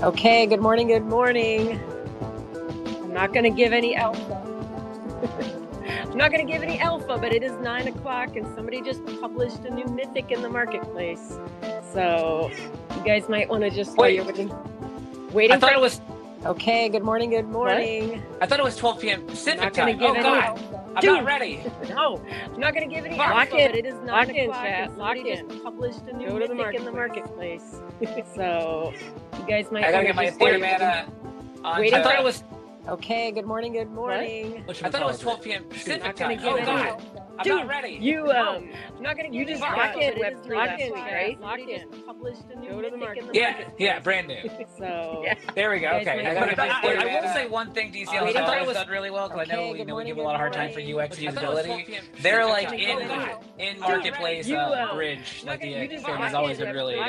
Okay, good morning, good morning. I'm not going to give any alpha. I'm not going to give any alpha, but it is 9 o'clock and somebody just published a new mythic in the marketplace. So you guys might want to just wait. Waiting. I thought it was. Okay, good morning, good morning. What? I thought it was 12 p.m. Pacific time. Oh, God. I'm not ready. No, I'm not going to give any alpha, but it is 9 o'clock and somebody just published a new mythic in the marketplace. So you guys might want to get my just Ethereum mana on. I thought it was. Okay, good morning, good morning. I thought it was 12 p.m. Pacific time. Oh, God. I'm not ready. I'm not going to give you just lock in Web3 last week, right? Lock in. Published a new mythic in the market. Yeah, brand new. So there we go. Okay. I will say one thing, DC. I thought it was done really well because I know we give a lot of hard time for UX usability. They're like in marketplace bridge. Like the thing has always been really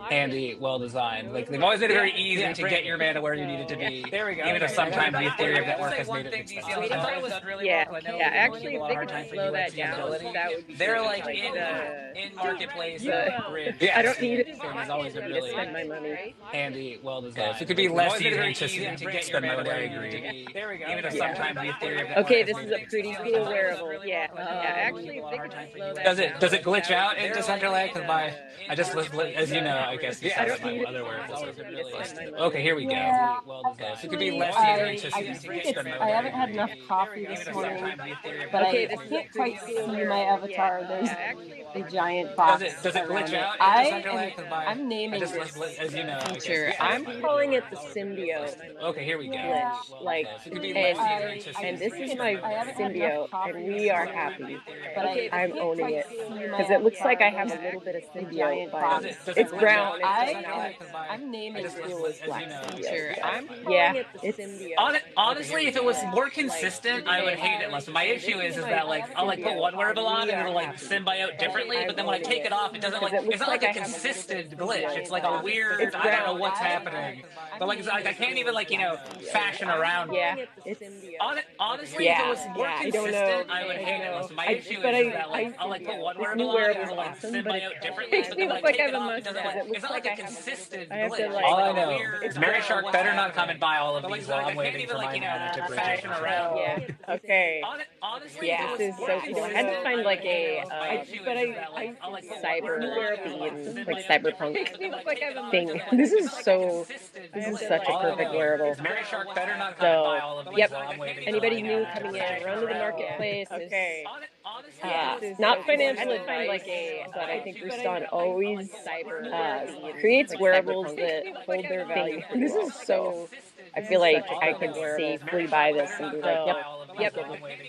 handy, well designed. Like they've always made it very easy to get your mana where you need it to be. There we go. Even if sometimes the Ethereum network has made it expensive. I thought it was done really well because I know actually, if they could slow that down, that would be. They're like in marketplace bridge. I don't need it. Has always been really spend my money. Handy, well designed. If it could be less easy to spend my money, I agree. There we go. Even if sometimes the Ethereum. Okay, this is a pretty cool wearable. Yeah. Actually, if they could slow that down. Does it glitch out in Decentraland? Because I just as you know, I guess besides my other wearables. Okay, here we go. Well designed. If it could be less easy to spend my money. I haven't had enough coffee this morning, but I can't quite see my avatar. There's a giant box. Does it glitch out? I'm naming this as you know. Feature. I'm calling it the symbiote. Okay, here we go. Glitch. Like, and this is my symbiote, and we are happy. But I'm owning it because it looks like I have a little bit of symbiote, but it's brown. I'm naming this as black symbiote. I'm calling it the symbiote. Honestly, if it was more consistent, I would hate it less. But my issue is that like I'll like put one wearable on and it'll like symbiote differently, but then when I take it off, it doesn't like it's not like a consistent glitch. It's like a weird. I don't know what's happening. But like I can't even like fashion around. Yeah. Honestly, if it was more consistent, I would hate it less. My issue is that like I'll like put one wearable on and it'll like symbiote differently, but then when I take it off, it doesn't like it's not like a consistent glitch. All I know is Mary Shark better not come and buy all of these while I'm waiting for my mana to fashion around. Yeah. Okay. Honestly, this is so cool. I had to find like a cyber theme, like cyberpunk thing. This is such a perfect wearable. So, yep. Anybody new coming in, run to the marketplace. Okay. Not financially find but I think Rustan always creates wearables that hold their value. This is so. I feel like I could safely buy this and be like, yep. Yep.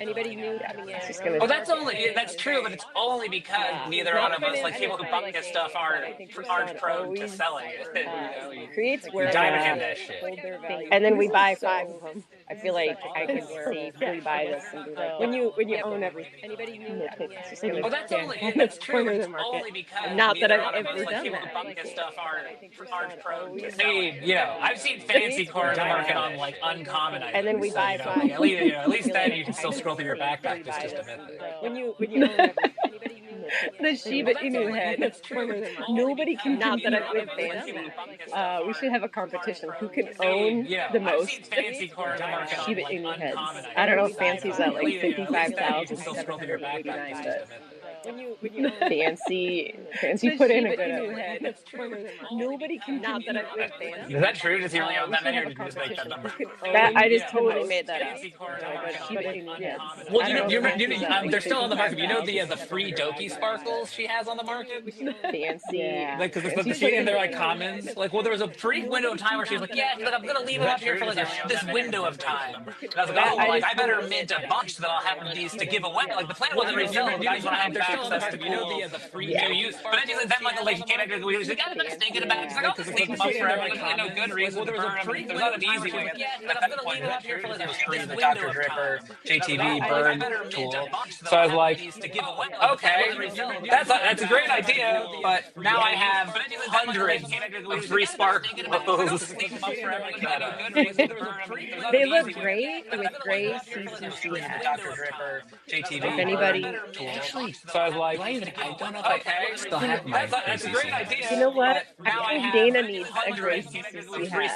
Anybody new coming in? Oh, that's true, but it's only because neither one of us, like people who buy this stuff, aren't prone to selling it. Creates We where diamond hand that shit. and then we buy 5 of them. I feel like I could safely buy this and be like, when you own everything. Anybody new? Oh, that's true, but it's only because Not that neither I've one of us, ever like done people who that. buy this stuff, aren't prone to selling it. I've seen fancy corner of the market on like uncommon items. And then we buy so, 5. at least then you can still scroll through your backpack just a bit. When you own everything. The Shiba Inu head. Nobody can. Not that I've been fancy. We should have a competition. Who can own the most Shiba Inu heads? I don't know if fancy's at like 55,789, but fancy put in a good head. Nobody can. Not that I've been fancy. Is that true? Does he really own that many, or did you just make that number? I just totally made that up. Well, they're still on the market. You know the free Doki sparkles she has on the market? Fancy. Like, because they're like commons. Like, well, there was a brief window of time where she was like, yeah, I'm gonna leave them up here for like this window of time. And I was like, oh, well, like I better mint a bunch that I'll have these to give away. Like the plan wasn't really selling. You guys want to have access to the free use. But then he came back and he was like, yeah, I'm thinking about it. He's like, I'll just leave them up forever. Like, no good reason. Well, there was a brief. There's not an easy way. Yeah, I'm gonna leave them up here for like this window of time. JTV burn tool. So I was like, okay, that's a great idea, but now I have hundreds of free sparkles. They look great with gray CCC hats. JTV. If anybody, so I was like, I don't know if I still have my. That's a great idea. You know what? I think Dana needs a gray CCC hat.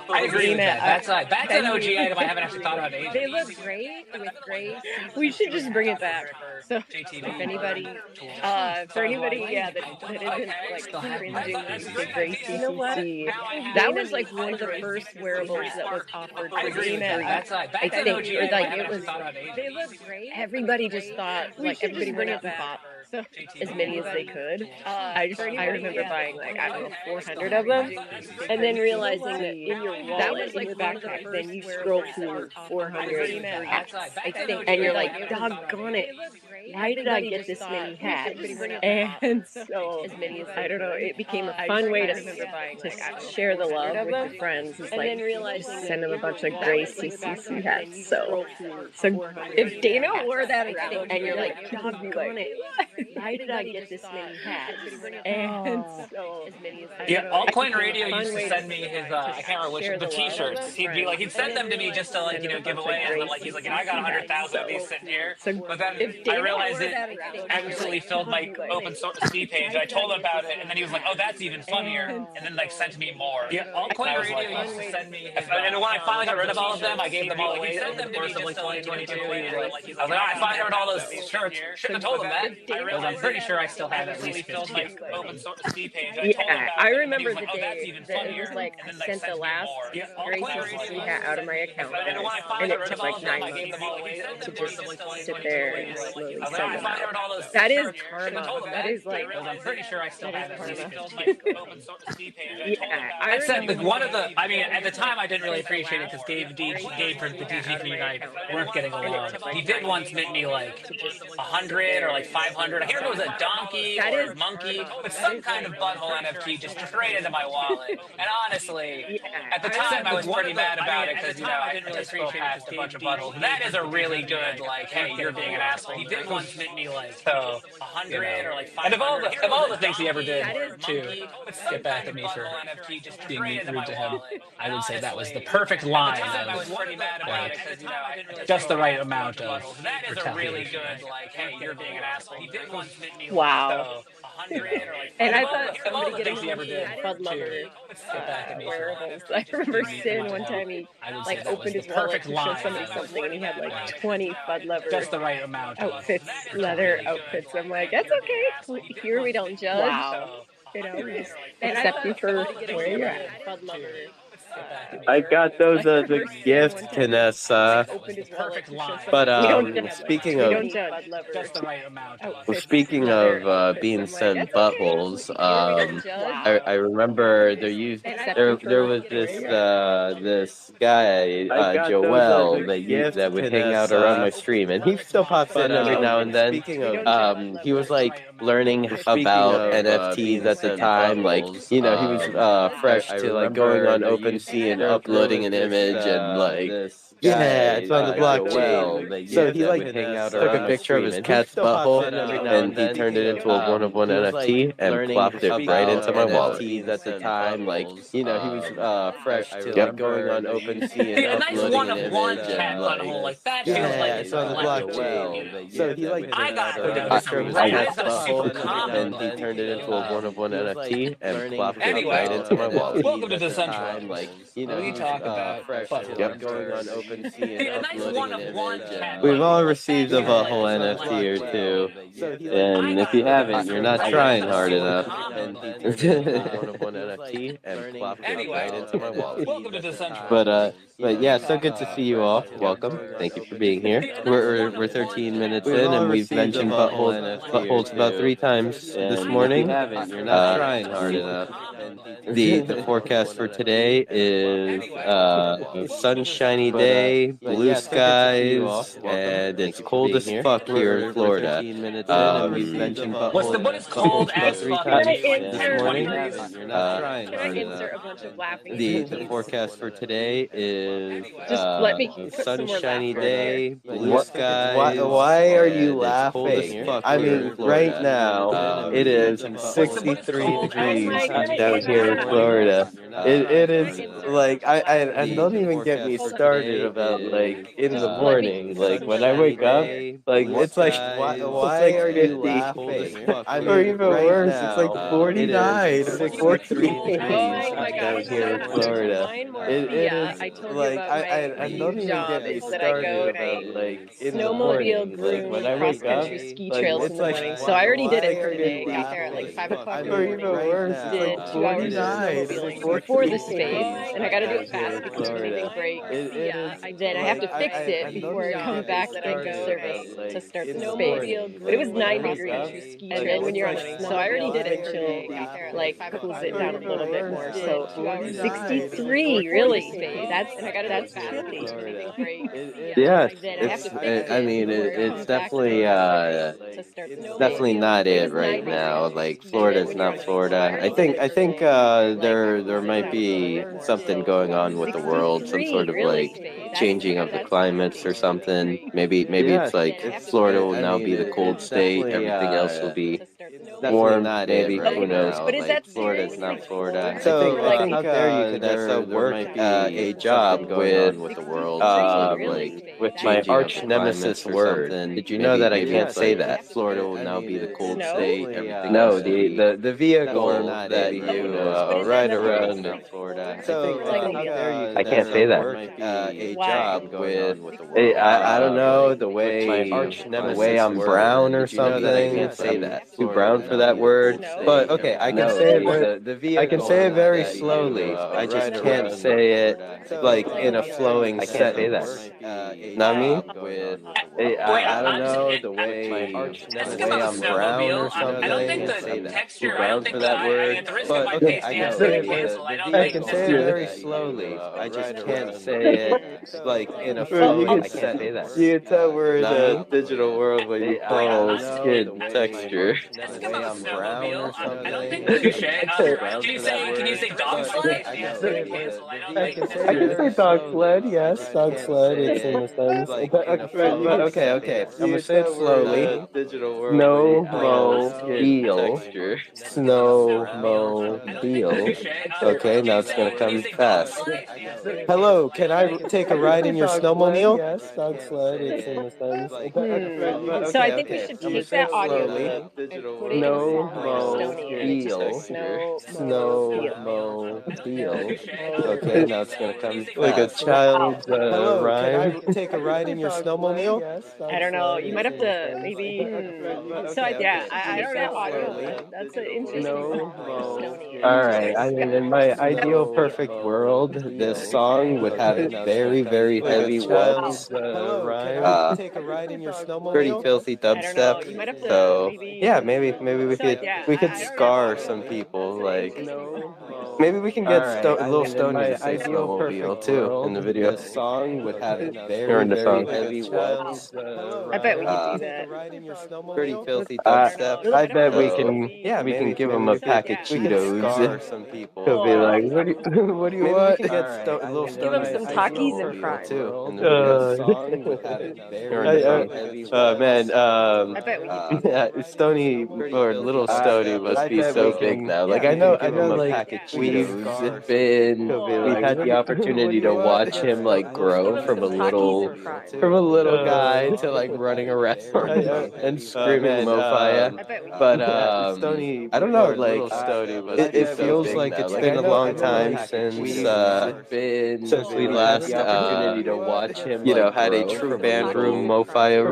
I agree with that. That's an OG item I haven't actually thought about in ages. They look great with gray CCC. We should just bring it back. So if anybody, for anybody, that isn't like cringing with gray CCC, you know what? That was like one of the first wearables that was offered for Dana. I think, or like it was. They look great. Everybody just thought, like everybody went out and bought as many as they could. I remember buying like, I don't know, 400 of them, and then realizing that in your wallet, that was like backpack, then you scroll through 400 hats, I think, and you're like, doggone it, why did I get this many hats? And so, I don't know, it became a fun way to share the love with your friends, and then realizing send them a bunch of gray CCC hats. So if Dana wore that around, and you're like, doggone it, why did I get this many hats? And so, Altcoin Radio used to send me his, I can't remember which, the t-shirts. He'd send them to me just to like, give away, and then like, he's like, I got 100,000 of these sitting here. But then I realized it absolutely filled my open source C page. I told him about it, and then he was like, oh, that's even funnier, and then like sent me more. Altcoin Radio used to send me his, and when I finally got rid of all of them, I gave them all away over the course of like 2022. I was like, I finally got rid of all those shirts. Shouldn't have told him that. I'm pretty sure I still have at least 50. I remember the day that it was like I sent the last gray CCC hat out of my account, and it took like 9 months to just sit there and slowly send them out. That is karma. That is like, I'm pretty sure I still have at least 50. I said one of the. I mean, at the time I didn't really appreciate it because Gabe from the DG community and I weren't getting along. He did once mint me like 100 or like 500. I can't remember if it was a donkey or a monkey, but some kind of butthole NFT just straight into my wallet. And honestly, at the time I was pretty mad about it because I didn't really appreciate a bunch of buttholes. That is a really good like, hey, you're being an asshole. He did once mint me like 100 or like 500. And of all the things he ever did to get back at me for being rude to him, I would say that was the perfect line of like, just the right amount of retaliation. Wow. And I thought of all somebody the things he getting ever did Bud Lover get back at me for wearables. I remember Sin one time, he like opened his wallet to show somebody something, and he had like 20 Bud Lover just the right amount outfits, leather outfits. I'm like, that's okay. Here we don't judge. Wow. We just accept you for where you're at. Bud Lover I got those as a gift, Vanessa. But speaking of Just the right amount. speaking of being sent buttholes, I remember there was this guy Joel that would hang out around my stream, and he still pops in every now and then. He was like learning about NFTs at the time, like he was fresh to like going on OpenSea and uploading an image and like it's on the blockchain. So he like took a picture of his cat's butthole and he turned it into a one of one NFT and plopped it right into my wallet. At the time, like he was fresh to like going on OpenSea and a nice uploading one an of one image cat and like butthole like that feels like it's on the blockchain. So he like I got took a picture of his cat's butthole and he turned it into a one of one NFT and plopped it right into my wallet. Welcome to Decentraland. Like We talk about fresh buttholes. going on OpenSea and A nice uploading one an of one image. cat We've all butthole. received a butthole NFT or two, and if you haven't, you're not trying hard enough. One of one NFT and plopped it right into my wallet. Welcome to Decentraland. But yeah, so good to see you all. Welcome. Thank you for being here. We're 13 minutes in, and we've mentioned buttholes about 3 times this morning. You're not trying hard enough. The forecast for today is sunshiny day, blue skies, and it's cold as fuck here in Florida. What is cold as fuck Can I to you? insert? 20 degrees? Can I insert a bunch of laughing The forecast for today is Just let me put some more sunshiny laughter day, blue What? skies. Why are you and it's cold as laughing? fuck I here in mean, Florida. right now it is What's 63 cold as degrees fuck? down here in Florida. It is like and don't even get me forecast for started today about like is, in the let me- morning. Like when I wake up, like it's like why are you 50, laughing? I or mean, even right worse, now, it's like 49 it or is 43 Oh my degrees gosh. down here in Florida. Mine more It Thea. is I told you like about my and don't even job get me is that I go started and I about like in the snowmobile, morning. Like groom, when I cross wake up, country ski like trails in it's the like morning. So I already did it why are today. you Got there at like laughing? 5 o'clock in Or the even morning. worse, it's Did like 2 hours of 49, it's snowmobiling like before the 43 space, and I got to do it here fast in because Florida. anything breaks. It is Then I have to fix it and don't before it even comes get me back started into about service to like start in the the space. morning. But it was Like when I 9 wake up, degrees, like and then when it's you're on a like snowmobile, I already did it why are to you laughing? like cools it Or down a even little bit worse, more. it's So like 49, it's like 63, 43 really. degrees That's and I got to do down it here fast in because Florida. anything breaks. Yes, Then I have to fix I it mean, before it it's comes back to start the space. definitely not it right now. Like Florida's not Florida. I think there might be something going on with the world, some sort of like changing of the climates or something. Maybe it's like Florida will now be the cold state. Everything else will be warm. Maybe who knows? But is Like that Florida's not seriously Florida. cold? I think out there you could work a job with my arch nemesis word. Did you know that I can't say that? Florida will now be the cold state. Everything No, else will be the vehicle that you ride around. Florida. I can't say that. A job with I don't know the my way arch I'm brown or Did you know that I can't say something. that? Too brown for that word. But okay, I can say it. I can say it very slowly. I just can't say it like in a flowing sentence. Know what I mean? I don't know the way Ask about the I'm brown snowmobile. or I don't think something. the I'm too texture. I brown don't for think that word. at the risk of But my okay, pasty I ass can say getting it. canceled, I don't I think can say it very slowly. I just can't say it like in a flowing sentence. You can tell we're in Nah. a digital world where you call skin texture. Ask about the I'm brown or snowmobile. I don't think something. the touche. I'm too brown for that Can you word. say dog But sled? I can say it. I can say dog sled, yes, dog Can't sled. say It's in the it sense. like But, in a but flowing okay, sentence. I'm You gonna can say it tell we're in slowly. a digital world where you call Snowmobile, texture. snowmobile. Okay, now it's gonna come fast. Hello, can I take a I can ride say in your dog sled, snowmobile? yes, dog sled. It's in the sense. So I think we should take that audio clip and put it Snowmobile. Okay, now it's gonna come Like a fast. child's Hello, can I rhyme. take a ride in your snowmobile? I don't know. You might have to maybe. So I don't know. I don't know. That's an interesting All right. I mean, in my ideal perfect world, this song would have very, very Like a heavy child's whoops. hello, can I Uh, take a ride in your pretty snowmobile? filthy I don't know. You dubstep. might have to So maybe. Yeah, maybe we could I don't scar know. some people. Like Maybe we can all get right, a I little mean, in Stony my to say ideal snowmobile perfect too in world, the video. this song would have Or very, in the very song. heavy whoops. Hello, I can bet we I could do take a that. ride in your Pretty snowmobile? filthy Uh, dubstep. I bet So we can give them a pack of we could Cheetos. scar some He'll people. be like, "What do you, what do you Maybe we want?" can All get right, a I little mean, in Give him Stony my to some say ideal Takis and snowmobile. mobile fries. too in the video, this song would have very, very heavy man, whoops. I bet we could Uh, do that. yeah, Stony Pretty or filthy little Stony dubstep. must I be bet so we big can, now. Like we can I give know, him a like pack of we've Cheetos. been, He'll be we've like, had the opportunity to watch him like grow give him some Takis and fries. from a little guy to like running around and screaming Man, Mofaya. I bet we could But do that. Stony, I don't know, like Stony must be it so feels big like now. it's Like I been a know, long time since we we had last the opportunity to watch him like had a grow true from a band room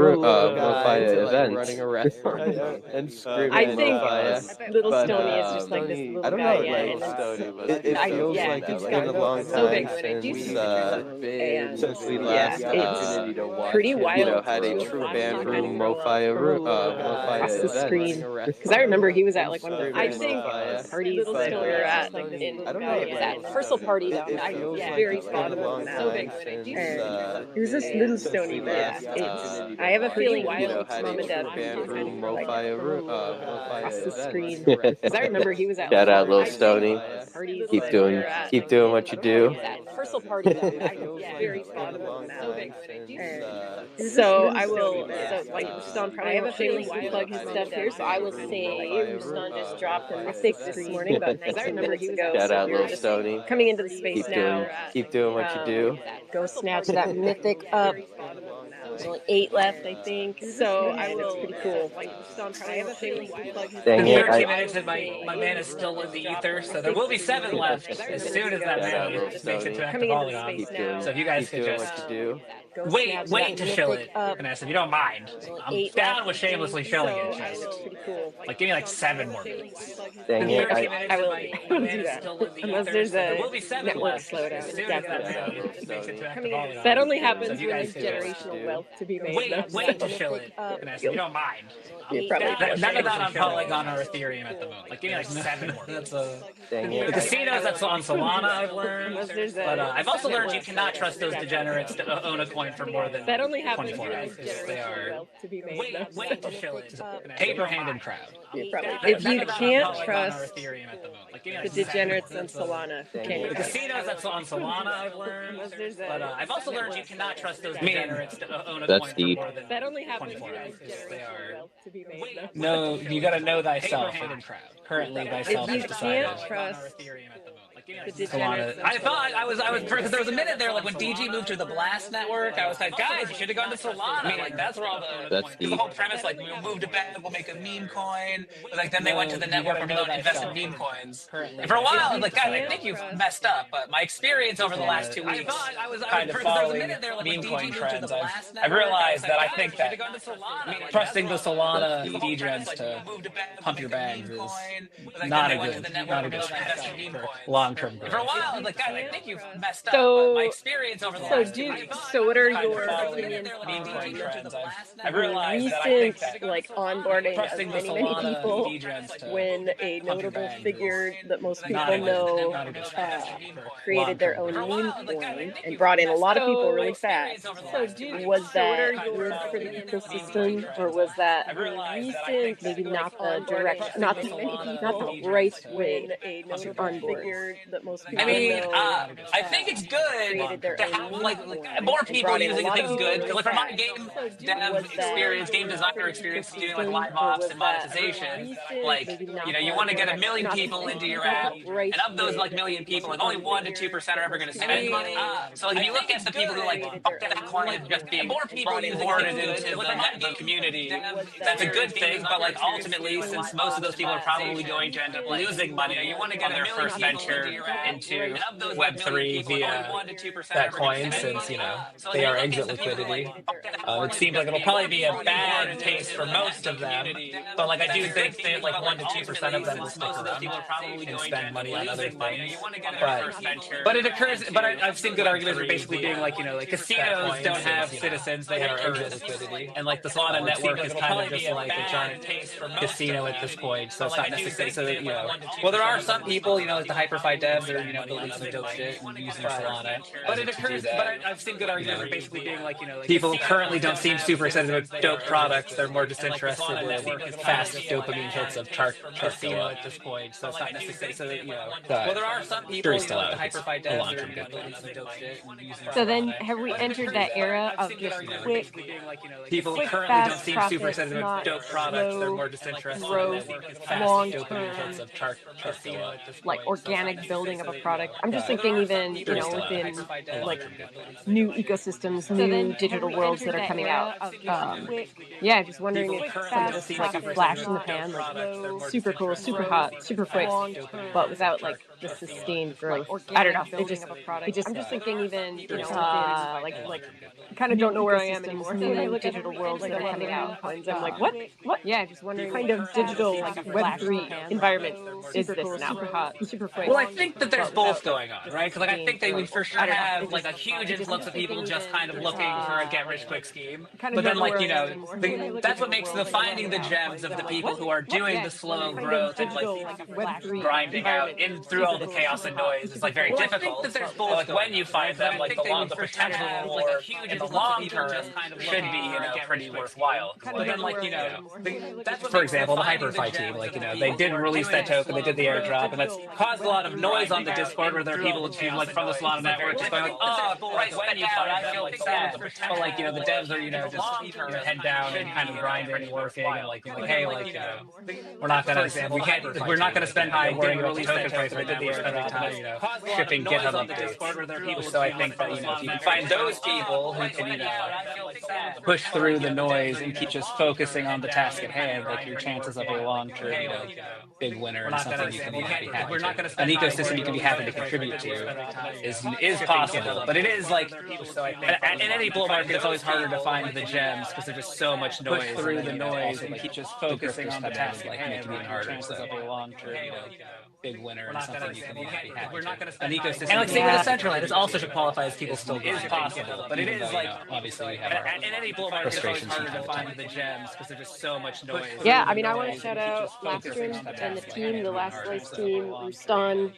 little guy Mofaya to like event. running around and I screaming think Mofaya. little But Stony is just like this I little don't guy, know, yeah, like and Stony must be it so feels big like now. it's Like been I a know, long so big time when I do see since pictures of him. And we yeah, last it's to watch pretty him wild had a to true watch band him kind room of grow up across Mofaya the event. screen. Because I remember he was at like one of the screaming first Mofaya. parties But that we were at in I don't I know, think it was like at Universal party down It there. feels Yeah, like very it's been fond a of him long now. time And he was this little Stony, but yeah, I have a feeling mom and dad band kind room of like across Mofaya the event. screen. Because I remember he was at Shout like out, one little of the Stony. first parties Keep that we doing were at keep doing what you I think it do. was at Universal party down there. Yeah, very fond of him now. And Rustan probably won't shamelessly plug his stuff here, so I will say Rustan just dropped a mythic this morning about 19 minutes ago. Shout So if out, you're little just Stony. coming into the space now, Keep doing what you do. go snatch that mythic up. There's only 8 left, I think. So it's pretty cool. I have a feeling plug his Dang Been it, 13 minutes and my man is still in the ether, so there will be 7 left as soon as that Shout out, man little makes it to Stony. active coming into the polygon. space now. So if you guys keep could doing just what you do. Go wait snatch that to shill mythic it, up. Vanessa, if you don't mind. There's only I'm 8 down left, with I think. shamelessly shilling it. So Just it's pretty cool. like give me like 7 more minutes. Dang Been it, 13 minutes I and will, my I will man do is that. still in the Unless ether, there's so there a will be 7 network left as slowdown. soon as that Definitely. man makes it to active polygon. That only So happens if you when guys there's could just generational wealth to be made. wait to shill it, Vanessa, if you don't mind. I'm none of that on Polygon or Ethereum at the moment. Like give me like 7 more. That's dang the it. casinos that's on Solana. I've learned, Unless there's but a I've also learned you network cannot slowdown. trust those degenerates to own a coin for more than That only happens 24 when there's hours. They generational are wealth to be made. wait to shill it. Paper hand and crowd. If None you of that on can't Polygon or trust Ethereum at the moment. Like give me the like 7 more. degenerates on That's Solana, who Dang can you it. the trust? casinos that's on Solana. I've learned, Unless there's but a I've also learned you network cannot trust those slowdown. degenerates to own a That's coin for deep. more than That only happens 24 when hours. there's They generational are wealth to be made. no, you got to know thyself. Currently, thyself If has you decided. can't trust the Solana. degenerates on I thought Solana, I was who can you because there was a trust? minute there like when DG moved to the Blast network. I was like, guys, you should have gone to Solana. Like that's where all the That's because the deep. whole premise like we'll move to Bag, we'll make a meme coin. Like then they went to the network where people don't invest in meme coins. And for a while, I was like, guys, I think you've messed up. But my experience over the last 2 weeks, kind of following meme coin trends, I've realized that I think that trusting the Solana degens to pump your bags is not a good strategy for long-term growth. For a while, I was like, guys, I think you've messed up. But my experience over the last 2 weeks, So what are kind of your following opinions meme coin on trends, I've the realized that I think recent that like onboarding of trusting the many Solana people degens to when a pump your notable bags figure is that most not people a good, know not a good strategy for created their long-term own growth. meme coin and brought in a lot of people really fast. Was that good for the ecosystem, or was that I've realized that I think maybe that not the direction, not the right way to to onboard? that most I people mean, know I think it's good created their to own have meme like coin more and people brought in a using it. I lot think of it's good because people. like for my game dev Was that experience, game designer experience, doing like live ops and monetization, like maybe not you want to get a that million not people into your that app, rice and of those like grid million people, like only fun 1 to 2% are ever going to spend money. So like if you look at the people who like fuck that coin is just being more people boarded into the net community, that's a good thing. But like ultimately, since most of those people are probably going to end up losing money on their first venture into Web3 via that coin, since they are exit liquidity. It seems like it'll probably be a bad taste for most of them, but like I do think that like 1 to 2% of them will stick around and spend money on other things. But it occurs. But I've seen good arguments for basically being like casinos don't have citizens; they have exit liquidity, and like the Solana network is kind of just like a giant casino at this point. So it's not necessarily so that well, there are some people like the HyperFi devs are building some dope shit and using Solana. But it occurs. But I've seen good arguments for basically being like people currently don't seem super excited about dope products. They're more just interested in fast dopamine hits of chart go up at this point. So it's not necessarily so that well, there are some people Jury's still out the if it's HyperFi a devs long-term are good building thing. some dope shit and using So then, Solana. have we But it entered occurs. that era I've of seen good just arguments for quick, basically being people quick, currently don't fast seem super profits, excited about not dope products. They're slow more just interested growth, in fast dopamine hits long-term, of chart go up. like organic building of a product? I'm just Well, there thinking are some even, people still out. within HyperFi devs like are building some new dope shit. ecosystems, So new then, digital have we worlds that entered are that coming era out. of just quick, Yeah, just wondering People if currently don't just seem like a super flash excited in the about dope pan, like products. They're more super just cool, interested super in hot, super quick, fast dopamine but hits of without chart like the go up. sustained growth. like I don't know. organic It just building of a product. I'm just thinking even like Kind of new don't know where I am ecosystems, anymore. When I new look at digital worlds like that a are lot of coming the out. meme coins, I'm like, what Yeah, just wondering kind of digital like a flash in the Web3 pan, environment is super this cool, now? super hot, super quick. Well, I think that there's but both without like going on, the right? Because like I think sustained they would growth. for sure I don't know. have It like just a huge I'm influx just of people thinking just kind of even looking for a get rich quick scheme. Kind of But don't then know like where I am anymore. When I look that's at what makes the finding the gems of the people who are doing the slow kind of growth and like digital Web3 grinding out environment in through all the chaos and noise is like very difficult. But like when you find them, like the potential reward in the long term should be pretty worthwhile. But then like for example, the HyperFi team, like they did release that token, they did the airdrop, and that's caused a lot of noise on the Discord where there are people like from the Solana network just going like, oh, right when you find I feel sad. But like the devs are just head down and kind of grinding and working and like hey we're not gonna we're not gonna spend time worrying about the token price right now. We're spending time shipping GitHub updates. So I think that if you can find those people who can push through the noise and keep just focusing on the task at hand, like your chances of a long-term big winner and something you can be happy to, an ecosystem you can be happy to contribute to is possible. But it is like in any bull market, it's always harder to find the gems because there's just so much noise. Push through the noise and keep just focusing on the task at hand, make it even harder. So of a long-term big winner and something you can be happy to, an ecosystem. And like same with Decentraland, it also should qualify as people still is possible. But it is like obviously we have in any bull market, it's always harder to find the gems because there's just so much noise. Yeah, I mean, I want to shout out Lapstream and the team, the Last Slice team, Rustan.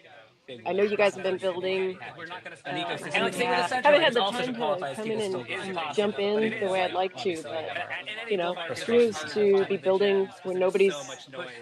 I know you guys have been building. And like same with Haven't Decentraland, had it the also time should to qualify as come people in still and is jump possible. in the way I'd like to, Obviously, but kudos to be building when nobody's,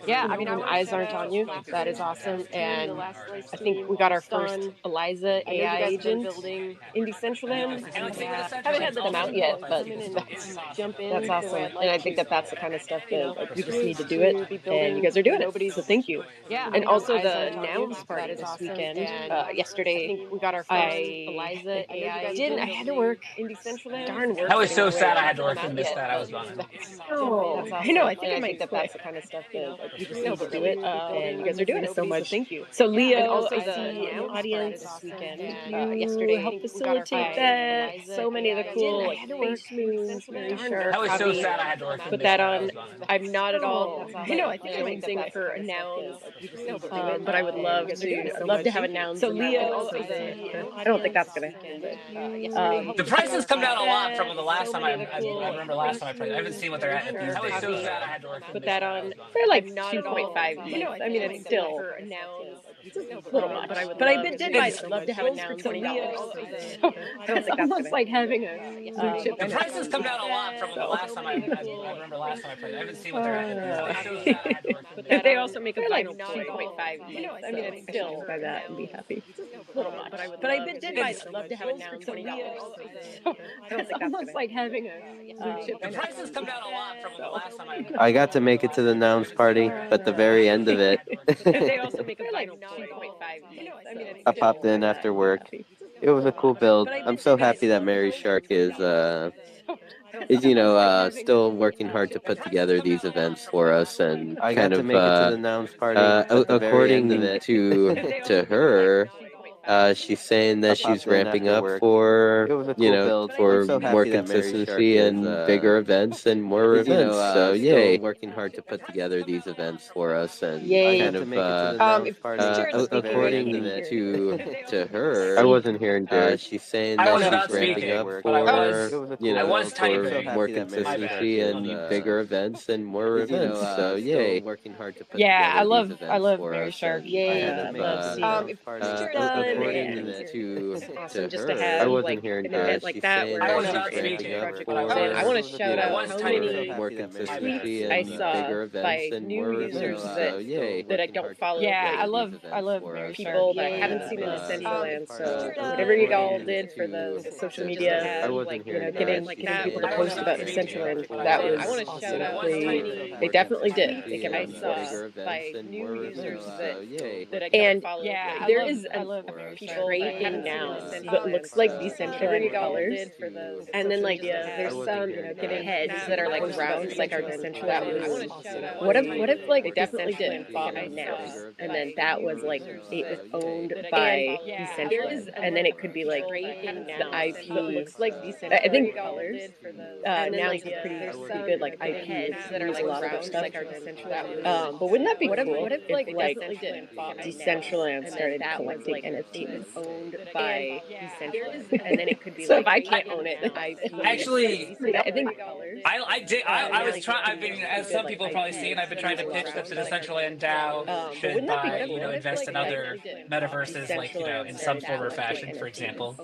when eyes aren't on you. That is awesome. And I think we got our first Eliza AI agent in Decentraland. Haven't had them out yet, but that's awesome. And I think that that's the kind of stuff that like we just need to do it, and you guys are doing it. So thank you. And also the nouns party this weekend. Yesterday, we got our first Eliza AI. I had to work in Decentraland. Darn work. I was so sad I had to Not work and miss that. I was bummed. Oh, I know. I think I might that that's the kind of stuff that like, we just need to do it, and you guys are doing it so much. Thank you. So Leo, and also the audience this weekend. Yesterday, helped facilitate that. So many of the cool like face moons, very sharp. I was so sad I had to work and Put miss that that. I on. was bummed. I'm not at all. I think I might sing for a nouns, but I would love to. I'd love to have a nouns. So Leo, I don't think that's gonna happen. But The prices come down a lot from the last time I remember last time I played. I haven't seen what they're at these days. I was so sad I had to work and put miss that that. on. They're like 2.5 ETH. I mean, it's still it's a little much. But I did buy them. Love to have a nouns for $20. So I don't think that's almost like having a blue chip. The prices come down a lot from the last time I remember last time I played. I haven't seen what they're at these days. They also make a like 2.5 ETH. I mean, it's still that and be happy. A little much, but I did buy them. Love to have a nouns for $20. So it's almost like having a blue chip. The prices come down a lot from the last time I. I got to make it to the nouns party, but the very end of it, They also make a vinyl 2.5 each. I mean, I popped in after work. It was a cool build. I'm so happy that Mary Shark is still working hard to put together these events for us, and I kind got to of make it to the nouns party. But the very according end of it, to her, she's saying that she's popped in ramping after up work. for It was a cool build. for I'm so more happy that Mary Shark consistency is, and bigger events and more is, events. So still yay! working hard to put together these events for us, and Yay. I got to make it to the nouns If party. Jared was But the very according end of it, to her, I wasn't hearing Jared. she's saying I that was she's not ramping speaking, up but I was. for I was for typing. more So happy that Mary Shark consistency is, and bigger events and more is, events. So yay! working hard to put Yeah, together these events I love for Mary us, Shark. and Yay. I got to make Love it to seeing the it. nouns party. According and to awesome just her, to have wasn't like hearing an Jared. event like she's that saying where I was that not she's ramping speaking, up but I for and I want to was. shout I out was how typing. many more Happy that Mary Shark consistency is, I and saw bigger events by and new more users events. that So yay! that I don't follow, Yeah, like I love Mary people Shark. that I haven't seen in Decentraland. So whatever you all did for the social media, I wasn't hearing getting people to post about Decentraland, that was awesome. They definitely did. They kept and us bigger events and new more users events. that So yay! and Yeah, there is I a love Mary Shark. trait in nouns that looks like Decentraland colors, and then like there's some heads that are like round, like our Decentraland. That was awesome. What if like Decentraland bought nouns, and then that was like it was owned by Decentraland, and then it could be like the IP that looks like Decentraland. I think nouns were pretty good like IP. We use a lot of their stuff. But wouldn't that be cool if like Decentraland started collecting NFTs owned by Decentraland, and then it could be so if I can't own it, Actually, I think I did. I was trying. I've been, pretty as good, some like people probably IP. seen, I've been trying to pitch that the Decentraland DAO But should wouldn't that be buy, cool? invest in other metaverses, like in some form or fashion. For example,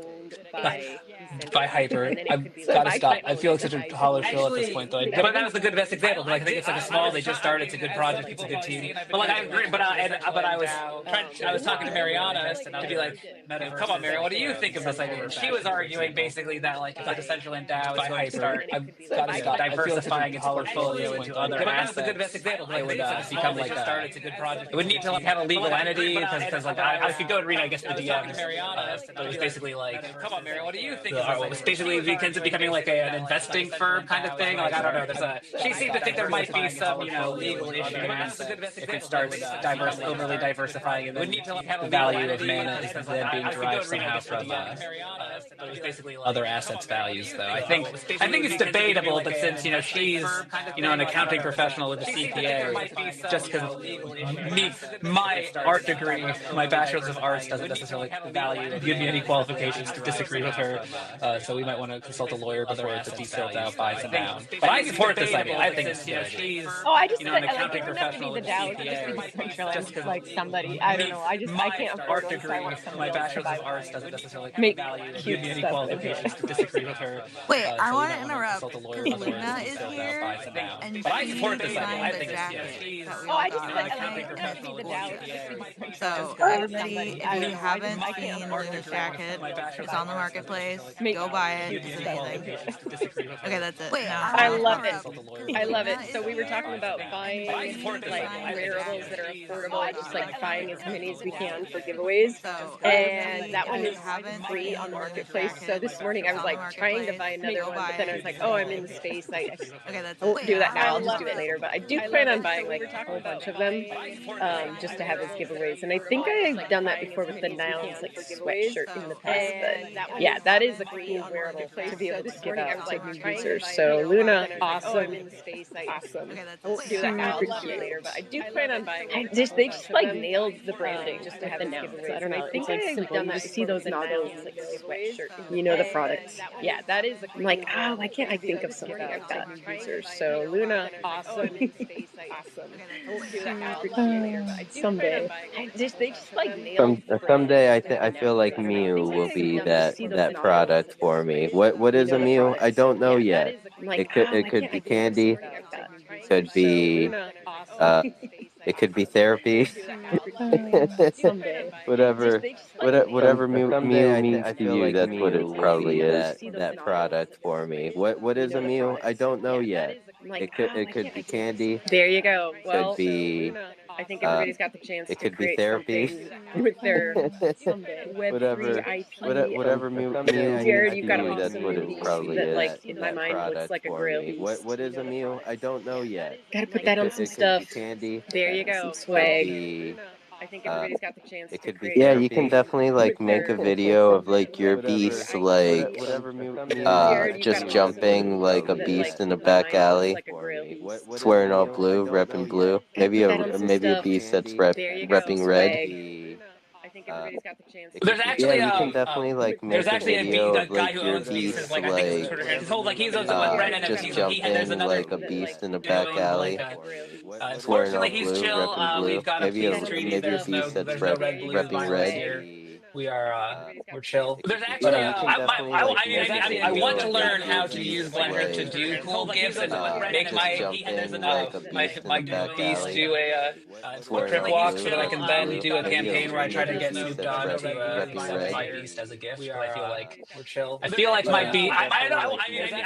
by Hyper. I've got to stop. I feel like such a hollow shill at this point, though. But that was a good best example. Like I think it's like a small. They just started. It's a good project. It's a good team. But like I agree. But I was trying. I was talking to Mariana to be like, come on, Mary, what do you think of this idea? And she was arguing basically that like if the Decentraland DAO is going to start, I've got to stop. Diversifying its portfolio into other assets. But that was a good best example. Like it would become like it's a good project. It would need to like have a legal entity because like I could go and read I guess the DMs. But it was basically like, come on, Mary, what do you think? It was basically ends up becoming like an investing firm kind of thing. Like I don't know. She seemed to think there might be some legal issues if it starts overly diversifying, and then the value of mana is then being derived somehow from other assets values. Though I think it's debatable, but since she's an accounting professional with a CPA, just because my art degree, my bachelor's of arts doesn't necessarily give me any qualifications to disagree with her. So we might want to consult a lawyer before the detailed DAO buys it down. But I support this idea. I think it's she's I just an like accounting it wouldn't have to be professional the with a DAO, it could just be CPA. Decentraland, like somebody. I don't know. I can't afford Art one, so I degree, want somebody my else to bachelor's buy of one. arts doesn't necessarily Make give cute me any stuff. qualifications to disagree with her. Wait, I So we want might to want to interrupt consult a lawyer because before Luna the is detailed DAO here buys it down. and But I she support this idea. designed I the think jacket she's that we Oh, all I just got like last it night. wouldn't have to be the DAO, it could just be Decentraland. So Or everybody, somebody. if I you don't know. haven't I can't seen afford Luna's one, jacket, so it's on the marketplace. make Go buy it. cute It's stuff. amazing. Okay, that's it. Wait, Now, I I want to love it. interrupt because I love it. Luna is So we were talking here about and buying she like designed the wearables that jacket are that we affordable, all just got like last buying night. as many as we can for giveaways. So And everybody, that if one you is haven't free seen on Luna's Marketplace. So jacket, this morning I it's was on the like trying to marketplace. buy another Go one, buy but then I it. was like, It's oh, I'm in the amazing. space. Okay, that's I it. won't do that now. Now, I'll just do it later. But I do plan on buying like a whole bunch of them just to have as giveaways. And I think I've done that before with the Nylons like sweatshirt in the past. But yeah, that is a cool wearable to be able to give out to new users. So Luna, awesome. Awesome. okay, that's I won't it. do that now. I'll just do it later. But I do plan on buying. They just like nailed the branding just to have the nouns. I don't know. It's like simple. You just see those noggles like sweatshirt. You know the product. Yeah, that is. I'm like, oh, why can't I think of something like that? Users. So Luna, awesome. Awesome. I won't do that now. I'll just do it later. But I do someday. They just like nailed the branding. Someday Just to have I the feel nouns. like I don't know. I Mew think will be I've done that product for me. What is a Mew? I don't know yet. I'm like, It could oh, why it could can't be I think of candy, something like that? could So be Luna, awesome. uh It could be therapy. Someday. Whatever, whatever meal means I to feel you, like that's what Mew it will probably be is. that product for me. What is a meal? I don't know yet. It could be candy. There you go. Could Well, be I think uh, everybody's got the chance it to could be create therapy. something with their Web3 Whatever, IP. whatever meal Jared, means you've to got an you, that's awesome what new it beast probably that, is. like, in my That mind, looks product like a for grill me. beast. What is a meal? I don't know yet. Got to put that on some It could be stuff. candy. There you go. Could Swag. be I think uh, everybody's got the chance it to could be create Yeah, you can therapy. definitely like with make a their video of like your Whatever, beast like whatever Jared, you've got just an awesome jumping new like beast a that, beast like, in a in my back mind, looks alley, like a grill beast. what is a swearing all meal? I blue, don't know repping yet. blue. Gotta put that on some Maybe a stuff. beast that's There you go. repping red. Swag. Could be I think everybody's got the chance it to could There's be create Yeah, actually you can therapy. definitely like there's make a actually video a of guy like who your owns beasts. beast Like I think it's his like Twitter handle. His whole like he's owns it with Red just NFTs. And there's jumping another like a beast in a doing back like alley, swearing all fortunately he's blue, chill. repping blue. We've got a peace treaty. Maybe a beast that's There's no red blue repping violence red. here. We are we're chill. There's Yeah, actually you can definitely like make a I video want to of like learn your how to use beast Blender to like do cool gifts and make just jumping like a beast in my a back beast alley, do a swearing trip all walk so blue, that I repping can then blue. do a campaign where I try to Maybe a get beast Snoop that's Dogg to repping accept red. my beast as a gift. But I feel like we're chill. I feel like my beast. I don't know.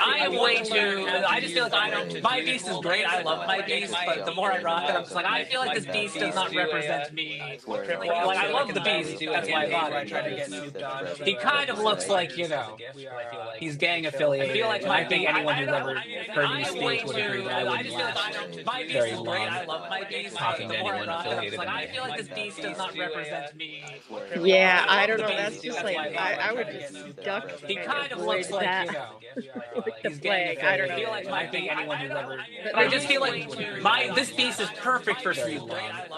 I am way too. I just feel like I don't. My beast is great. I love my beast, but the more I rock it, I'm just like I feel like this beast does not represent me. Like I love the beast. That's why I bought it. I try to get Snoop Dogg. He kind of looks like he's gang affiliated. I feel like I think anyone who's ever heard me speak would agree that I wouldn't last very long talking to anyone affiliated in I feel like this beast does not represent me. Yeah, I don't know. That's just like I would just duck He kind of avoid looks like that with the flag. I don't know. I think anyone who's ever. But I just feel like this beast is perfect for Snoop Dogg.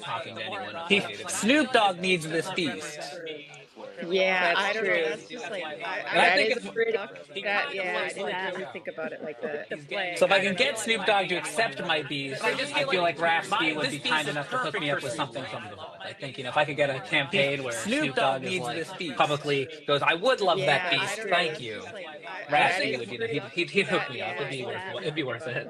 Talking to anyone affiliated. Snoop Dogg needs this beast. Yeah, That's I don't true. know. That's just like And I that think is it's pretty. That yeah, I didn't really think about it like that. so if I can get Snoop Dogg to accept my beast, I feel like Rafsky would be kind enough to hook me up with something from them. I think if I could get a campaign where Snoop Dogg is like publicly goes, I would love that beast, thank you. Rafsky would, he'd hook me up. It'd be worth it.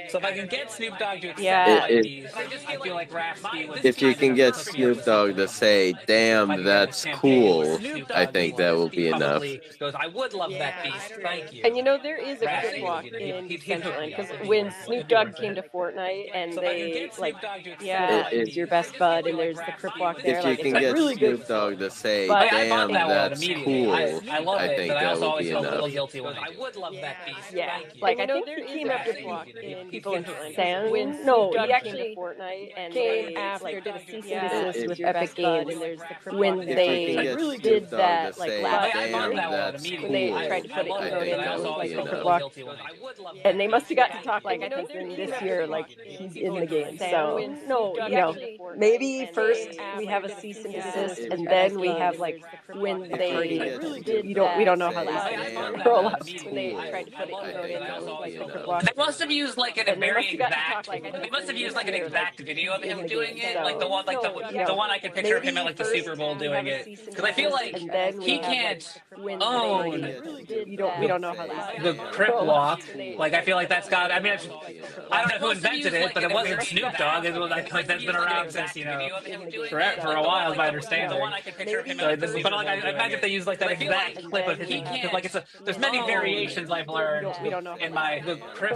So if I can get Snoop Dogg to accept my beast, I feel like Rafsky would. If you can get Snoop Dogg to say, "Damn, that's cool," I think that will be enough. Goes, I would love that beast, thank you. And you know there is a crip walk in Decentraland because when Snoop Dogg came to Fortnite and they like, yeah, it's your best bud, and there's the crip walk there. If you Like, can it's a get really good Snoop Dogg to say, But "Damn, that's cool," I love I it, think but I that also will always be felt a little enough. guilty when I would love that beast. Yeah, Thank you. like I think he came after people in San. No, he actually Fortnite and came after did a cease and desist with Epic Games when they did that like last "Damn, year that's when they cool," tried to put it I in think and that it was will like be the crip enough. walk. And they must have got to talk like I think then this year like he's in the game. So no, you know, maybe first we have a cease and desist and then we have like when they did we don't know how this is roll out when they tried to put it in and it was like the crip walk. They must have used like And they must have got to talk like They must have used like an exact video of him doing it, So, like the one, the one I can picture of him at like the Super Bowl doing it. Because I feel like he can't own we don't know how this the crip walk. Like I feel like that's got. I mean, I don't know who invented it, but it wasn't Snoop Dogg. It was like that's been around since for a while, as my understanding. So, but like I imagine if they use like that exact clip of his, because like there's many variations I've learned in my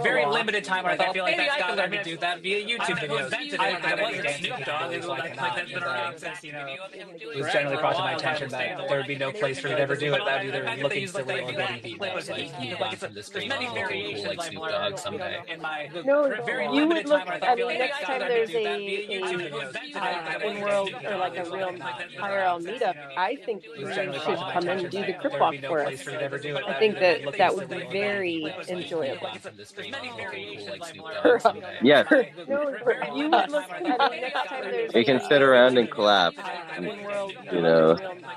very limited time where I feel like that's got to do that via YouTube videos. I wasn't Snoop Dogg. It was like that's been around since it was generally brought to my attention that there would be no place for me to ever do it without either looking silly or getting beat. Like you've gone from this dream to looking cool like Snoop Dogg someday. No, you would look. I mean, next time there's a in-world or like a real IRL meetup, I think you should come in and do the crip walk for us. I think that would be very enjoyable. Yes, No, you would look. I mean, next time there's we can sit around and clap,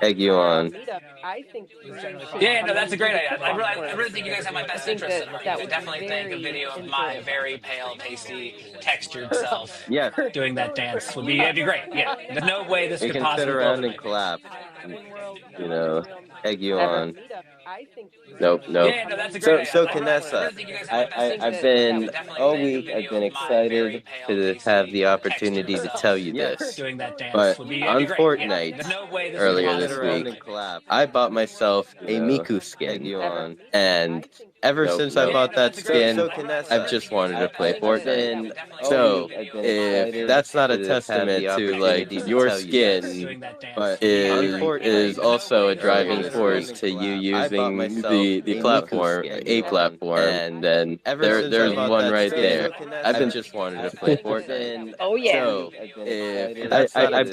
egg you on. meetup, I think you should Yeah, no, come that's a in great and do idea. the I crip walk really, for I really us. think you guys have my best I think interest in that it. would Definitely be think a very video of my enjoyable. very pale, pasty, textured self Yes, doing that dance would be. It'd be great. Yeah, there's no way this we could can sit possibly go around over and my clap. you know, egg you Ever. on. Nope. Yeah, no, that's a great So idea. I Canessa, really think you guys have a message I've that been definitely all fit the week. I've been video of my very excited pale, to have the pasty opportunity texture to self tell you this, doing that dance but would be on great. Yeah. Fortnite There's no way this earlier could this possibly week, I bought myself a Miku skin, and ever since I bought that skin, I've just wanted to play Fortnite. So if that's not a testament to like your skin doing that dance is also a driving force to you using the platform, a platform, then there's one right there. I've been just wanted to play Fortnite. Oh yeah. So if I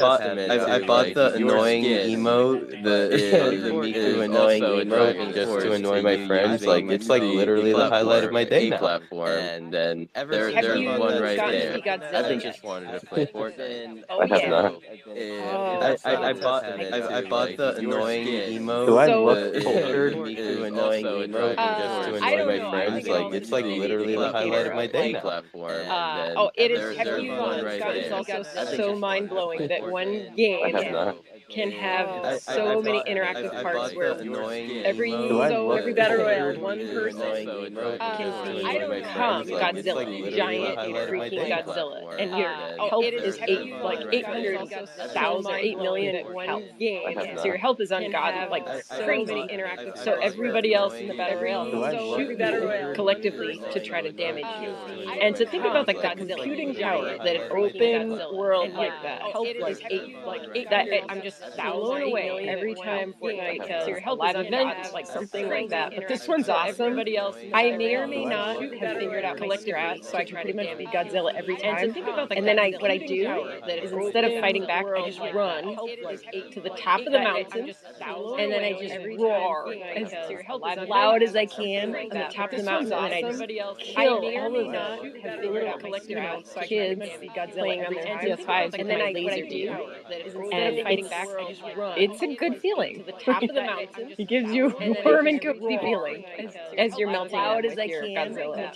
bought the annoying emo, the Miku annoying emo just to annoy my friends. Like it's like literally the highlight of my day now. And then Have there's you one right gotten to there. see Godzilla I've been yet? just wanted to play Fortnite. Oh I have yeah. not. Oh, I bought the annoying emo. Do I So- look cultured? The Miku annoying emo just to I annoy don't my know. I friends. think Like it's like literally the highlight of my day now. Oh, it is. Have there's you? one right Scott, it's there. also I think so it's mind blowing that one I game have not. can have I so many bought- interactive I parts bought where the annoying every emo. every battle royale, The one Miku person annoying emo can just to become annoy my friends. Like it's like literally the giant highlight of my freaking day now. Godzilla, and your health is one right 800,000, 8 million health. I have So your not. health is ungodly, like crazy. So everybody else in the battle royale Do I can look shoot you collectively to try to damage you. And to think about like the computing power that an open world like that, like that, I'm just blown away every time Fortnite does a live event, like something like that. But this one's awesome. I may or may not have figured out my strat, so I can pretty much be Godzilla every time. And then what I do is instead of fighting back, I just run to the top of the mountain, and then I just roar as loud as I can on the top of the mountain, and then I just kill all of the little kids playing on their PS5s with my laser beam. And it's a good feeling. It gives you a warm and cozy feeling as you're melting with your Godzilla.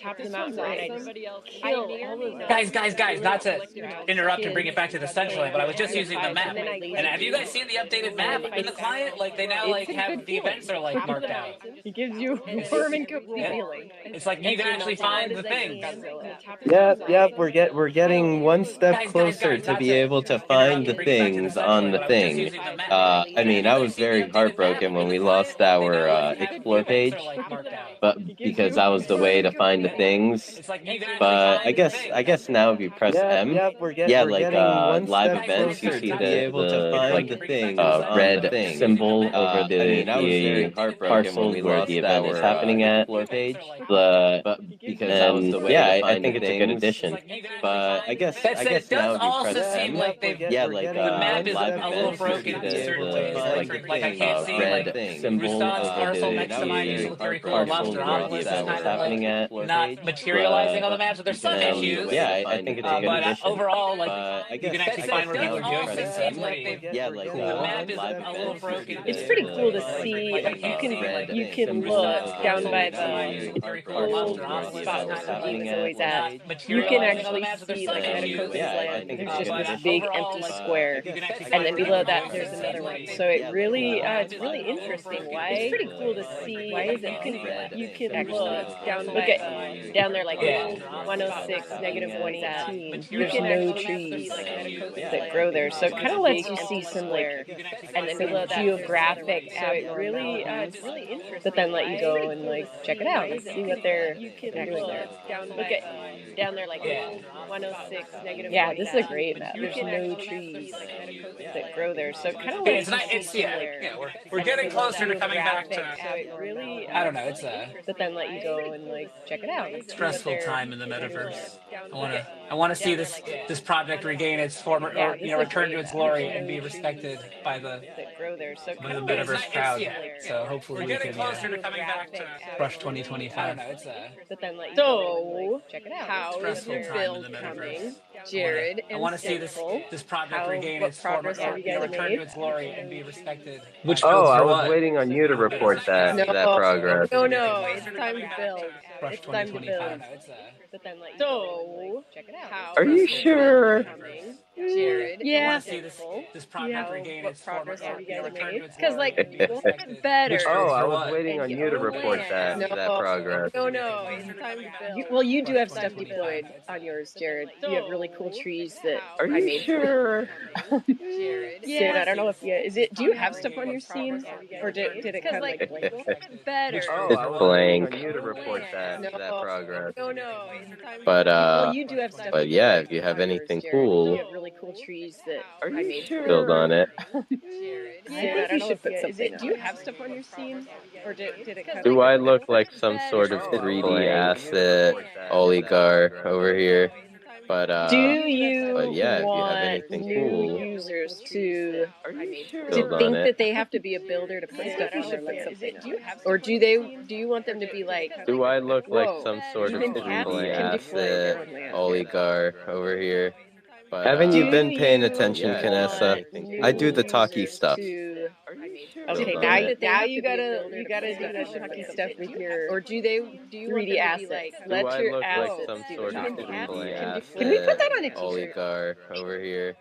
Guys, not to interrupt and bring it back to the Decentraland, but I was just using the map. And have you guys seen the updated map in the client? Like they now like have the events are like marked out. It gives you a warm and cozy feeling. It's like you can actually find the things. Yep. We're getting one step closer to be able to find the things on the thing. I mean, I was very heartbroken when we lost our explore page, but because that was the way to find the things. But I guess now if you press M, like live events, you see the red symbol over the parcels where the event is happening at. But because that was the way to find I think it's a good addition. But I guess It does now if you also press seem M, like they've the map is live a little events, broken you in see certain the ways. Like I can't see red like symbol Rustat's over parcel next to mine used to look very cool. And parcels where the Lobsteropolis is event is kind of happening at. like not materializing on the map, so there's some issues. I think it's a good But addition. overall, like I you guess can actually find where people are doing things. So seem it's like the map is a little broken. It's pretty cool to see. Like you can look down by the old spot where Sabine is always at. You can actually see like Medico's land. There's just this big empty square, and then below that there's another one. So it's really interesting. Why? It's pretty cool to see. Why is it you can actually look at down there like 106 negative 118. There's no trees that grow there, so it kind of lets you see some like and then below that geographic it's really interesting. But then let you go and like check it out and see what they're doing there. Look at down there like 106 negative. Yeah, this is a great map. There's no trees that grow there, so it kind of lets you see some like we're getting closer to coming back to. So it really I don't know. It's a but then let you go and like check it out. stressful time in the metaverse. I want to see this project regain its former or return to its glory and be respected by the that grow there. So metaverse crowd. So hopefully we can closer to coming back to brush 2025. I don't know. It's a but then like so check it out. How is stressful your time build in the coming, metaverse. Jared I and want to see Simple? this project regain What its former progress have you guys return made? to its glory and be respected. Which Oh, builds I for was what? waiting on you to report that progress. No, it's time to build. Brush It's time to 2025. build. But then like so check it out. How Are you is your build sure? coming, Jared, I Yeah. want to see this project regain its former, return to its Because glory. like we'll get better. Oh, I For was what? waiting on you to report that progress. No, it's time to build. Well, you do have stuff deployed on yours, Jared. You have really cool trees that Are I you made. sure? Jared, Soon. I don't know if is it. Do you have stuff on your scene, or did it kind of like blank? Which It's for blank. On you to report that progress. No, it's time. But Well, you do have stuff. but yeah, if you deployed have on yours, anything Jared. cool, You have really cool trees that are I you made. sure? Build on it. Jared, I think you should put something. Do you have stuff on your scene, or did it kind of? Do I look like some sort of 3D asset oligarch over here? But Do you but yeah, if you have want anything new cool, users to build on think it. that they have to be a builder to put stuff on their land? Or do you want them to be like, Do I look like whoa, some sort of even cats 3D can deploy their asset own land? oligarch over here? But haven't you been paying attention, Kanessa? I do the talky stuff. Okay, now you gotta do that talky stuff with your. Or do you 3D assets? Do I your look like assets some do sort the of talking. 3D asset Can we put that on a t-shirt? oligarch over here?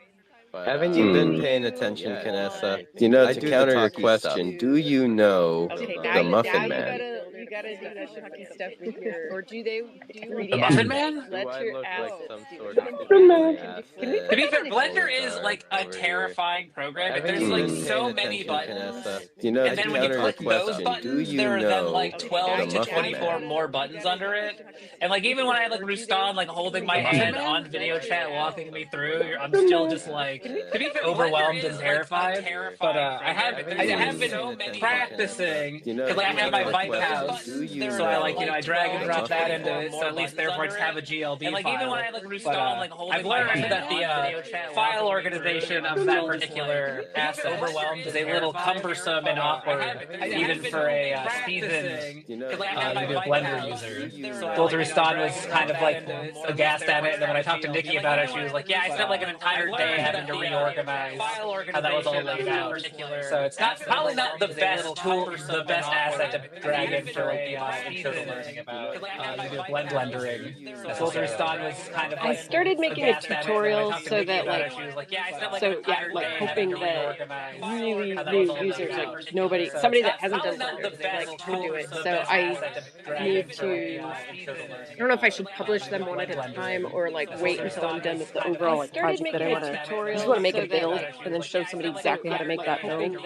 Haven't you been paying attention, Kanessa? You know, to counter your question, do you know the Muffin Man? You gotta do that talky stuff with your. Or do you 3D The Muffin Man? Do I your look like assets some do sort the of talking. 3D Can we asset put To be that fair, on a Blender t-shirt? is like a over here? terrifying program. Haven't There's you like been so paying many attention, buttons. Kanessa? You know, And to then when you counter your click those question, do buttons, you there are then know like 12 the to Muffin 24 Man? more buttons under it. And like even when I like Rustan like holding my hand on video chat walking me through, I'm still just like to be fair, overwhelmed Blender and is terrified. But I have been so many practicing you know, because like I have my bike house, do you so I like I drag and the drop that Muffin into Man? it, so at least therefore it's have a GLB and like file. even when I like But Rustan like holding I've my learned hand that the on video chat file walking me organization through, of that I'm just particular like asset overwhelmed is and a little terrified. cumbersome and But awkward, I even have been for a practicing seasoned because like I have my bike Blender house. user. So I like Filterston drag was and kind drop of that like into so at least aghast at therefore it, it's and then when I have a talked to GLB. Nikki And like about it, even she when was I like, "Yeah, I spent like an entire day having to reorganize file how that was all organization laid of that out." particular So it's not asset probably not the is a best little tool, cumbersome the and best asset awkward, to drag even in for for like a people intro to seasoned learning about because like I have my bike blendering. Filterston was kind of I like started making a aghast at it, and then when I tutorial talked to so Nikki that about like it, she was like, "Yeah, I spent like an so yeah, entire like day having hoping to that reorganize really how that was new all laid users, like out." nobody, So somebody it's that not hasn't done probably not the Blender, best like could tool, do it. the So best I asset to drag need in for like to. people intro to learning I don't know if I about should publish them one at a time or like wait until I'm done with the overall like project that I want to. I just want to make a build and then show somebody exactly how to make that build.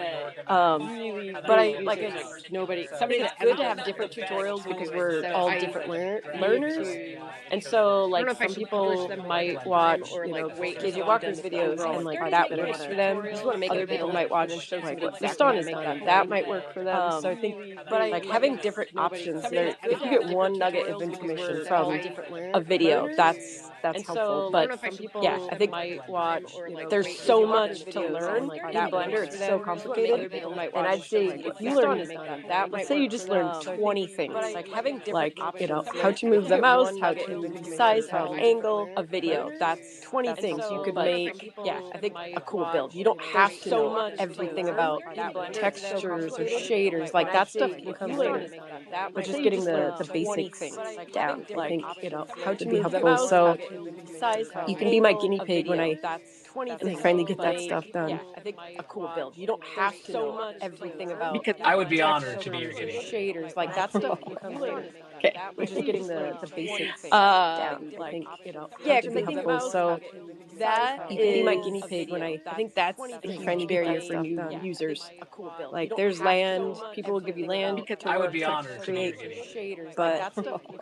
But I like it's nobody. Somebody that's good to have different tutorials because we're all different learners, and so like some people might watch KJ Walker's videos and like that works for them. Other people might watch like what Kriston has done and that might work for them. So I think like having different options there. If you get one nugget of information from a video, that's helpful. But yeah, I think there's so much to learn in Blender. It's so complicated, and I'd say if you learn, let's say you just learn 20 things, like how to move the mouse, how to size, how to angle a video. That's 20 things you could make. Yeah, I think a cool build. You don't have to know everything about textures or shaders. Like that stuff can come later. But just getting the basics down, I think how to be helpful. So you can be my guinea pig when I finally get that stuff done. I think a cool build. You don't have to know everything about because I would be honored to be your textures or guinea pig. shaders. Like that stuff can come later. Okay, but just getting the basics down, I think yeah, it can be helpful. So you can be my guinea pig when I think that's a huge barrier for new users. Like there's land, people will give you land to I would work be to honored to be your create, guinea pig. but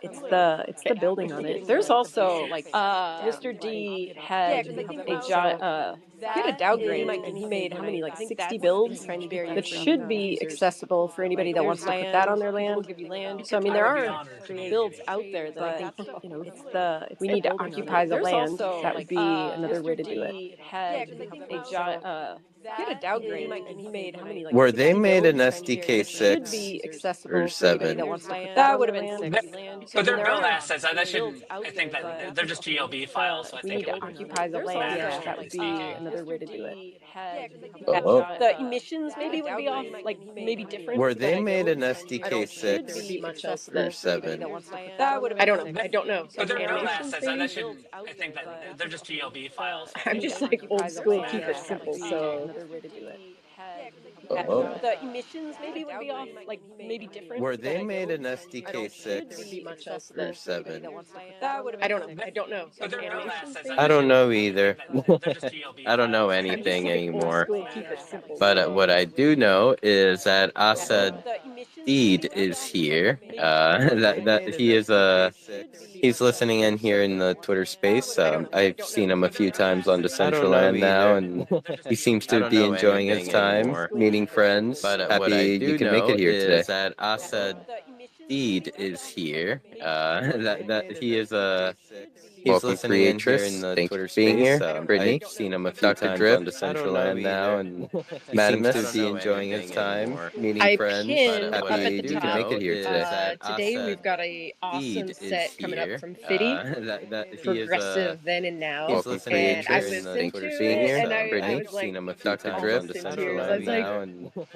it's the building on it. There's also like Mr. D had he had a downgrade and he made how many like 60 builds that should be accessible for anybody that wants to put that on their land. So I mean there I would be are honored to be your builds guinea out there that I think we need to occupy the land. That would be another way to do it. He had a downgrade, and he made how many, like Were 60 they made an builds? SDK It should 6 be or accessible for anybody 7? that wants to put that would have been 6. But I mean, they're there build are assets. That should. builds out I think there, that but they're just GLB files. So I we think need it to would. occupy the land. Yeah. That would be another way to do it. Oh. The emissions maybe would be off, like maybe different. Were they but made an I SDK don't think it would 6 be much else or for 7? anybody that wants to put that would have been. I don't know. But they're build Animations assets. maybe. That should. I think that they're just GLB files. So I I'm think just it would. like old school, keep it Yeah. simple. So Another way to do it. Oh. the emissions maybe would be off, like maybe different. Were they made an I SDK don't think it 6 would be much else or for 7? that would have. I don't know. I don't know. But they're build Animations assets. maybe. I don't know either. They're just GLB I don't know files. I'm just anything like old anymore. school, keep it simple. But So what I do know is that Asad the emissions Deed is here. That he is he's listening in here in the Twitter space. I've seen him a few times on Decentraland now, and he seems to be enjoying his time meeting friends. But happy you can make it here today. That Asad Deed is here. That he is he's listening in here in the Twitter space. Being here, Brittany. I've seen him a few times on Decentraland now, and he seems to be enjoying his time meeting friends. Pinned up Happy at the you top. can make it here today. Today we've got a awesome set coming up from Fitty. Progressive then and now. He's listening And I in listened the to Twitter it, space. and I Brittany, was like, seen him a few Dr. times Drip on in tears. I Decentraland was like, now, and dude,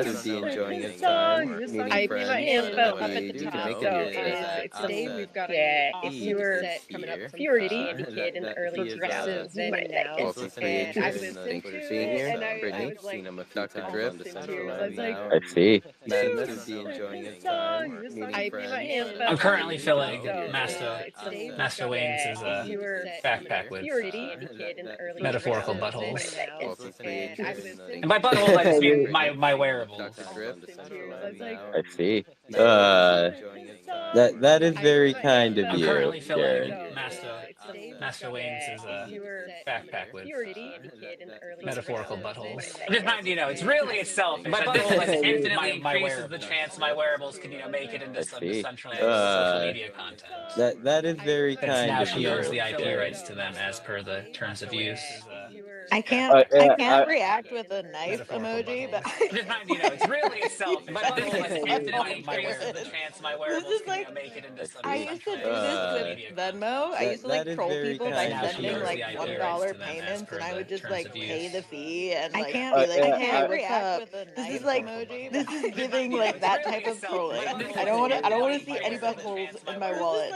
seems to be enjoying his this time song. meeting I friends. put my hand up at the You can top. make it So here it's today. today we've got a if you were coming up from Fitty and kid in the early progressive then and now. And I listened to it, and I was like, Dr. Drip on Decentraland I was like, now. I see. dude, Seems to be enjoying his this time song. meeting I put my friends. hand up. I'm currently filling So Master Wayne's backpack with metaphorical buttholes. And by buttholes, I just mean my wearables. I see. That is very kind of I'm you, currently filling Jared. Master Wayne's backpack with metaphorical buttholes. I'm just trying to, it's really itself. By buttholes, it infinitely increases the chance my wearables can, make it into some Decentraland social media content. That is very Since kind now of she you. owns the IP rights to them as per the terms of use. I can't react with a knife emoji, but I'm just trying to, it's really itself. By buttholes, it infinitely increases the chance my wearables this is can, like make it into some I used to do Decentraland this with Venmo. I used to that like is troll very people by kind of sending you. like $1 payments, and I would just like pay the fee and like be like, I "Hey, what's up?" This is like this is giving like that type of trolling. I don't want to see any buttholes in my wallet.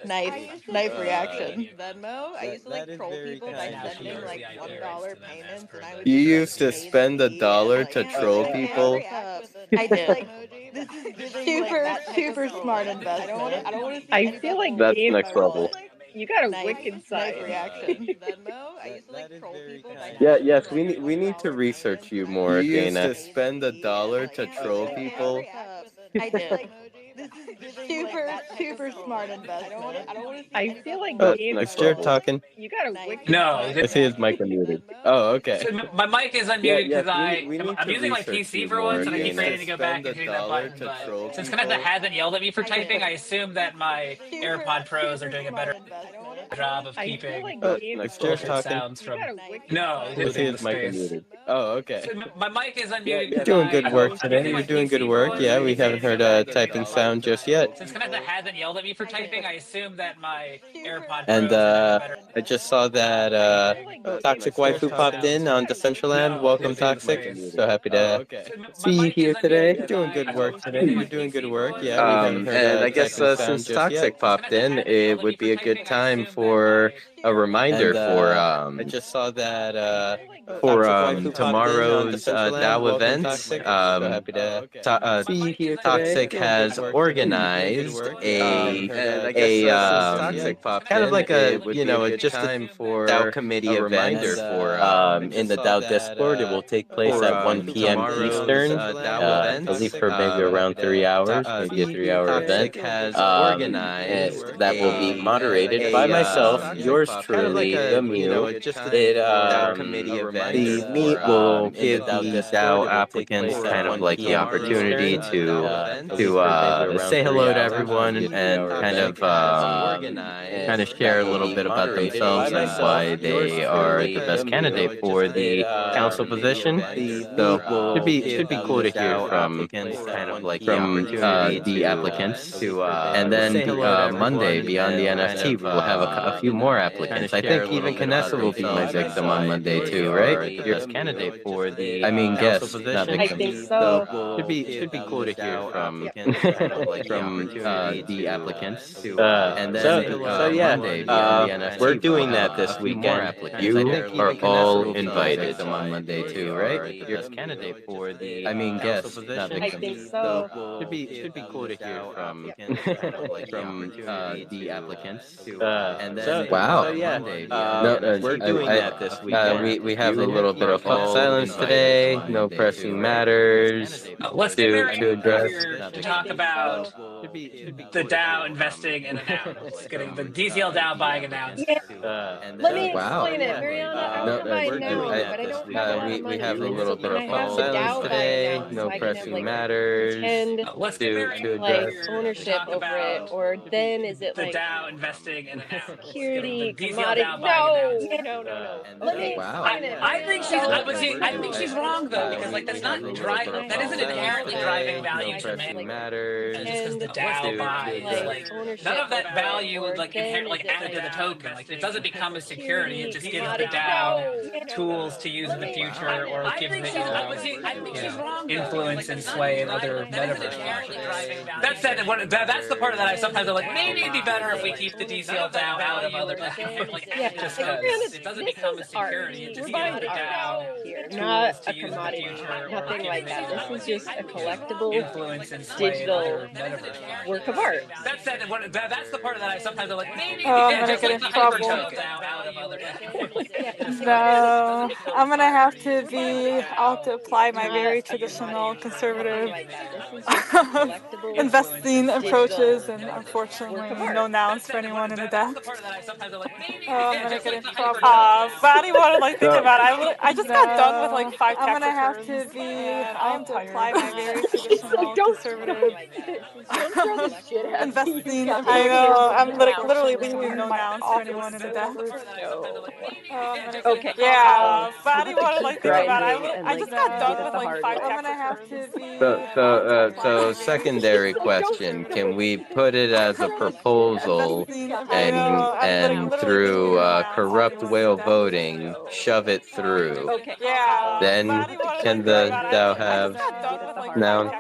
Knife reaction. Venmo. I used to like troll people by sending like $1 payments, and I would. You just, like, used to pay the spend fee and, $1 like, to "Hey, troll what's up? people? I did. This is giving super smart investment. I don't want to see I any feel like buttholes That's in next my level. wallet. you got a Knife wicked side. reaction. Venmo. I used to like troll people by Yes, sending, like, we need to $1 research you payments, and I more, would, Dana. like, You used to spend $1 to "Hey, troll what's up? people? I did. This is giving super smart investment. I don't want to see I any feel like buttholes Dave in Is my Jared wallet. talking? you got a wicked No, side. I see his mic unmuted. Oh, okay. So my mic is unmuted Yes, because we need I'm to using my research PC you for more, once, and I keep Dana. forgetting to go back Spend and hitting that $1 button. to troll But since people? Samantha hasn't yelled at me for typing, I assume that my AirPod Pros are doing a better job of I feel keeping like Dave Is Jared bullshit talking? sounds you from. got a wicked No, side. I this see is his the mic space. unmuted. Oh, okay. So my mic is unmuted You're because doing good work I'm today. using You're my doing good PC for work. once, Yeah, and I we keep haven't forgetting to heard go a back and hit typing that button. sound just yet. Since Samantha hasn't yelled at me for typing, I assume that my AirPod And Pros are doing a better I just saw that Toxic Waifu popped in on Decentraland. No, Welcome, this is the Toxic. space. So happy to see you here today. You're doing good work today. You're doing good work. Yeah, we haven't heard And a I guess typing sound since just yet. Toxic popped in, it would be a good time for a reminder And I just saw that Toxic Waifu tomorrow's popped in on DAO Decentraland. Welcome, event. Toxic. So happy to see you here today. Toxic Doing has good work today. You're doing good organized work. Yeah, we haven't heard and I a guess typing since sound just Toxic yet. popped Kind of in, like it would be a good just time DAO for committee a event reminder in the DAO Discord. It will take place at 1 p.m. tomorrow's Eastern. DAO I event. believe for maybe around 3 hours, maybe a 3-hour event. Toxic has And organized that will be moderated by a myself, yours truly, the Mute. The Meet will give the DAO applicants kind of like the opportunity to say hello to everyone and kind of share a little bit about themselves and why they are the best candidate for the council position. So should be cool to hear from the applicants. And then Monday, beyond the NFT, we'll have a few more applicants. I think even Canessa will be my victim on Monday too, right? Your best candidate for the guest, not victim. I think so. Should be cool to hear from the applicants. And then Monday, beyond the NFT, we're doing that this weekend. You are all invited on Monday too, right? Your best candidate for the guest, not victim. I think so. Should be cool to hear from the applicants. And then Monday, we're doing that this weekend. We have a little bit of silence today. No pressing matters. Let's get Mary here to talk about the DAO investing in announcements, getting the DCL DAO buying announcements. Let me explain it, Mariana. I don't buy now, but I don't we have a little bit of silence today. No pressing matters. Let's get Mary like ownership over it, or then is it like the DAO investing in security, the DCL commodity? DAO buying No. Let me. I think she's wrong though, because like that's not driving. That isn't inherently driving value to me. Just because the DAO buys, like none of that value is like inherent, like added to the token. Like it doesn't become a security. It just gives the DAO tools to use in the future, or gives it influence and sway in other metaverse. That said, that's the part that I sometimes am like, maybe it'd be better if we keep the DCL DAO out of other. Just because it doesn't become a security. It just gives the DAO here, not a commodity, nothing like that. This is just a collectible, digital work of art. That said, that's the part that I sometimes am like, maybe I'm gonna get in trouble. No, I'm gonna have to apply my very traditional conservative investing approaches, and unfortunately, no nouns for anyone in the deck. I'm gonna get in trouble. But I didn't want to like think about it. I just got done with like 5 I'm gonna have to apply my very traditional conservative investing. I know. I'm literally leaving no nouns for anyone in the deck. Okay. Yeah, but I didn't want to like think about it. I just got done with like 5 chapters. I'm gonna have to So secondary question: can we put it as a proposal and through corrupt whale voting shove it through? Okay. Yeah. Then can the DAO have noun?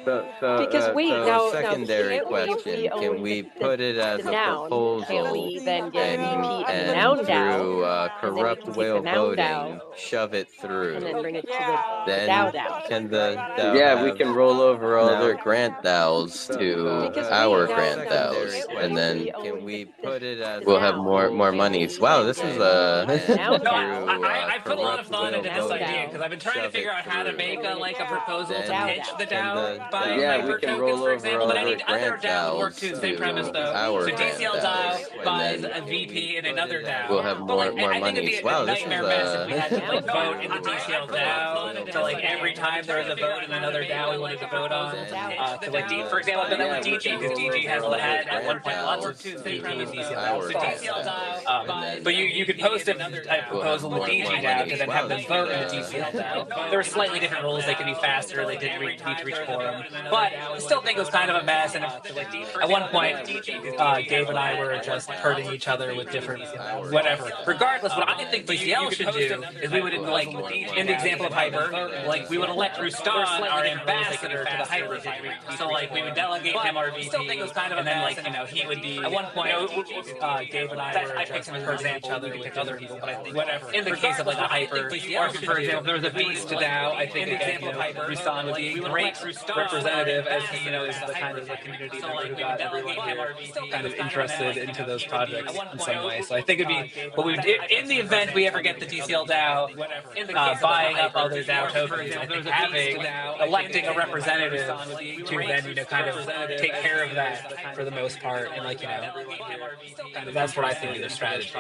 Because wait, now secondary question: can we put it as a proposal can we then get VP and the noun through DAO, corrupt whale voting shove it through? and then bring it to the Then DAO. can the DAO we can roll over all their grant DAOs to our grant DAOs, and then can we put it as we'll have more monies. Wow, this is a I put a lot of thought into this idea because I've been trying to figure out how to make a proposal to pitch the DAO buying hyper tokens, for example. But I need other DAOs to work to the same premise though. So DCL DAO buys a VP in another DAO. We'll have more monies. Wow, this is a nightmare mess if we had to like vote in the DCL DAO. So like every time there was a vote in another DAO we wanted to vote on. So like for example, I've done that with DG because DG has had at one point lots of VP and DCL DAO. But you could post a proposal in the DG DAO to then have them vote in the DCL DAO. There were slightly different rules. They could be faster. They didn't need to reach quorum. But I still think it was kind of a mess. And at one point, Gabe and I were just hurting each other with different whatever. Regardless, what I think DCL should do is we would like in the example of Hyper, like we would elect Rustan our ambassador to the Hyper VP. So like we would delegate him our VP. Still think it was kind of a mess. And then he would be at one point. Gabe and I were just hurting each other with other people. But I think whatever. In the case of like a Hyper, or for example, if there was a beast to DAO, I think an example of Hyper, Rustan would be a great representative as he, is the kind of the community member who got everyone here kind of interested into those projects in some way. So I think it'd be, but we in the event we ever get the DCL DAO buying up other DAO tokens, I think having electing a representative to then kind of take care of that for the most part, and that's what I think is the strategy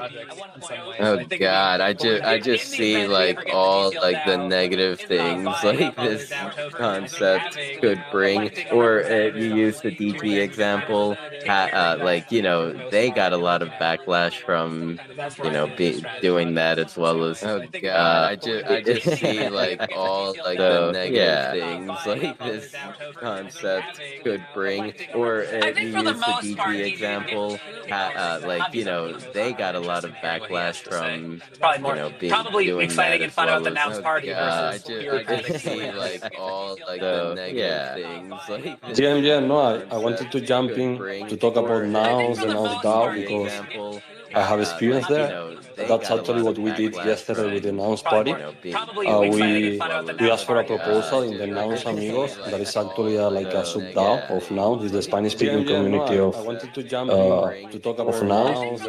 in some way. Oh God, I just see like all like the negative things like this concept could bring. Or you use the DG example, like they got a lot of backlash from doing that as well as. Oh God, I just see like all like the negative things like this concept could bring. Or you use the DG example, like they got a lot of backlash from probably doing exciting that and fun about the Nouns party I versus just see like all like the negative things like this Yeah, no, I concept wanted to jump could in bring. to talk about Or nouns, you the use nouns the DAO, DG because example, I have experience like there. they That's got a actually lot what of we did backlash yesterday with the from Nouns party. probably exciting and We fun about the we Nouns asked for a party. proposal in the Nouns Amigos. That is actually like a sub DAO of nouns. It's the Spanish-speaking community I wanted to jump in to talk about nouns.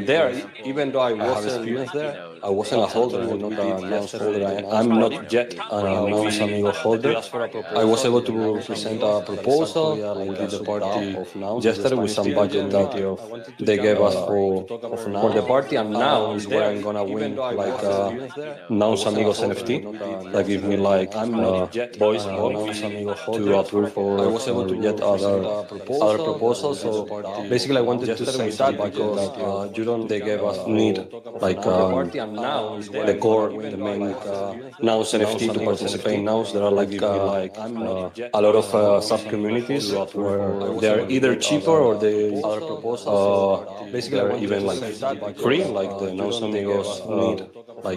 There, even though I have experience there, I wasn't a holder. I'm not a nouns holder. I'm not yet a nouns Amigo holder. I was able to present a proposal. We did the party yesterday with some budget that they gave us for the party, and now is where I'm gonna win like Nouns Amigos NFT. That give me like voice Nouns Amigos to approve for yet other proposals. So basically, I wanted to say that because you don't they gave us need like the core, the main Nouns NFT to participate in Nouns. There are like a lot of sub communities where they're either cheaper or they basically are even like free, like the Nouns Amigos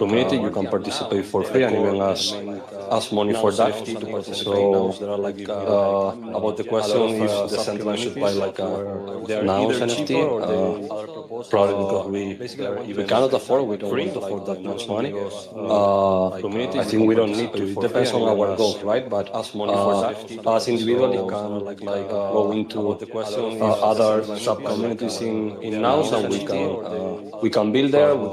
community. You can participate for free and even ask money for that. So about the question if Decentraland should buy like a Nouns NFT, probably because we cannot afford, we don't want to afford that much money. I think we don't need to. It depends on our goals, right? But as individuals, you can go into other sub communities in Nouns, and we can build there. We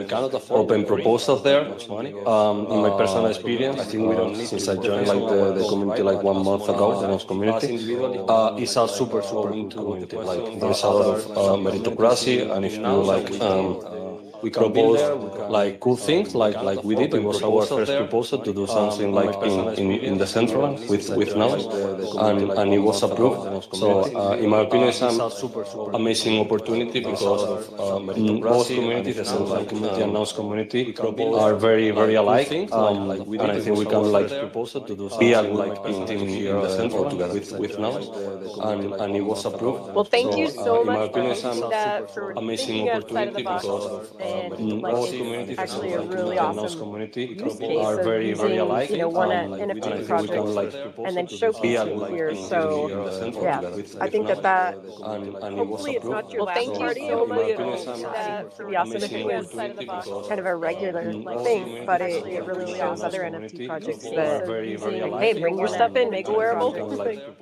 cannot open proposals there. In my personal experience, I think we don't need, since I joined like the community like 1 month ago, the Nouns community, it's a super community. Like there's a lot of meritocracy, and if you like propose like cool things like we did. It was our first proposal to do something like in the Decentraland with Nouns, and it was approved. So in my opinion, it's an amazing opportunity because both communities, the Decentraland community and Nouns community, are very alike. And I think we can like be a team in the Decentraland together with Nouns, and it was approved. Well, thank you so in my much opinion, for it's doing an that, for amazing thinking outside of the opportunity box, because and like both it's communities, actually a like really the Nouns awesome community, use case are of very using, alike. one And I NFT think we project can like and then be showcasing it here. in So the Central yeah, together I think with that and it was hopefully it's not approved. your last party. in my Hopefully opinion, it'll it's an be awesome if it was kind of a regular thing, but it really shows other NFT projects that using, hey, bring your stuff in, make it wearable,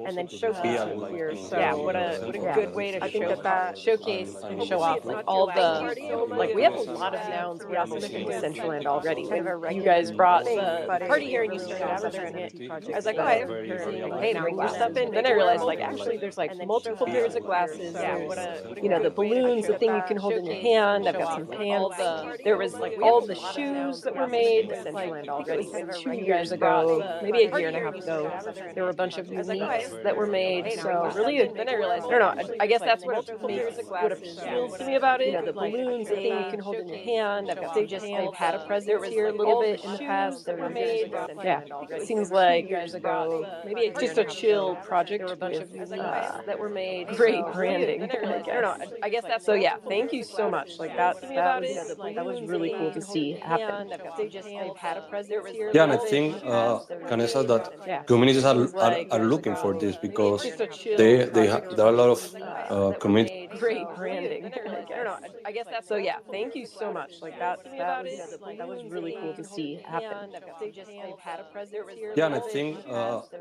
and then showcase it here. So Yeah, what a good way to I think that showcase and show off like all the, like we have a lot of nouns we also make in Decentraland already. When you guys brought the party here and you started advertising it, I was like, oh, I haven't heard anything. Like, hey, bring your stuff in. Then I realized like actually there's like multiple pairs of glasses. There's the balloons, the thing you can hold in your hand. I've got some pants. There was like all the shoes that were made. Decentraland already 2 years ago, maybe a year and a half ago. There were a bunch of uniques that were made. So really, then I realized, I don't know. I guess that's what appeals to me about it. The balloons, the thing you can hold in your hand. They've had a presence here a little bit in the past. That were made. Yeah, it seems like maybe just a chill project with that were made. Great branding. I don't know. I guess that's so. Yeah, thank you so much. Like that was really cool to see happen. They've had a presence here. Yeah, and I think Vanessa, that communities are looking for this because there are a lot of communities great branding. I don't know. I guess that's so. Yeah, thank you so much. Like that was really cool to see happen. They've had a presence here. Yeah, and I think,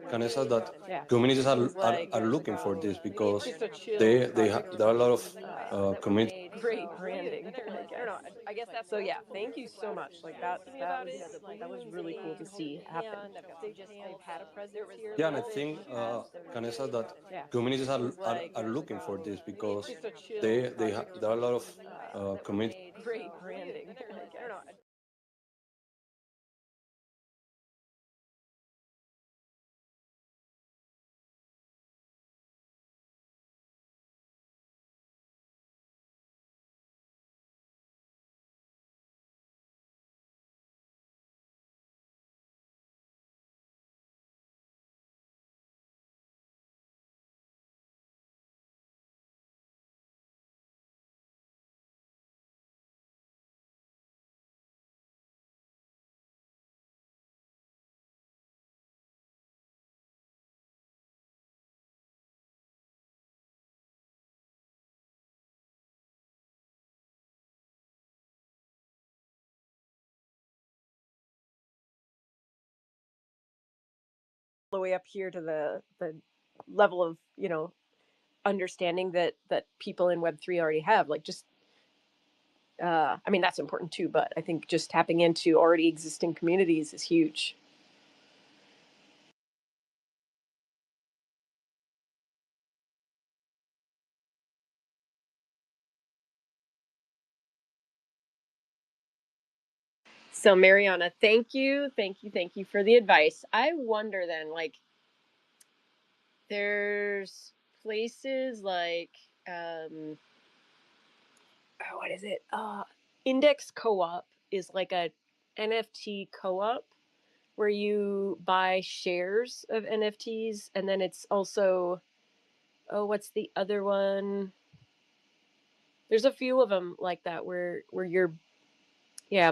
Vanessa, that communities are looking for this because there are a lot of communities. Great branding. I don't know. I guess that's so. Yeah, thank you so much. Like that was really cool to see happen. They've had a presence here. Yeah, and I think, Vanessa, that communities are looking for this because there are a lot of communities. Great branding. I don't know. The way up here to the level of understanding that people in Web3 already have. Like just I mean that's important too, but I think just tapping into already existing communities is huge. So Mariana, thank you for the advice. I wonder then, like, there's places like what is it? Index Co-op is like a NFT co-op where you buy shares of NFTs, and then it's also what's the other one? There's a few of them like that where you're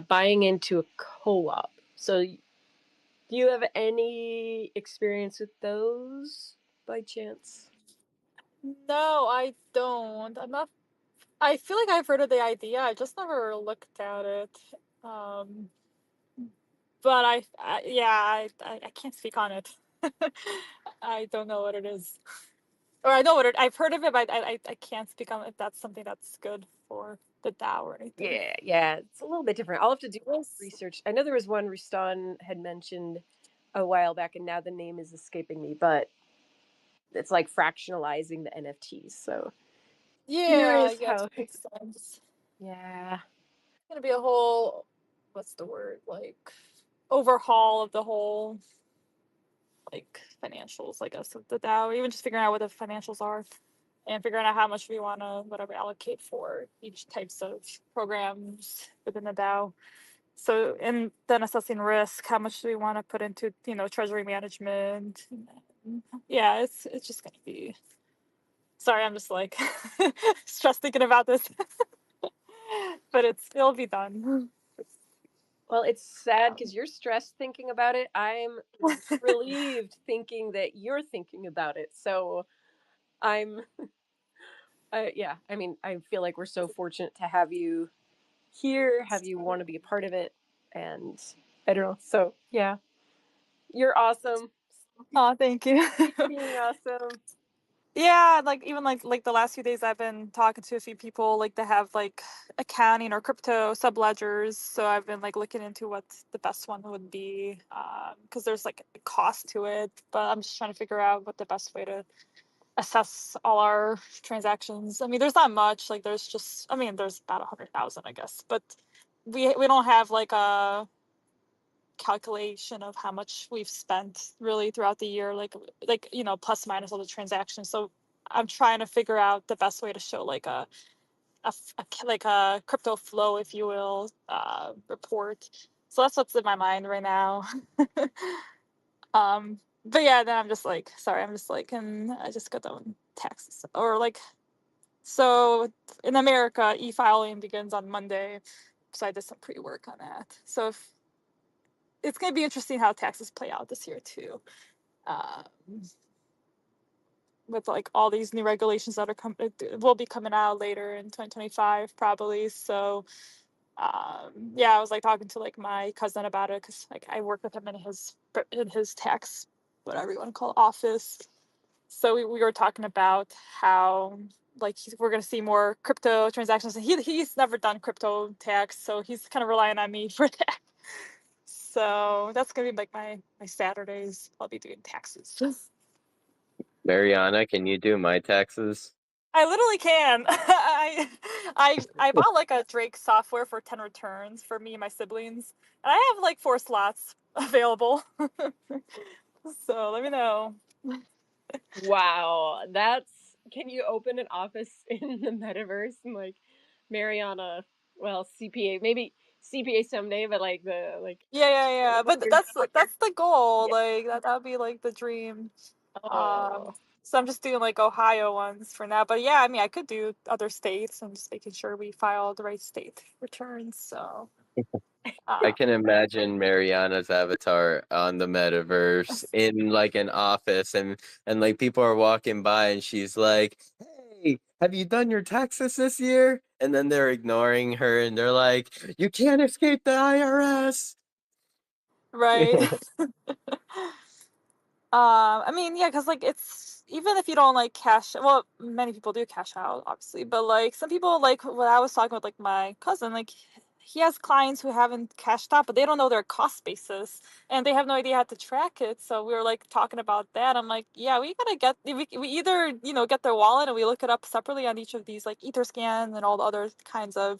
buying into a co-op. So do you have any experience with those by chance? No, I don't. I'm not. I feel like I've heard of the idea. I just never looked at it. Um, but I can't speak on it. I don't know what it is, or I know what it. I've heard of it, but I can't speak on if that's something that's good for the DAO or anything. Yeah, it's a little bit different. I'll have to do research. I know there was one Rustan had mentioned a while back, and now the name is escaping me, but it's like fractionalizing the NFTs. So Yeah, curious yes, how. makes sense. Yeah. It's gonna be a whole, what's the word, like overhaul of the whole like financials, I guess, of the DAO. Even just figuring out what the financials are and figuring out how much we want to whatever allocate for each types of programs within the DAO. So, and then assessing risk, how much do we want to put into treasury management? Yeah, it's just gonna be. Sorry, I'm just like stressed thinking about this, but it'll be done. Well, it's sad because you're stressed thinking about it. I'm relieved thinking that you're thinking about it. So I'm, yeah, I mean, I feel like we're so fortunate to have you here, have you want to be a part of it. And I don't know. So yeah, you're awesome. Oh, thank you. Keep being awesome. Yeah, like even like the last few days I've been talking to a few people like that have like accounting or crypto subledgers. So I've been like looking into what the best one would be because there's like a cost to it. But I'm just trying to figure out what the best way to assess all our transactions. I mean, there's not much. Like there's about 100,000, I guess. But we don't have like a calculation of how much we've spent really throughout the year, like plus minus all the transactions. So I'm trying to figure out the best way to show like like a crypto flow, if you will, report. So that's what's in my mind right now. But yeah, then I'm just like, sorry, I'm just like, and I just got done taxes or like, so in America, e-filing begins on Monday. So I did some pre-work on that. So it's going to be interesting how taxes play out this year too. Um, with like all these new regulations that will be coming out later in 2025 probably. So yeah, I was like talking to like my cousin about it because like I work with him in his tax, whatever you want to call it, office. So we were talking about how like we're gonna see more crypto transactions. He's never done crypto tax, so he's kind of relying on me for that. So that's gonna be like my Saturdays. I'll be doing taxes. Mariana, can you do my taxes? I literally can. I bought like a Drake software for 10 returns for me and my siblings, and I have like 4 slots available. So let me know. Wow, can you open an office in the metaverse and like Mariana, well, CPA, maybe CPA someday, but like Yeah. But that's the goal. Like that would be like the dream. So I'm just doing like Ohio ones for now. But yeah, I mean, I could do other states. I'm just making sure we file the right state returns. So I can imagine Mariana's avatar on the metaverse in like an office, and like people are walking by and she's like, "Hey, have you done your taxes this year?" And then they're ignoring her and they're like, "You can't escape the IRS." right. I mean, yeah, because like it's even if you don't like cash, well, many people do cash out, obviously, but like some people, like when I was talking with like my cousin, like he has clients who haven't cashed out, but they don't know their cost basis and they have no idea how to track it. So we were like talking about that. I'm like, yeah, we gotta get we either get their wallet and we look it up separately on each of these like Etherscan and all the other kinds of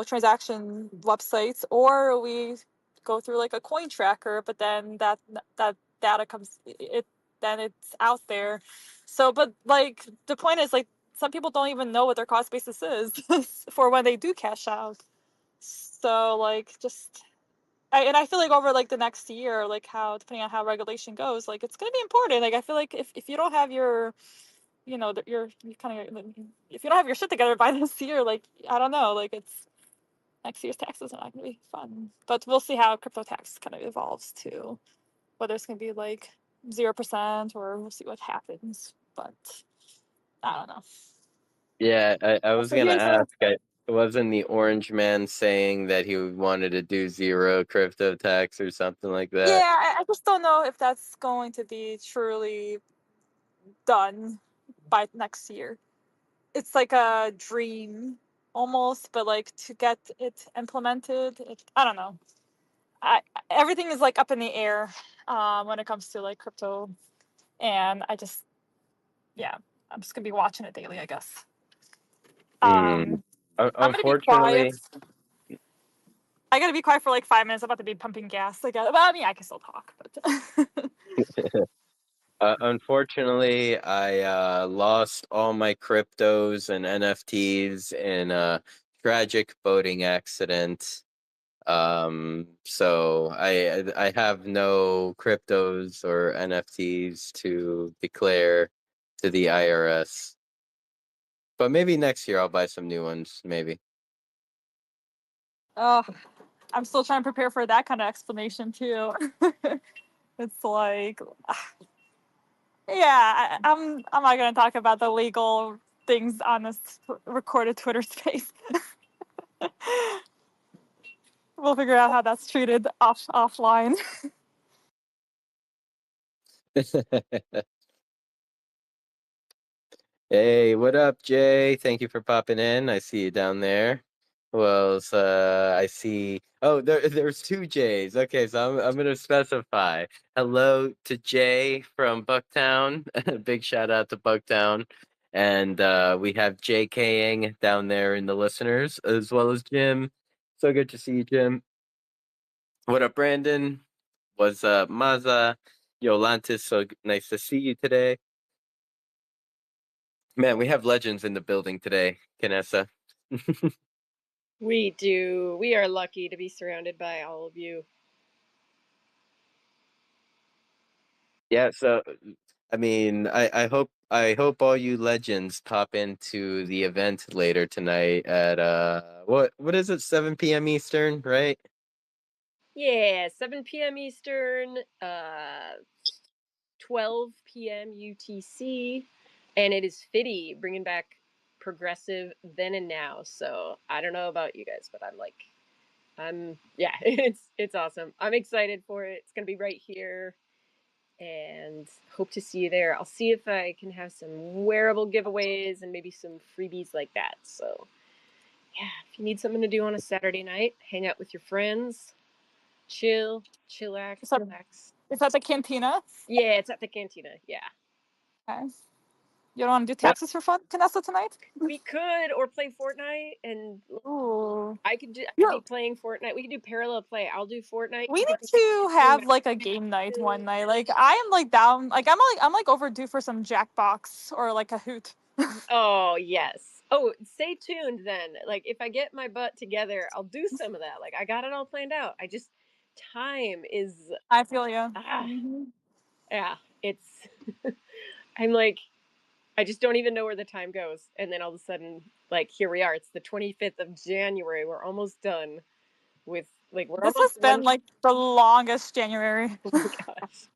transaction websites, or we go through like a coin tracker, but then that data comes then it's out there. So but like the point is, like, some people don't even know what their cost basis is for when they do cash out. So like just and I feel like over like the next year, like how depending on how regulation goes, like it's gonna be important. Like I feel like if you don't have your you kind of if you don't have your shit together by this year, like I don't know, like it's next year's taxes are not gonna be fun. But we'll see how crypto tax kind of evolves too, whether it's going to be like 0% or we'll see what happens. But I don't know. Yeah, I was So gonna here's ask. Wasn't the orange man saying that he wanted to do zero crypto tax or something like that? yeah, I just don't know if that's going to be truly done by next year. It's like a dream almost, but like to get it implemented, I don't know. Everything is like up in the air when it comes to like crypto, and I'm just gonna be watching it daily, I guess. Mm. I'm gonna be quiet. Unfortunately, I gotta be quiet for like 5 minutes. I'm about to be pumping gas. Well, I mean, I can still talk, but unfortunately, I lost all my cryptos and NFTs in a tragic boating accident. So I have no cryptos or NFTs to declare to the IRS. But maybe next year I'll buy some new ones, maybe. oh, I'm still trying to prepare for that kind of explanation too. It's like, yeah, I'm not gonna talk about the legal things on this recorded Twitter space. We'll figure out how that's treated offline. Hey, what up, Jay? Thank you for popping in. I see you down there. Who else? I see. Oh, there's 2 J's. Okay, so I'm gonna specify. Hello to Jay from Bucktown. Big shout out to Bucktown. And we have JKing down there in the listeners, as well as Jim. So good to see you, Jim. What up, Brandon? What's up, Maza? Yolantis, so nice to see you today. Man, we have legends in the building today, Canessa. we do. We are lucky to be surrounded by all of you. Yeah, so I mean, I hope all you legends pop into the event later tonight at what is it, 7 p.m. Eastern, right? Yeah, 7 p.m. Eastern. 12 p.m. UTC, and it is Fiddy bringing back progressive then and now. So I don't know about you guys, but yeah, it's awesome. I'm excited for it. It's gonna be right here, and hope to see you there. I'll see if I can have some wearable giveaways and maybe some freebies like that. So yeah, if you need something to do on a Saturday night, hang out with your friends, chillax. Is that the cantina? Yeah, it's at the cantina. Yeah. Okay. You don't want to do taxes for fun, Canessa, tonight? We could, or play Fortnite, and Ooh. I'd be playing Fortnite. We could do parallel play. I'll do Fortnite. We need to have like a game night one night. Like I am like down. Like I'm like overdue for some Jackbox or like a Hoot. Oh yes. Oh, stay tuned then. Like if I get my butt together, I'll do some of that. Like I got it all planned out. Time is. I feel you. Yeah, it's. I'm like, I just don't even know where the time goes, and then all of a sudden, like here we are. It's the 25th of January. We're almost done with This has been like the longest January. Oh my gosh.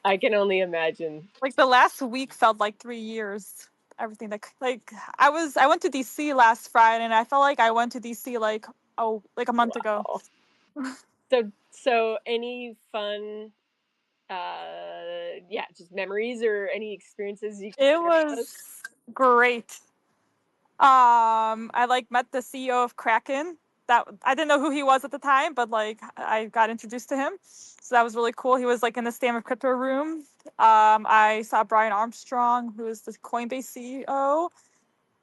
I can only imagine. Like the last week felt like 3 years. Everything like I went to DC last Friday and I felt like I went to DC like a month ago. So any fun just memories or any experiences you can It was great. I like met the CEO of Kraken. That I didn't know who he was at the time, but like I got introduced to him, so that was really cool. He was like in the Stand of Crypto room. I saw Brian Armstrong, who is the Coinbase CEO.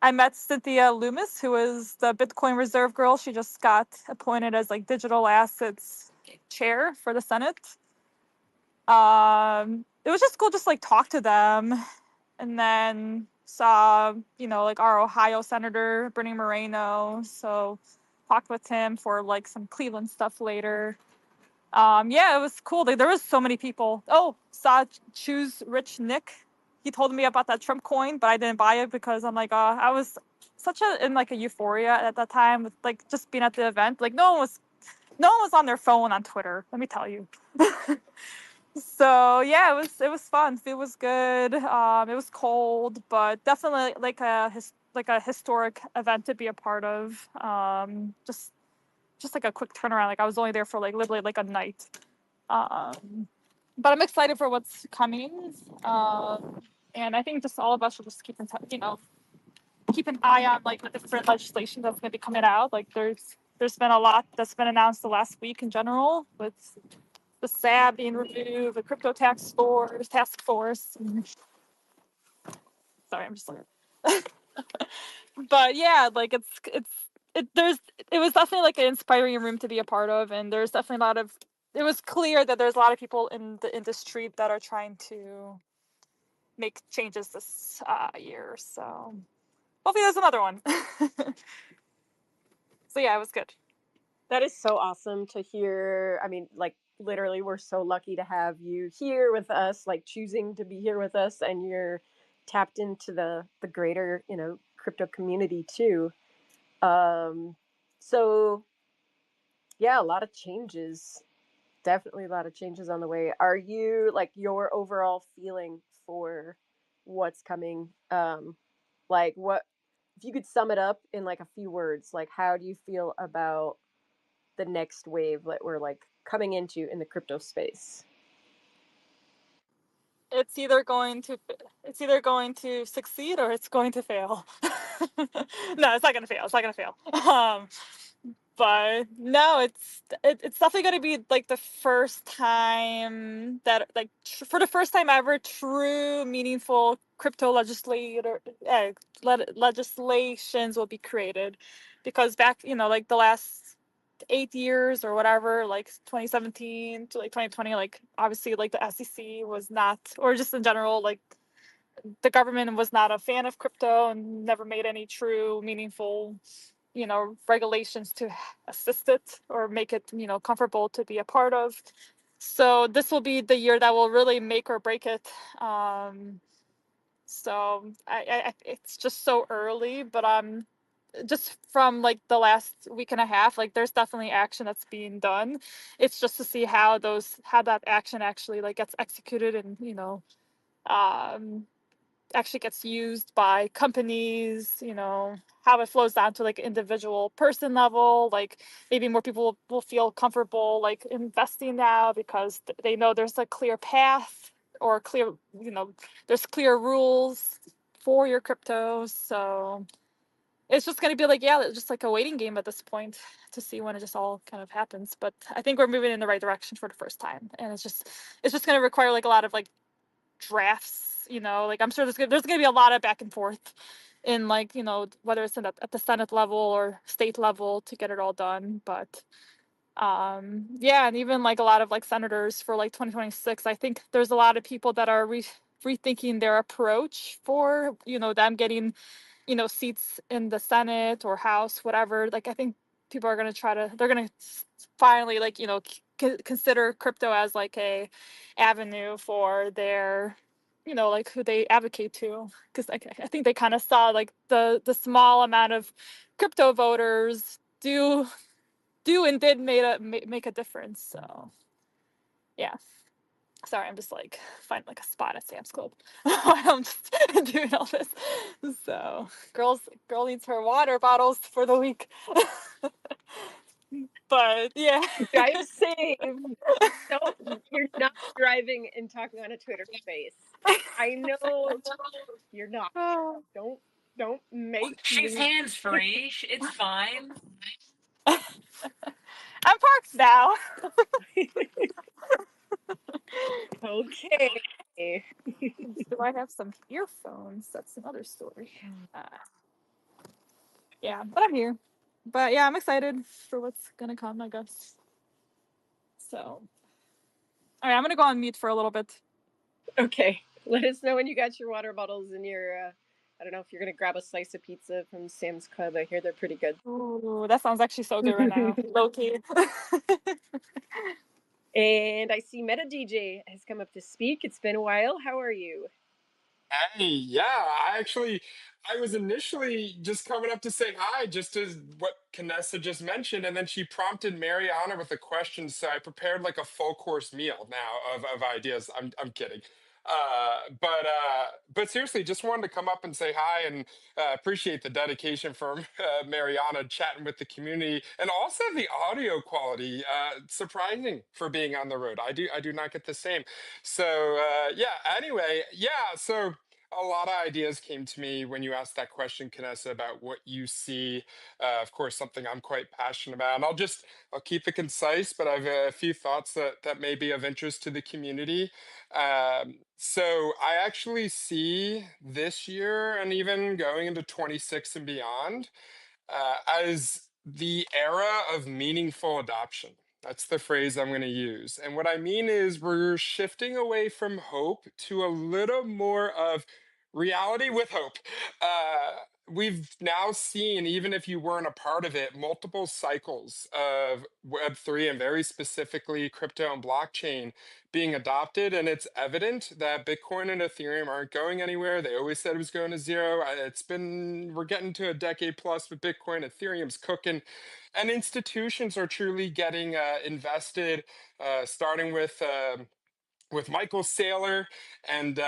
I met Cynthia Loomis, who is the Bitcoin Reserve girl. She just got appointed as like digital assets chair for the Senate. It was just cool, just like talk to them, and then saw like our Ohio Senator Bernie Moreno. So talked with him for like some Cleveland stuff later. Yeah, it was cool. There was so many people. Oh, saw Choose Rich Nick. He told me about that Trump coin, but I didn't buy it because I'm like, I was in like a euphoria at that time with like just being at the event. Like no one was on their phone on Twitter. Let me tell you. So yeah, it was fun. It was good. It was cold, but definitely like a historic event to be a part of. Just like a quick turnaround. Like I was only there for like literally like a night. But I'm excited for what's coming. And I think just all of us should just keep in touch. Keep an eye on like the different legislation that's going to be coming out. Like there's been a lot that's been announced the last week in general with the SAB being removed, the crypto task force. Sorry, I'm just like. But yeah, like it was definitely like an inspiring room to be a part of, and there's definitely a lot of. It was clear that there's a lot of people in the industry that are trying to make changes this year. So hopefully there's another one. So yeah, it was good. That is so awesome to hear. I mean, like literally, we're so lucky to have you here with us, like choosing to be here with us, and you're tapped into the greater, crypto community too. So yeah, a lot of changes. Definitely a lot of changes on the way. Are you like your overall feeling for what's coming? Like what if you could sum it up in like a few words, like how do you feel about the next wave that we're like coming into in the crypto space? It's either going to succeed or it's going to fail. No, it's not going to fail. It's not going to fail. But no, it's definitely going to be like the first time that like for the first time ever, true meaningful crypto legislations will be created, because back like the last 8 years or whatever, like 2017 to like 2020, like obviously like the SEC was not, or just in general, like the government was not a fan of crypto and never made any true meaningful regulations to assist it or make it comfortable to be a part of. So this will be the year that will really make or break it. So I it's just so early, but just from like the last week and a half, like there's definitely action that's being done. It's just to see how that action actually like gets executed and actually gets used by companies, how it flows down to like individual person level, like maybe more people will feel comfortable like investing now because they know there's a clear path or clear, there's clear rules for your crypto. So it's just going to be like, yeah, just like a waiting game at this point to see when it just all kind of happens. But I think we're moving in the right direction for the first time. And it's just going to require like a lot of like drafts, like I'm sure there's gonna be a lot of back and forth in like, whether it's at the Senate level or state level to get it all done. But yeah, and even like a lot of like senators for like 2026, I think there's a lot of people that are rethinking their approach for, them getting, seats in the Senate or House, whatever. Like I think people are they're gonna finally like, consider crypto as like a avenue for their, like who they advocate to, because like, I think they kind of saw like the small amount of crypto voters do and did make a difference. So yeah, sorry, I'm just like finding like a spot at Sam's Club while I'm just doing all this. So girl needs her water bottles for the week. But yeah, drive safe. You're not driving and talking on a Twitter space. I know you're not. Don't make She's hands free. It's fine. I'm parked now. Okay. Do I have some earphones? That's another story. Yeah, but I'm here. But yeah, I'm excited for what's gonna come, I guess. So, all right, I'm gonna go on mute for a little bit. Okay, let us know when you got your water bottles and your. I don't know if you're gonna grab a slice of pizza from Sam's Club. I hear they're pretty good. Ooh, that sounds actually so good right now. Low key. And I see Meta DJ has come up to speak. It's been a while. How are you? Hey, yeah, I was initially just coming up to say hi, just as what Canessa just mentioned, and then she prompted Mariana with a question, so I prepared like a full course meal now of ideas. I'm kidding. But seriously, just wanted to come up and say hi and appreciate the dedication from Mariana chatting with the community, and also the audio quality, surprising for being on the road. I do not get the same. So yeah, anyway, yeah, so a lot of ideas came to me when you asked that question, Vanessa, about what you see. Of course, something I'm quite passionate about. And I'll keep it concise, but I have a few thoughts that may be of interest to the community. So I actually see this year and even going into 26 and beyond as the era of meaningful adoption. That's the phrase I'm going to use. And what I mean is, we're shifting away from hope to a little more of reality with hope. We've now seen, even if you weren't a part of it, multiple cycles of Web3 and very specifically crypto and blockchain being adopted. And it's evident that Bitcoin and Ethereum aren't going anywhere. They always said it was going to zero. We're getting to a decade plus with Bitcoin. Ethereum's cooking. And institutions are truly getting invested, starting with Michael Saylor and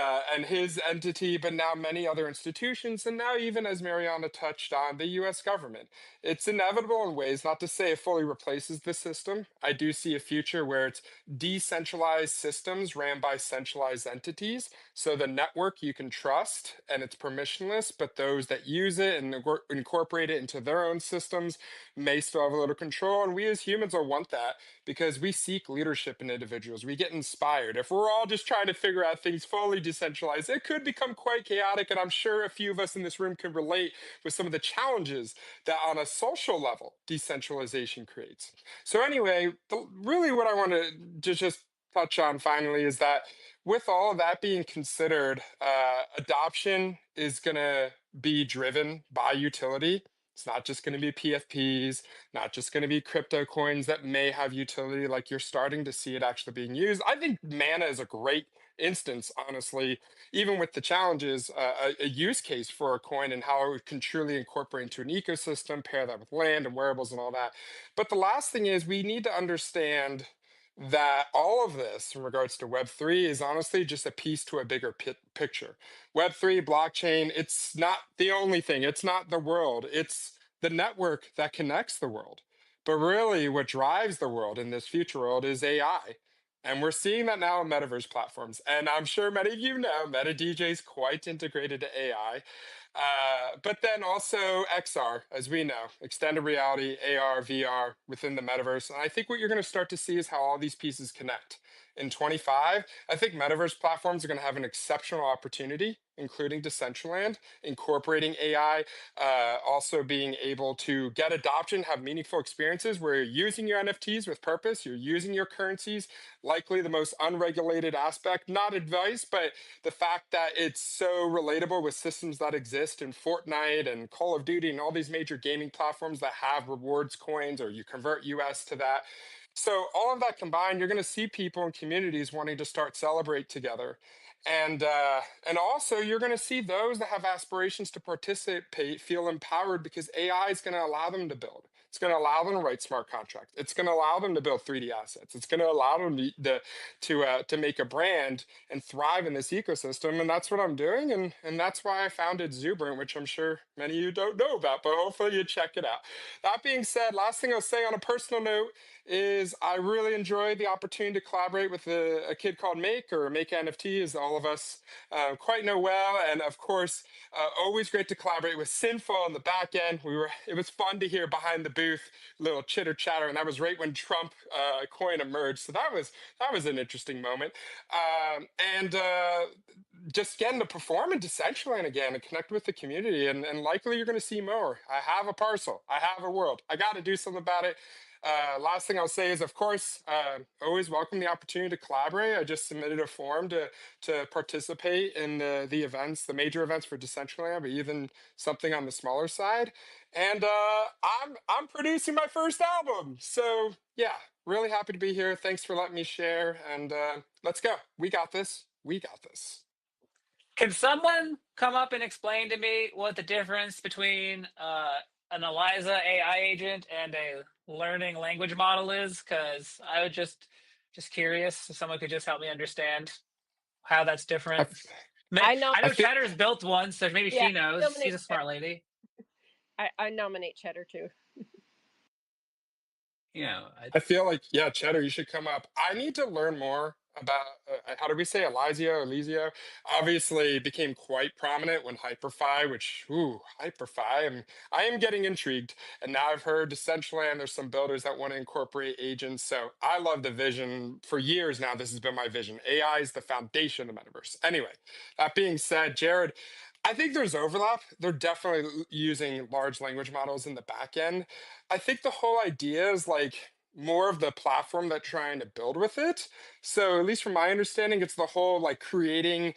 his entity, but now many other institutions, and now even as Mariana touched on, the U.S. government. It's inevitable in ways, not to say it fully replaces the system. I do see a future where it's decentralized systems ran by centralized entities. So the network you can trust and it's permissionless, but those that use it and incorporate it into their own systems may still have a little control. And we as humans will want that because we seek leadership in individuals. We get inspired. If we're all just trying to figure out things fully decentralized, it could become quite chaotic. And I'm sure a few of us in this room can relate with some of the challenges that on a social level decentralization creates. So anyway, really what I want to just touch on finally is that with all of that being considered, adoption is going to be driven by utility. It's not just going to be PFPs, not just going to be crypto coins that may have utility. Like you're starting to see it actually being used. I think Mana is a great instance, honestly, even with the challenges, a use case for a coin and how it can truly incorporate into an ecosystem, pair that with land and wearables and all that. But the last thing is we need to understand that all of this in regards to Web3 is honestly just a piece to a bigger picture. Web3, blockchain, it's not the only thing, it's not the world, it's the network that connects the world. But really, what drives the world in this future world is AI. And we're seeing that now in metaverse platforms. And I'm sure many of you know MetaDJ is quite integrated to AI. But then also XR, as we know, extended reality, AR, VR within the metaverse. And I think what you're going to start to see is how all these pieces connect. In 25, I think metaverse platforms are going to have an exceptional opportunity, including Decentraland, incorporating AI, also being able to get adoption, have meaningful experiences where you're using your NFTs with purpose, you're using your currencies, likely the most unregulated aspect, not advice, but the fact that it's so relatable with systems that exist in Fortnite and Call of Duty and all these major gaming platforms that have rewards coins or you convert US to that. So all of that combined, you're going to see people and communities wanting to start celebrate together. And also you're going to see those that have aspirations to participate feel empowered because AI is going to allow them to build. It's going to allow them to write smart contracts. It's going to allow them to build 3D assets. It's going to allow them to make a brand and thrive in this ecosystem. And that's what I'm doing. And that's why I founded Zuberant, which I'm sure many of you don't know about, but hopefully you check it out. That being said, last thing I'll say on a personal note is I really enjoyed the opportunity to collaborate with a kid called Make, or Make NFT, as all of us quite know well. And of course, always great to collaborate with Sinful on the back end. It was fun to hear behind the booth, little chitter chatter, and that was right when Trump coin emerged. So that was an interesting moment. And just getting to perform in Decentraland again and connect with the community. And likely you're going to see more. I have a parcel. I have a world. I got to do something about it. Last thing I'll say is, of course, always welcome the opportunity to collaborate. I just submitted a form to participate in the events, the major events for Decentraland, but even something on the smaller side. And I'm producing my first album, so yeah, really happy to be here. Thanks for letting me share, and let's go. We got this. We got this. Can someone come up and explain to me what the difference between an Eliza AI agent and a learning language model is? Because I was just curious if someone could just help me understand how that's different. I know Cheddar's built one, so maybe she knows. She's a smart lady. I nominate Cheddar too. I feel like, yeah, Cheddar, you should come up. I need to learn more about how do we say Elysia or Elysia? Obviously became quite prominent when Hyperfi, Hyperfi, I am getting intrigued. And now I've heard Decentraland, there's some builders that want to incorporate agents. So I love the vision. For years now, this has been my vision. AI is the foundation of the metaverse. Anyway, that being said, Jared, I think there's overlap. They're definitely using large language models in the back end. I think the whole idea is like more of the platform that trying to build with it. So at least from my understanding, it's the whole like creating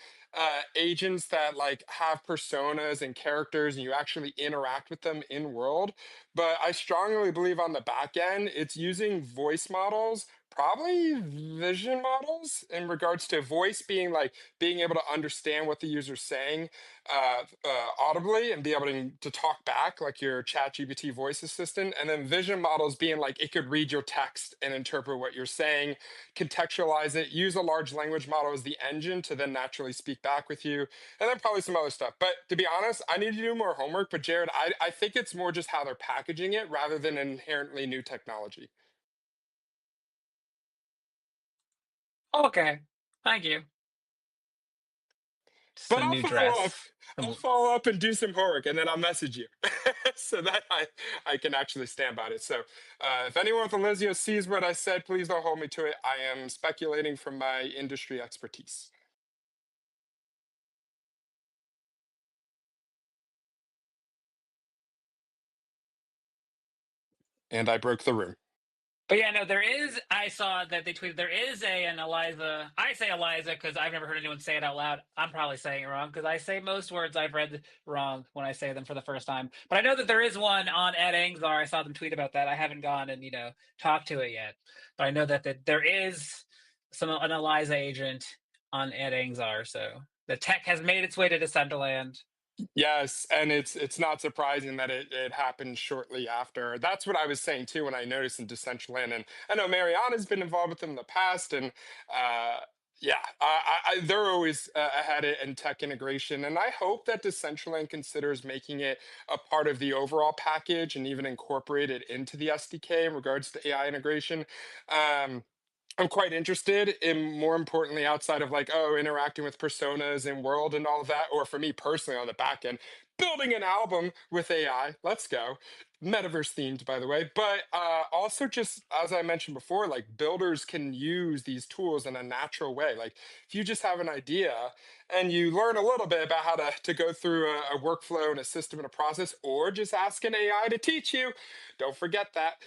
agents that like have personas and characters and you actually interact with them in world. But I strongly believe on the back end, it's using voice models, probably vision models in regards to voice being like being able to understand what the user's saying audibly and be able to talk back like your chat GPT voice assistant. And then vision models being like it could read your text and interpret what you're saying, contextualize it, use a large language model as the engine to then naturally speak back with you, and then probably some other stuff. But to be honest, I need to do more homework. But Jared, I think it's more just how they're packaging it rather than inherently new technology. Okay, thank you. But I'll follow up and do some homework, and then I'll message you so that I can actually stand by it. So if anyone with Elysia sees what I said, please don't hold me to it. I am speculating from my industry expertise. And I broke the room. But yeah, no, there is. I saw that they tweeted there is an Eliza. I say Eliza because I've never heard anyone say it out loud. I'm probably saying it wrong because I say most words I've read wrong when I say them for the first time. But I know that there is one on Ed Angzar. I saw them tweet about that. I haven't gone and talked to it yet, but I know that there is an Eliza agent on Ed Angzar. So the tech has made its way to Decentraland. Yes, and it's not surprising that it happened shortly after. That's what I was saying too when I noticed in Decentraland, and I know Mariana's been involved with them in the past, and yeah, they're always ahead in tech integration, and I hope that Decentraland considers making it a part of the overall package and even incorporate it into the SDK in regards to AI integration. Um, I'm quite interested in, more importantly, outside of like, oh, interacting with personas in world and all of that, or for me personally on the back end, building an album with AI. Let's go. Metaverse themed, by the way. But also, just as I mentioned before, like builders can use these tools in a natural way. Like if you just have an idea and you learn a little bit about how to go through a workflow and a system and a process, or just ask an AI to teach you, don't forget that,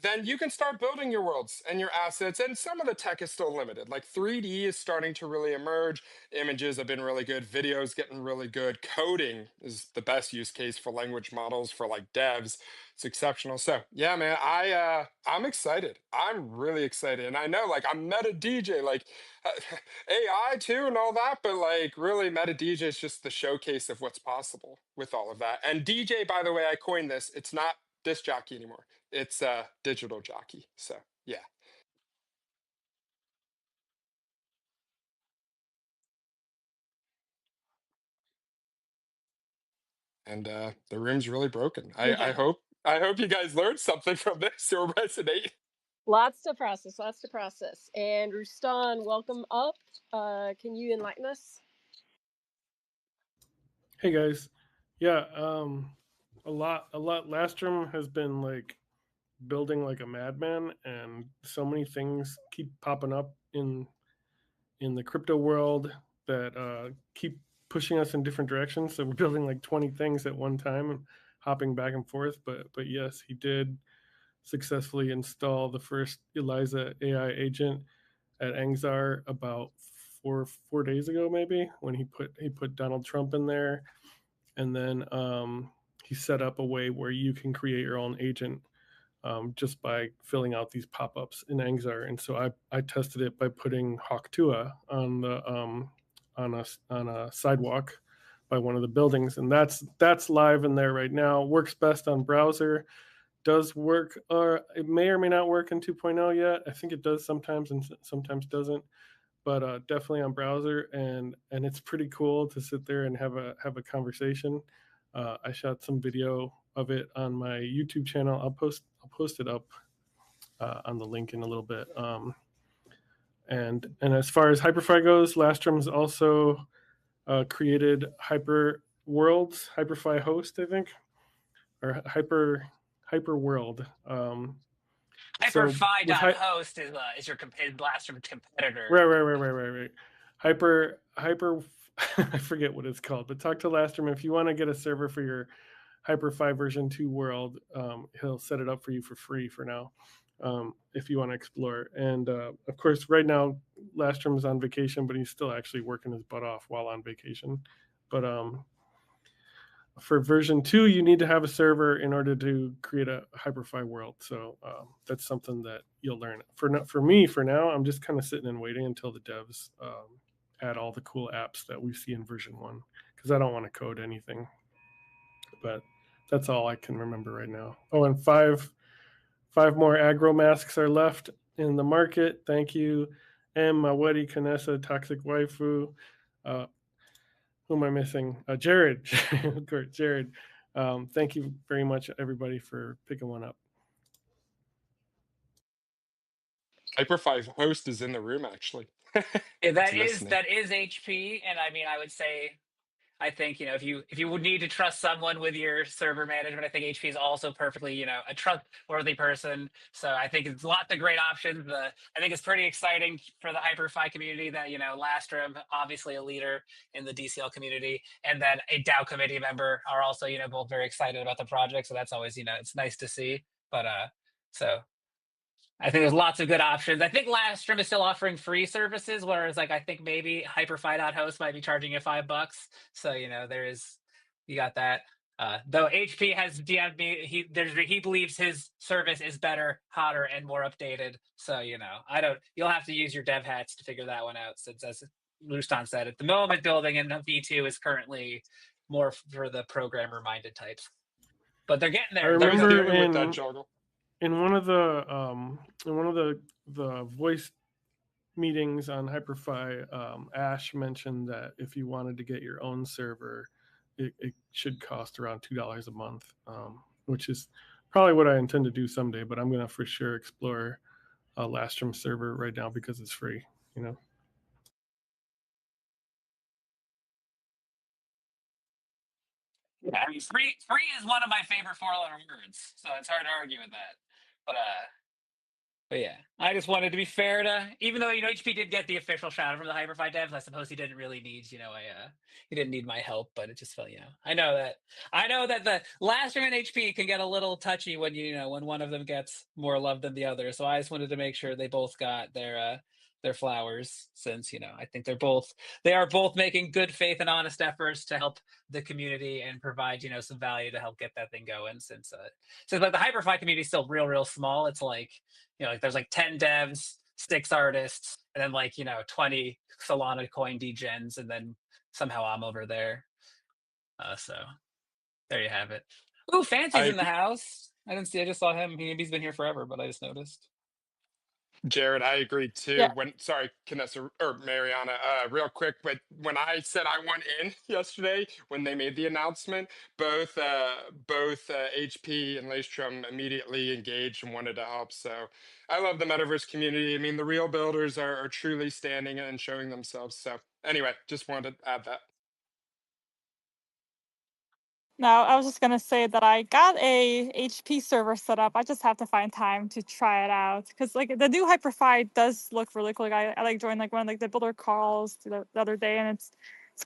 then you can start building your worlds and your assets. And some of the tech is still limited. Like 3D is starting to really emerge. Images have been really good. Videos getting really good. Coding is the best use case for language models for like devs. It's exceptional. So yeah, man, I'm excited. I'm really excited. And I know like I'm meta DJ, like AI too and all that, but like really meta DJ is just the showcase of what's possible with all of that. And DJ, by the way, I coined this. It's not disc jockey anymore. It's digital jockey. So yeah. And the room's really broken. I hope you guys learned something from this or resonate. Lots to process, lots to process. And Rustan, welcome up. Can you enlighten us? Hey guys. Yeah, a lot. Lastrom has been like building like a madman, and so many things keep popping up in the crypto world that keep pushing us in different directions. So we're building like 20 things at one time and hopping back and forth. But yes, he did successfully install the first Eliza AI agent at Angzar about four days ago, maybe, when he put Donald Trump in there, and then he set up a way where you can create your own agent just by filling out these pop-ups in Angzar. And so I tested it by putting Hawktua on the on a sidewalk by one of the buildings, and that's live in there right now. Works best on browser. Does work, or it may or may not work in 2.0 yet. I think it does sometimes and sometimes doesn't, but definitely on browser, and it's pretty cool to sit there and have a conversation. I shot some video of it on my YouTube channel. I'll post it up on the link in a little bit. And as far as Hyperfy goes, Lastrom's also created Hyper Worlds, Hyperfy host, I think, or Hyper World. Hyperfy.host is your Blastrom competitor. Right. Hyper. I forget what it's called, but talk to Lastrom if you want to get a server for your Hyperfy version 2 world. He'll set it up for you for free for now, if you want to explore. And of course, right now Lastrom's on vacation, but he's still actually working his butt off while on vacation. But for version 2, you need to have a server in order to create a Hyperfy world. So that's something that you'll learn. For me, for now, I'm just kind of sitting and waiting until the devs add all the cool apps that we see in version 1, because I don't want to code anything. But that's all I can remember right now. Oh, and five more aggro masks are left in the market. Thank you, M. Mawedi, Kanessa, Toxic Waifu. Who am I missing? Jared. Jared. Thank you very much, everybody, for picking one up. Hyperfy host is in the room, actually. Yeah, that is HP, and I mean, I would say, I think if you would need to trust someone with your server management, I think HP is also perfectly a trustworthy person. So I think it's lots of great options. I think it's pretty exciting for the Hyperfy community that Lastrom, obviously a leader in the DCL community, and then a DAO committee member are also both very excited about the project. So that's always it's nice to see. But so I think there's lots of good options. I think Lastrum is still offering free services, whereas like I think maybe Hyperfi.host might be charging you $5. So there is you got that. Though HP has DM'd me, he believes his service is better, hotter, and more updated. So I don't. You'll have to use your dev hats to figure that one out. Since as Lustan said, at the moment, building in V2 is currently more for the programmer-minded types, but they're getting there. I remember dealing with that juggle. In one of the voice meetings on Hyperfi, Ash mentioned that if you wanted to get your own server, it should cost around $2 a month, which is probably what I intend to do someday. But I'm gonna for sure explore a Lastrum server right now because it's free. Yeah, I mean, free is one of my favorite four-letter words, so it's hard to argue with that. But yeah, I just wanted to be fair to, even though HP did get the official shout out from the Hyperfi devs. I suppose he didn't really need, he didn't need my help, but it just felt, I know that the Lastrum and HP can get a little touchy when when one of them gets more love than the other. So I just wanted to make sure they both got their flowers, since I think they are both making good faith and honest efforts to help the community and provide some value to help get that thing going. Since like the Hyperfi community is still real small. It's like like there's like 10 devs, 6 artists, and then like 20 Solana coin degens, and then somehow I'm over there. So there you have it. Ooh, Fancy's in the house. I didn't see. I just saw him. He's been here forever, but I just noticed. Jared, I agree too. Yeah. Sorry, Canessa or Mariana, real quick, but when I said I want in yesterday, when they made the announcement, both HP and Lastrum immediately engaged and wanted to help. So I love the metaverse community. I mean, the real builders are truly standing and showing themselves. So anyway, just wanted to add that. Now, I was just gonna say that I got a HP server set up. I just have to find time to try it out, because like the new Hyperfi does look really cool. Like, I like joined like one of like the builder calls the other day, and it's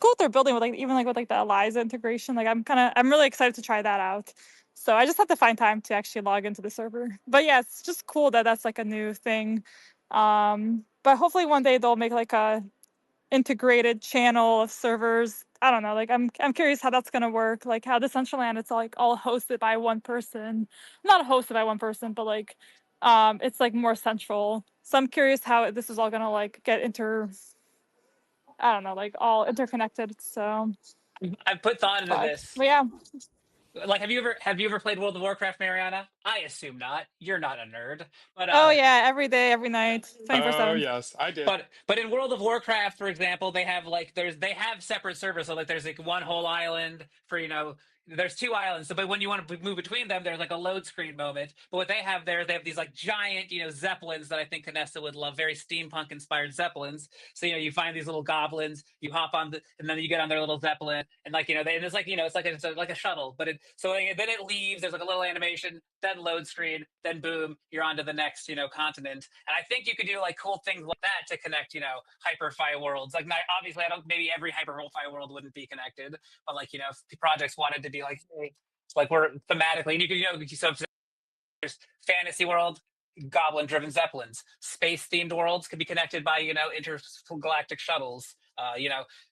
cool what they're building with like even like with like the ELIZA integration. Like I'm really excited to try that out. So I just have to find time to actually log into the server. But yeah, it's just cool that that's like a new thing. But hopefully one day they'll make like a integrated channel of servers. I don't know. Like I'm curious how that's gonna work. Like how Decentraland, it's like all hosted by one person, not hosted by one person, but like it's like more central. So I'm curious how this is all gonna like get I don't know, like all interconnected. So I put thought into this. But yeah. Like, have you ever played World of Warcraft, Mariana? I assume not. You're not a nerd. But Oh yeah, every day, every night, 24/7. Oh yes, I did. But in World of Warcraft, for example, they have like they have separate servers. So like there's like one whole island for there's 2 islands. So but when you want to move between them, there's like a load screen moment. But what they have there, they have these like giant zeppelins that I think Canessa would love, very steampunk inspired zeppelins. So you find these little goblins, you hop on and then you get on their little zeppelin, and like and it's like it's like a shuttle. But then it leaves. There's like a little animation, then load screen, then boom, you're on to the next continent. And I think you could do like cool things like that to connect Hyperfi worlds. Like obviously, I don't. Maybe every Hyperfi world wouldn't be connected, but like if projects wanted to be like, hey, like we're thematically, and you could so there's fantasy world, goblin driven zeppelins. Space themed worlds could be connected by intergalactic shuttles.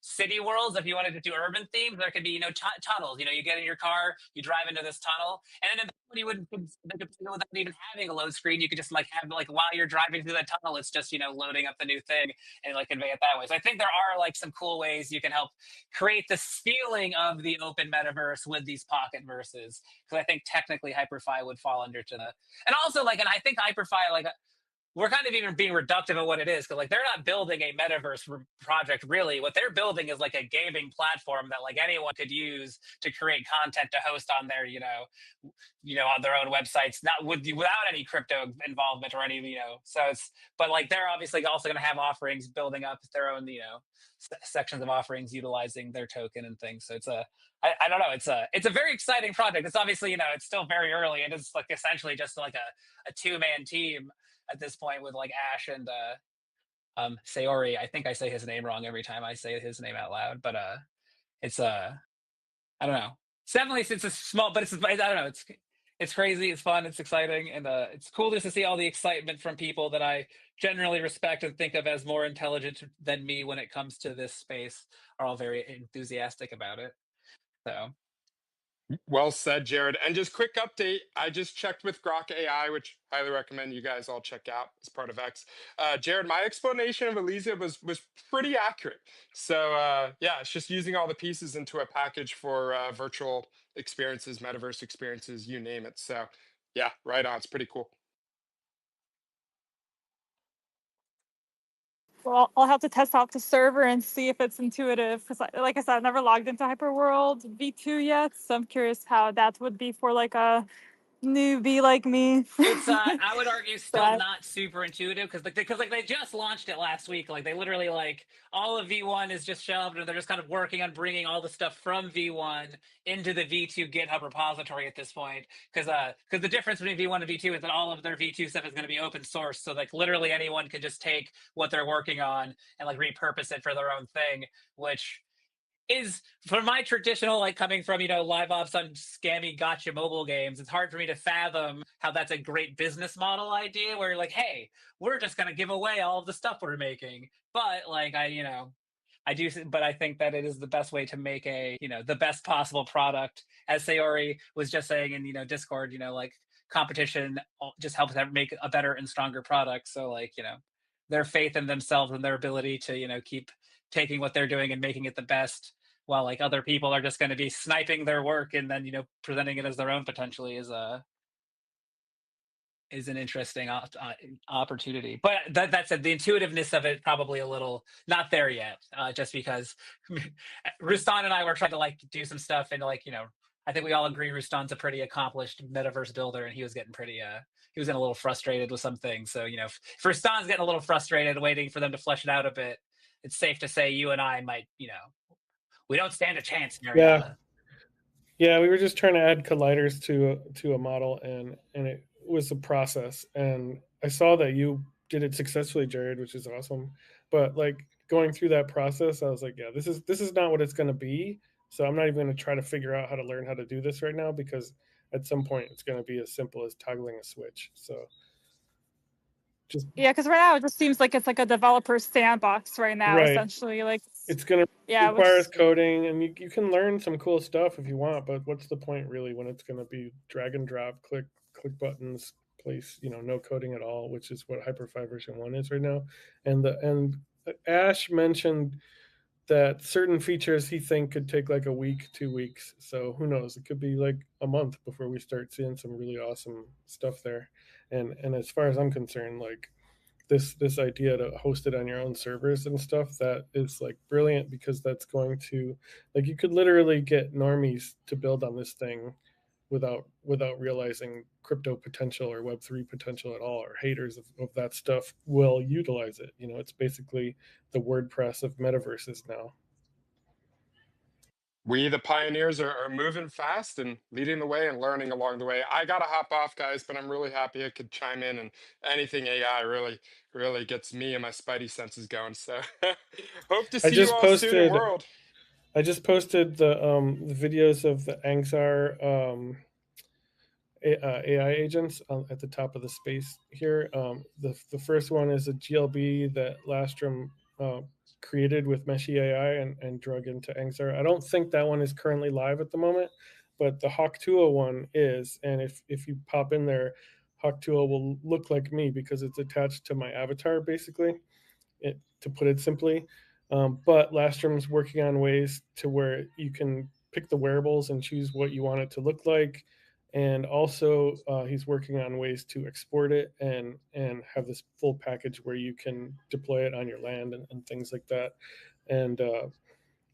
City worlds, if you wanted to do urban themes, there could be tunnels. You get in your car, you drive into this tunnel, and then you would without even having a load screen, you could just like have like while you're driving through that tunnel, it's just loading up the new thing and like convey it that way. So I think there are like some cool ways you can help create this feeling of the open metaverse with these pocket verses, because I think technically Hyperfi would fall under to the, and also like, and I think Hyperfi, like we're kind of even being reductive of what it is, because like they're not building a metaverse project really. What they're building is like a gaming platform that like anyone could use to create content to host on their on their own websites, not without any crypto involvement or any so it's, but like they're obviously also going to have offerings building up their own sections of offerings utilizing their token and things. So it's I don't know, it's a very exciting project. It's obviously it's still very early, and it's like essentially just like a 2-man team at this point with like Ash and Sayori. I think I say his name wrong every time I say his name out loud, but it's I don't know. It's definitely, it's a small, but I don't know. it's crazy, it's fun, it's exciting, and it's cool just to see all the excitement from people that I generally respect and think of as more intelligent than me when it comes to this space are all very enthusiastic about it. So Well said, Jared. And just quick update, I just checked with Grok AI, which highly recommend you guys all check out as part of X. Jared, my explanation of Elysia was pretty accurate. So yeah, it's just using all the pieces into a package for virtual experiences, metaverse experiences, you name it. So yeah, right on. It's pretty cool. Well, I'll have to test out the server and see if it's intuitive. Because, like I said, I've never logged into Hyperworld V2 yet, so I'm curious how that would be for like a newbie like me. it's I would argue still But not super intuitive because like they just launched it last week. Like they literally like all of V1 is just shelved and they're just kind of working on bringing all the stuff from V1 into the V2 GitHub repository at this point. Because the difference between V1 and V2 is that all of their V2 stuff is going to be open source. So like literally anyone can just take what they're working on and like repurpose it for their own thing, which is for my traditional, like coming from, live ops on scammy gotcha mobile games, it's hard for me to fathom how that's a great business model idea where you're like, hey, we're just going to give away all of the stuff we're making. But like, I do, but I think that it is the best way to make the best possible product. As Sayori was just saying in, Discord, like competition just helps them make a better and stronger product. So like, their faith in themselves and their ability to, keep taking what they're doing and making it the best while like other people are just going to be sniping their work and then, presenting it as their own potentially is an interesting opportunity. But that said, the intuitiveness of it probably a little not there yet, just because Rustan and I were trying to like do some stuff and like, I think we all agree Rustan's a pretty accomplished metaverse builder and he was getting pretty he was getting a little frustrated with some things. So, if Rustan's getting a little frustrated waiting for them to flesh it out a bit, it's safe to say you and I might, we don't stand a chance, Mariana. Yeah, we were just trying to add colliders to a model, and it was a process. And I saw that you did it successfully, Jared, which is awesome. But like going through that process, I was like, yeah, this is not what it's going to be. So I'm not even going to try to figure out how to learn how to do this right now because at some point it's going to be as simple as toggling a switch. So yeah, because right now it just seems like it's like a developer sandbox right now, essentially. Like it's going to require coding, and you can learn some cool stuff if you want, but what's the point really when it's going to be drag and drop, click buttons, place, no coding at all, which is what Hyper-V version 1 is right now. And Ash mentioned that certain features he think could take like a week, 2 weeks. So who knows? It could be like a month before we start seeing some really awesome stuff there. And as far as I'm concerned, like this idea to host it on your own servers and stuff, that is like brilliant, because that's going to, like, you could literally get normies to build on this thing without realizing crypto potential or Web3 potential at all, or haters of that stuff will utilize it. It's basically the WordPress of metaverses now. We, the pioneers, are moving fast and leading the way and learning along the way. I got to hop off, guys, but I'm really happy I could chime in, and anything AI really gets me and my spidey senses going. So hope to see you all soon in World. I just posted the videos of the Angsar AI agents at the top of the space here. The first one is a GLB that Lastrom created with Meshi AI and drug into Angsar. I don't think that one is currently live at the moment, but the Hawk2O one is. And if you pop in there, Hawk2O will look like me because it's attached to my avatar, basically, to put it simply. But Lastrom's working on ways to where you can pick the wearables and choose what you want it to look like. And also, he's working on ways to export it and have this full package where you can deploy it on your land and things like that. And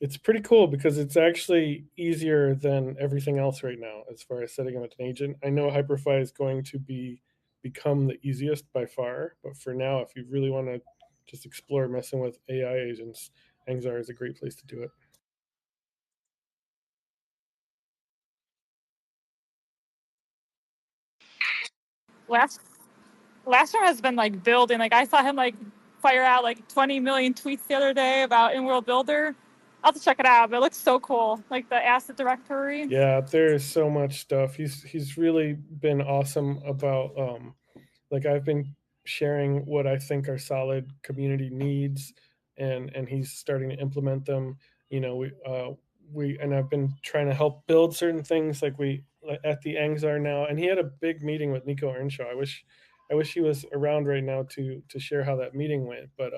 it's pretty cool because it's actually easier than everything else right now as far as setting up an agent. I know Hyper-V is going to become the easiest by far, but for now, if you really want to just explore messing with AI agents, Angsar is a great place to do it. Lastrom has been like building. Like I saw him like fire out like 20 million tweets the other day about In-World Builder. I'll have to check it out, but it looks so cool. Like the asset directory. Yeah, there's so much stuff. He's really been awesome about like I've been sharing what I think are solid community needs, and he's starting to implement them. You know, we and I've been trying to help build certain things like we at the Angzar now, and he had a big meeting with Nico Earnshaw. I wish he was around right now to share how that meeting went, but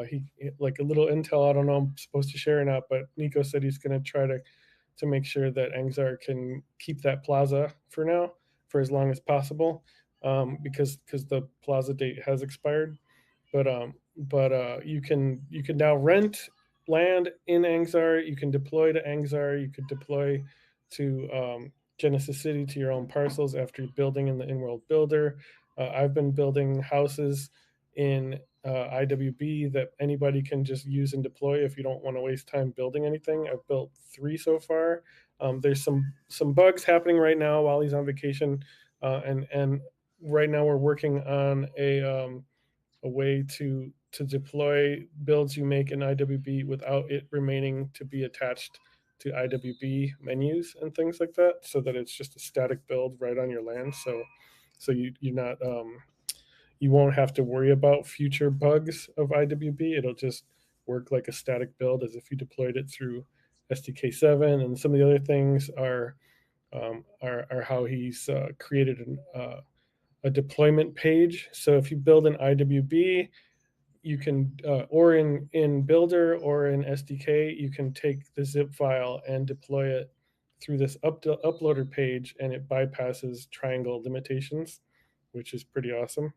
he like a little intel. I don't know I'm supposed to share or not, but Nico said he's going to try to make sure that Angzar can keep that plaza for now for as long as possible, because the plaza date has expired. But you can now rent land in Angzar. You can deploy to Angzar. You could deploy to Genesis City to your own parcels after building in the in-world builder. I've been building houses in IWB that anybody can just use and deploy if you don't want to waste time building anything. I've built 3 so far. There's some bugs happening right now while he's on vacation, and right now we're working on a way to deploy builds you make in IWB without it remaining to be attached to IWB menus and things like that, so that it's just a static build right on your land. So you're not you won't have to worry about future bugs of IWB. It'll just work like a static build as if you deployed it through SDK7. And some of the other things are how he's created a deployment page. So if you build an IWB, you can or in Builder or in SDK, you can take the zip file and deploy it through this uploader page, and it bypasses triangle limitations, which is pretty awesome.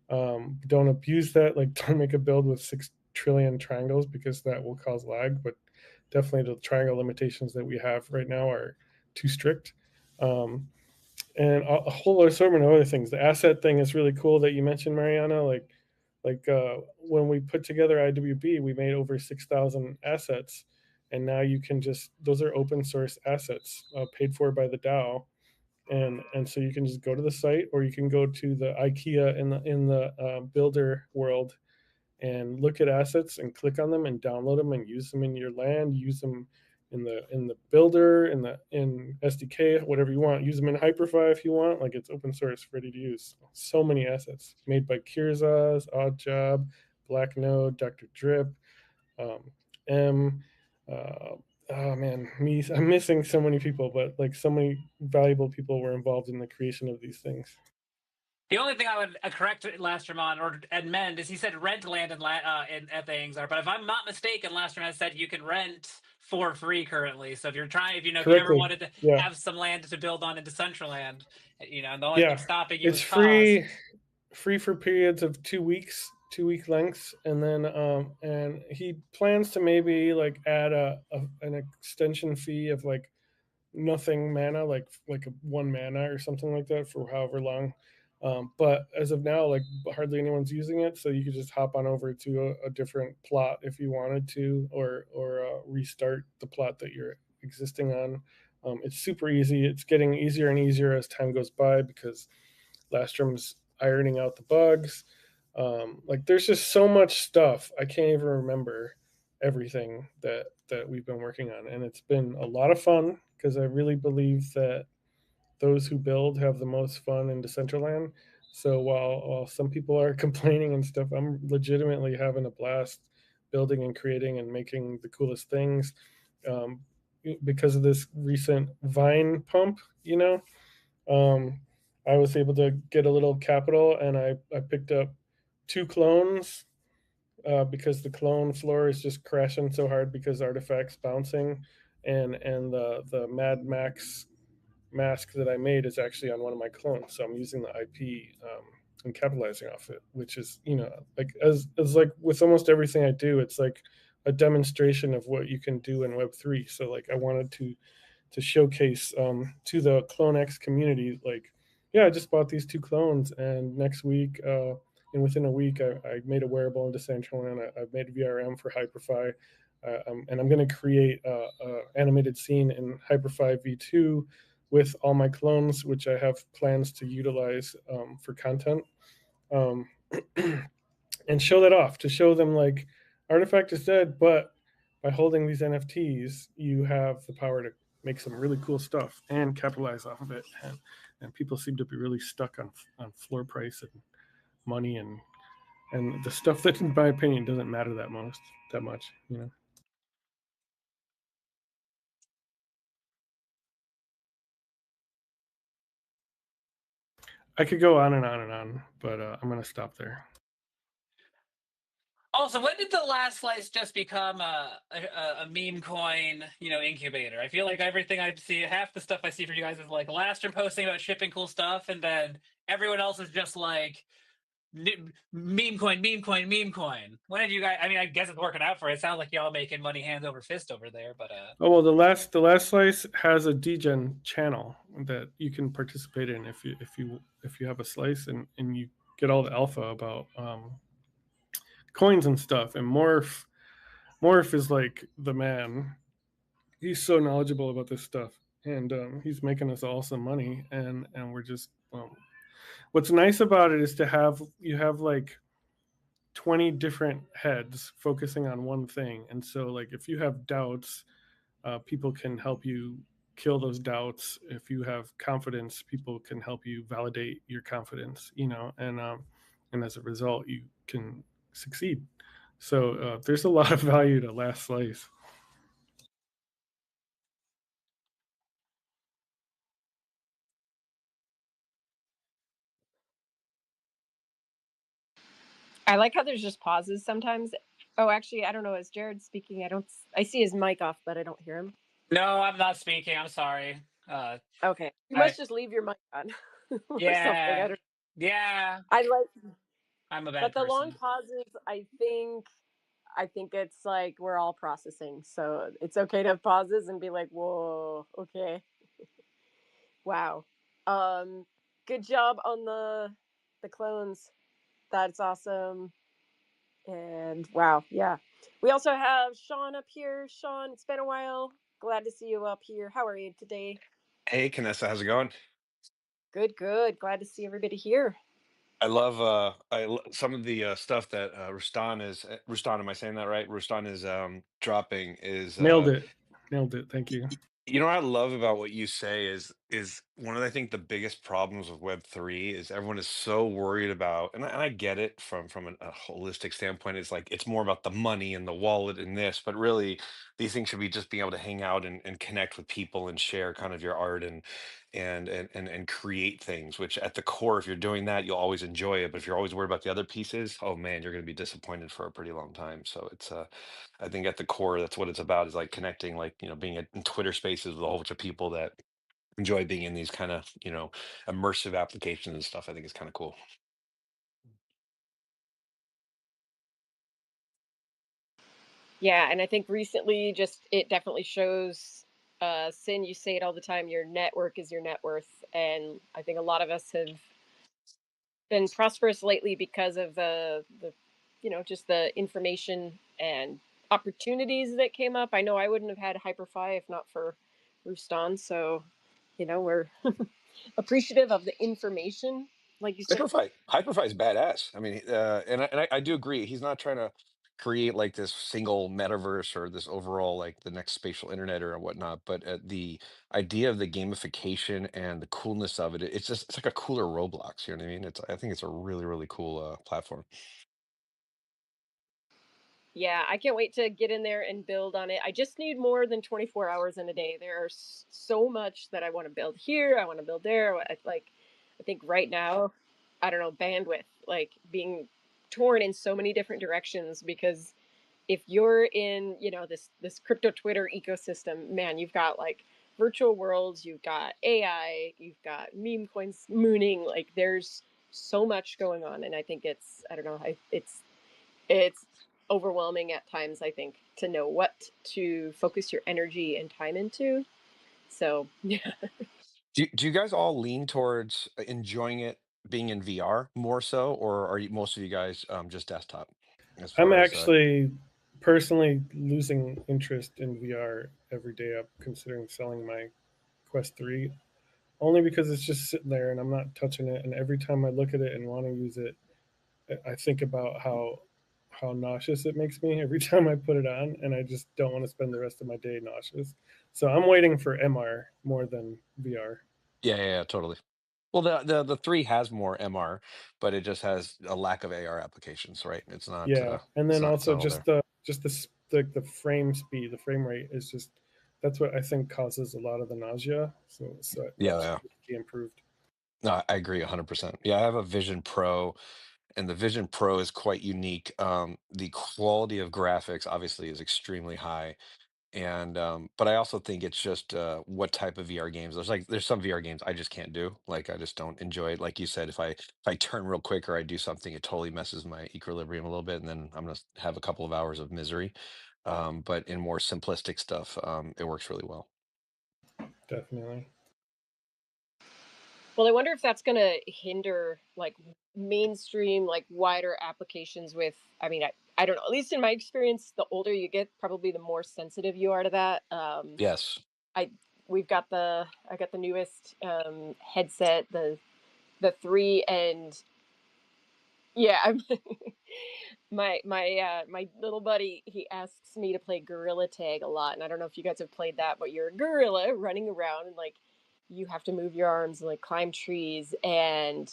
Don't abuse that. Like, don't make a build with 6 trillion triangles, because that will cause lag. But definitely the triangle limitations that we have right now are too strict. And a whole assortment of other things. The asset thing is really cool that you mentioned, Mariana. Like when we put together IWB, we made over 6,000 assets, and now you can just, those are open source assets paid for by the DAO, and so you can just go to the site, or you can go to the IKEA in the builder world and look at assets and click on them and download them and use them in your land, use them in the builder, in SDK, whatever you want. Use them in Hyperfy if you want. Like, it's open source, ready to use. So many assets made by Kirzaz, Odd Job, Blacknode, Dr. Drip, M. Oh man, I'm missing so many people, but like so many valuable people were involved in the creation of these things. The only thing I would correct Lastrom on or amend is he said rent land in at the Angzar, but if I'm not mistaken, Lastrom has said you can rent for free currently. So if you're trying, if you ever wanted to have some land to build on in Decentraland, and the only thing stopping you is free, free for periods of 2 weeks, 2-week lengths, and then and he plans to maybe like add an extension fee of like nothing mana, like a 1 mana or something like that for however long. But as of now, like hardly anyone's using it, so you could just hop on over to a different plot if you wanted to, or restart the plot that you're existing on. It's super easy. It's getting easier and easier as time goes by, because Lastrom's ironing out the bugs. Like, there's just so much stuff. I can't even remember everything that we've been working on, and it's been a lot of fun, because I really believe that those who build have the most fun in Decentraland. So while some people are complaining and stuff, I'm legitimately having a blast building and creating and making the coolest things, because of this recent Vine pump. I was able to get a little capital, and I picked up 2 clones, because the clone floor is just crashing so hard because artifacts bouncing, and the Mad Max mask that I made is actually on one of my clones, so I'm using the IP and capitalizing off it, which is, like as like with almost everything I do, it's like a demonstration of what you can do in Web3. So like I wanted to showcase to the CloneX community, like, yeah, I just bought these 2 clones, and next week and within a week I made a wearable in Decentraland. I've made a VRM for Hyperfy, and I'm going to create a animated scene in Hyperfy v2 with all my clones, which I have plans to utilize for content, and show that off, to show them like Artifact is dead, but by holding these NFTs, you have the power to make some really cool stuff and capitalize off of it. And people seem to be really stuck on floor price and money and the stuff that, in my opinion, doesn't matter that much, you know. I could go on and on and on, but I'm gonna stop there. Also, when did the last slice just become a meme coin, incubator? I feel like everything I see, half the stuff I see from you guys is like Lastrum posting about shipping cool stuff, and then everyone else is just like meme coin, meme coin, meme coin. When did you guys? I mean, I guess it's working out for it. It sounds like y'all making money hand over fist over there, but Oh well, the last slice has a degen channel that you can participate in if you have a slice and you get all the alpha about coins and stuff. And Morph is like the man. He's so knowledgeable about this stuff, and he's making us all some money. And we're just what's nice about it is you have like 20 different heads focusing on one thing. And so like if you have doubts, people can help you kill those doubts. If you have confidence, people can help you validate your confidence, and as a result you can succeed. So there's a lot of value to last slice. I like how there's just pauses sometimes. Oh, actually, I don't know. Is Jared speaking? I see his mic off, but I don't hear him. No, I'm not speaking. I'm sorry. Okay, you must just leave your mic on. Or yeah, something. I don't. Yeah. I like. I'm a bad But the person. long pauses, I think it's like we're all processing, so it's okay to have pauses and be like, "Whoa, okay, wow, good job on the clones. That's awesome." And wow, yeah. We also have Sean up here. Sean, it's been a while. Glad to see you up here. How are you today? Hey, Canessa, how's it going? Good, good. Glad to see everybody here. I love some of the stuff that Rustan, am I saying that right? Rustan is dropping is Nailed it. Thank you. You know what I love about what you say is one of I think the biggest problems with Web3 is everyone is so worried about, and I get it from a holistic standpoint. It's like it's more about the money and the wallet and this, but really these things should be just being able to hang out and connect with people and share kind of your art and create things. Which at the core, if you're doing that, you'll always enjoy it. But if you're always worried about the other pieces, oh man, you're going to be disappointed for a pretty long time. So it's I think at the core, that's what it's about is like connecting, like, being in Twitter spaces with a whole bunch of people that enjoy being in these kind of, immersive applications and stuff. I think is kind of cool. Yeah, and I think recently just it definitely shows Sin, you say it all the time, your network is your net worth. And I think a lot of us have been prosperous lately because of the just the information and opportunities that came up. I know I wouldn't have had Hyperfi if not for Rustan. So, we're appreciative of the information, like you said. Hyperfi is badass. I mean, and I do agree. He's not trying to create like this single metaverse or this overall like the next spatial internet or whatnot. But the idea of the gamification and the coolness of it, it's like a cooler Roblox. You know what I mean? I think it's a really really cool platform. Yeah, I can't wait to get in there and build on it. I just need more than 24 hours in a day. There are so much that I want to build here. I want to build there. I think right now, I don't know, bandwidth, like being torn in so many different directions because if you're in, this crypto Twitter ecosystem, man, you've got like virtual worlds, you've got AI, you've got meme coins mooning, like there's so much going on and I think I don't know, it's overwhelming at times, I think, to know what to focus your energy and time into. So, yeah. Do you guys all lean towards enjoying it being in VR more so, or are most of you guys just desktop as I'm far as actually personally losing interest in VR every day. I'm considering selling my Quest 3 only because it's just sitting there and I'm not touching it. And every time I look at it and want to use it, I think about how how nauseous it makes me every time I put it on, and I just don't want to spend the rest of my day nauseous. So I'm waiting for MR more than VR. Yeah, totally. Well, the three has more MR, but it just has a lack of AR applications, right? It's not. Yeah, and It's then not. It's also not all just there. the frame speed, the frame rate is just that's what I think causes a lot of the nausea. So Yeah, that yeah. should be improved. No, I agree 100%. Yeah, I have a Vision Pro, and the Vision Pro is quite unique. The quality of graphics obviously is extremely high, and but I also think it's just what type of VR games. There's some VR games I just can't do. Like I just don't enjoy it. Like you said, if I turn real quick or I do something, it totally messes my equilibrium a little bit, and then I'm gonna have a couple of hours of misery. But in more simplistic stuff, it works really well. Definitely. Well, I wonder if that's going to hinder like mainstream, like wider applications with, I mean, I don't know, at least in my experience, the older you get, probably the more sensitive you are to that. Yes. I, I got the newest headset, the three, and yeah, I'm my little buddy, he asks me to play gorilla tag a lot, and I don't know if you guys have played that, but you're a gorilla running around and like you have to move your arms and like climb trees and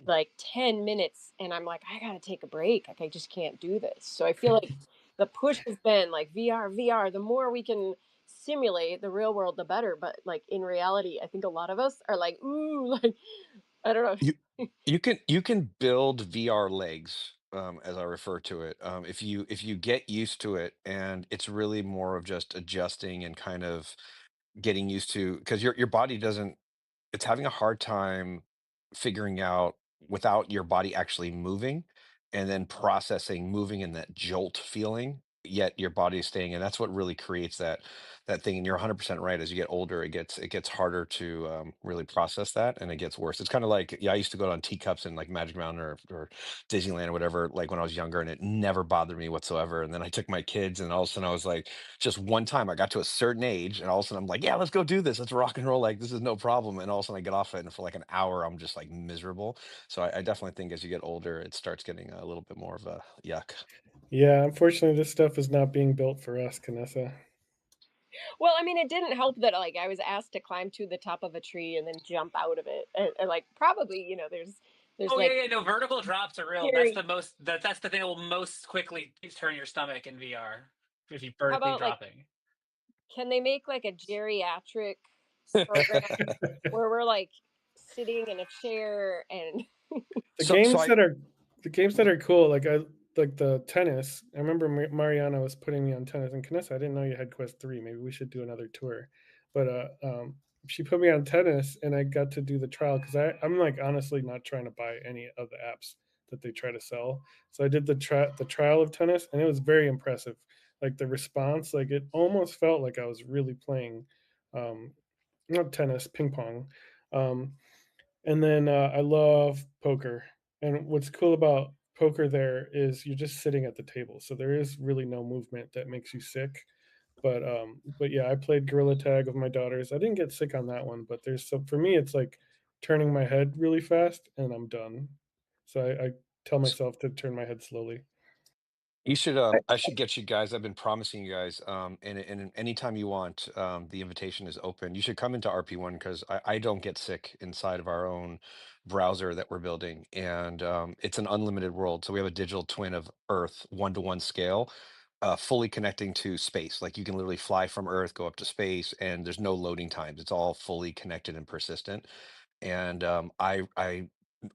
like 10 minutes, and I'm like, I gotta take a break, like I just can't do this. So I feel like the push has been like VR, the more we can simulate the real world the better, but like in reality I think a lot of us are like, ooh, like I don't You know. you can build VR legs, as I refer to it. If you get used to it, and it's really more of just adjusting and kind of getting used to, because your body doesn't, it's having a hard time figuring out without your body actually moving and then processing moving in that jolt feeling, yet your body is staying, and that's what really creates that thing. And you're 100% right. As you get older, it gets harder to really process that, and it gets worse. It's kind of like, yeah, I used to go on teacups in like Magic Mountain or Disneyland or whatever, like when I was younger, and it never bothered me whatsoever. And then I took my kids, and all of a sudden I was like, just one time I got to a certain age, and all of a sudden I'm like, yeah, let's go do this. Let's rock and roll. Like this is no problem. And all of a sudden I get off it, and for like an hour I'm just like miserable. So I definitely think as you get older, it starts getting a little bit more of a yuck. Yeah, unfortunately, this stuff is not being built for us, Canessa. Well, I mean, it didn't help that like I was asked to climb to the top of a tree and then jump out of it, and like probably there's Oh yeah, like yeah. No, vertical drops are real. That's scary. the most. That's the thing that will most quickly turn your stomach in VR if you How vertically about like dropping. can they make like a geriatric program where we're like sitting in a chair and the So so games I that are the games that are cool, like I like the tennis. I remember Mariana was putting me on tennis, and Canessa, I didn't know you had Quest 3. Maybe we should do another tour. But she put me on tennis, and I got to do the trial because I'm like honestly not trying to buy any of the apps that they try to sell. So I did the trial of tennis, and it was very impressive. Like the response, like it almost felt like I was really playing, um, not tennis, ping pong. Um, and then I love poker. And what's cool about poker there is you're just sitting at the table, so there is really no movement that makes you sick. But yeah, I played gorilla tag with my daughters. I didn't get sick on that one, but there's so for me it's like turning my head really fast and I'm done. So I tell myself to turn my head slowly. You should, I should get you guys. I've been promising you guys, and anytime you want, the invitation is open. You should come into RP1 because I don't get sick inside of our own browser that we're building, and it's an unlimited world. So we have a digital twin of Earth, 1-to-1 scale, fully connecting to space. Like you can literally fly from Earth, go up to space, and there's no loading times. It's all fully connected and persistent. And I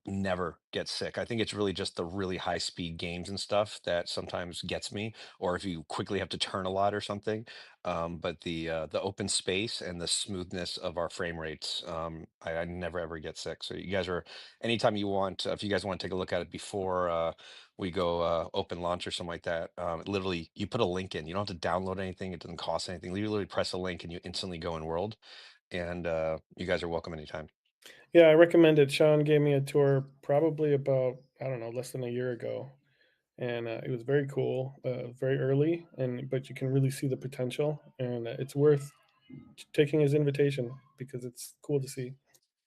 never get sick. I think it's really just the really high speed games and stuff that sometimes gets me, or if you quickly have to turn a lot or something. But the open space and the smoothness of our frame rates, I never ever get sick. So you guys are, anytime you want, if you guys want to take a look at it before we go open launch or something like that, literally you put a link in. You don't have to download anything. It doesn't cost anything. You literally press a link and you instantly go in world. And you guys are welcome anytime. Yeah, I recommend it. Sean gave me a tour probably about, I don't know, less than a year ago. And it was very cool, very early, and but you can really see the potential, and it's worth taking his invitation because it's cool to see.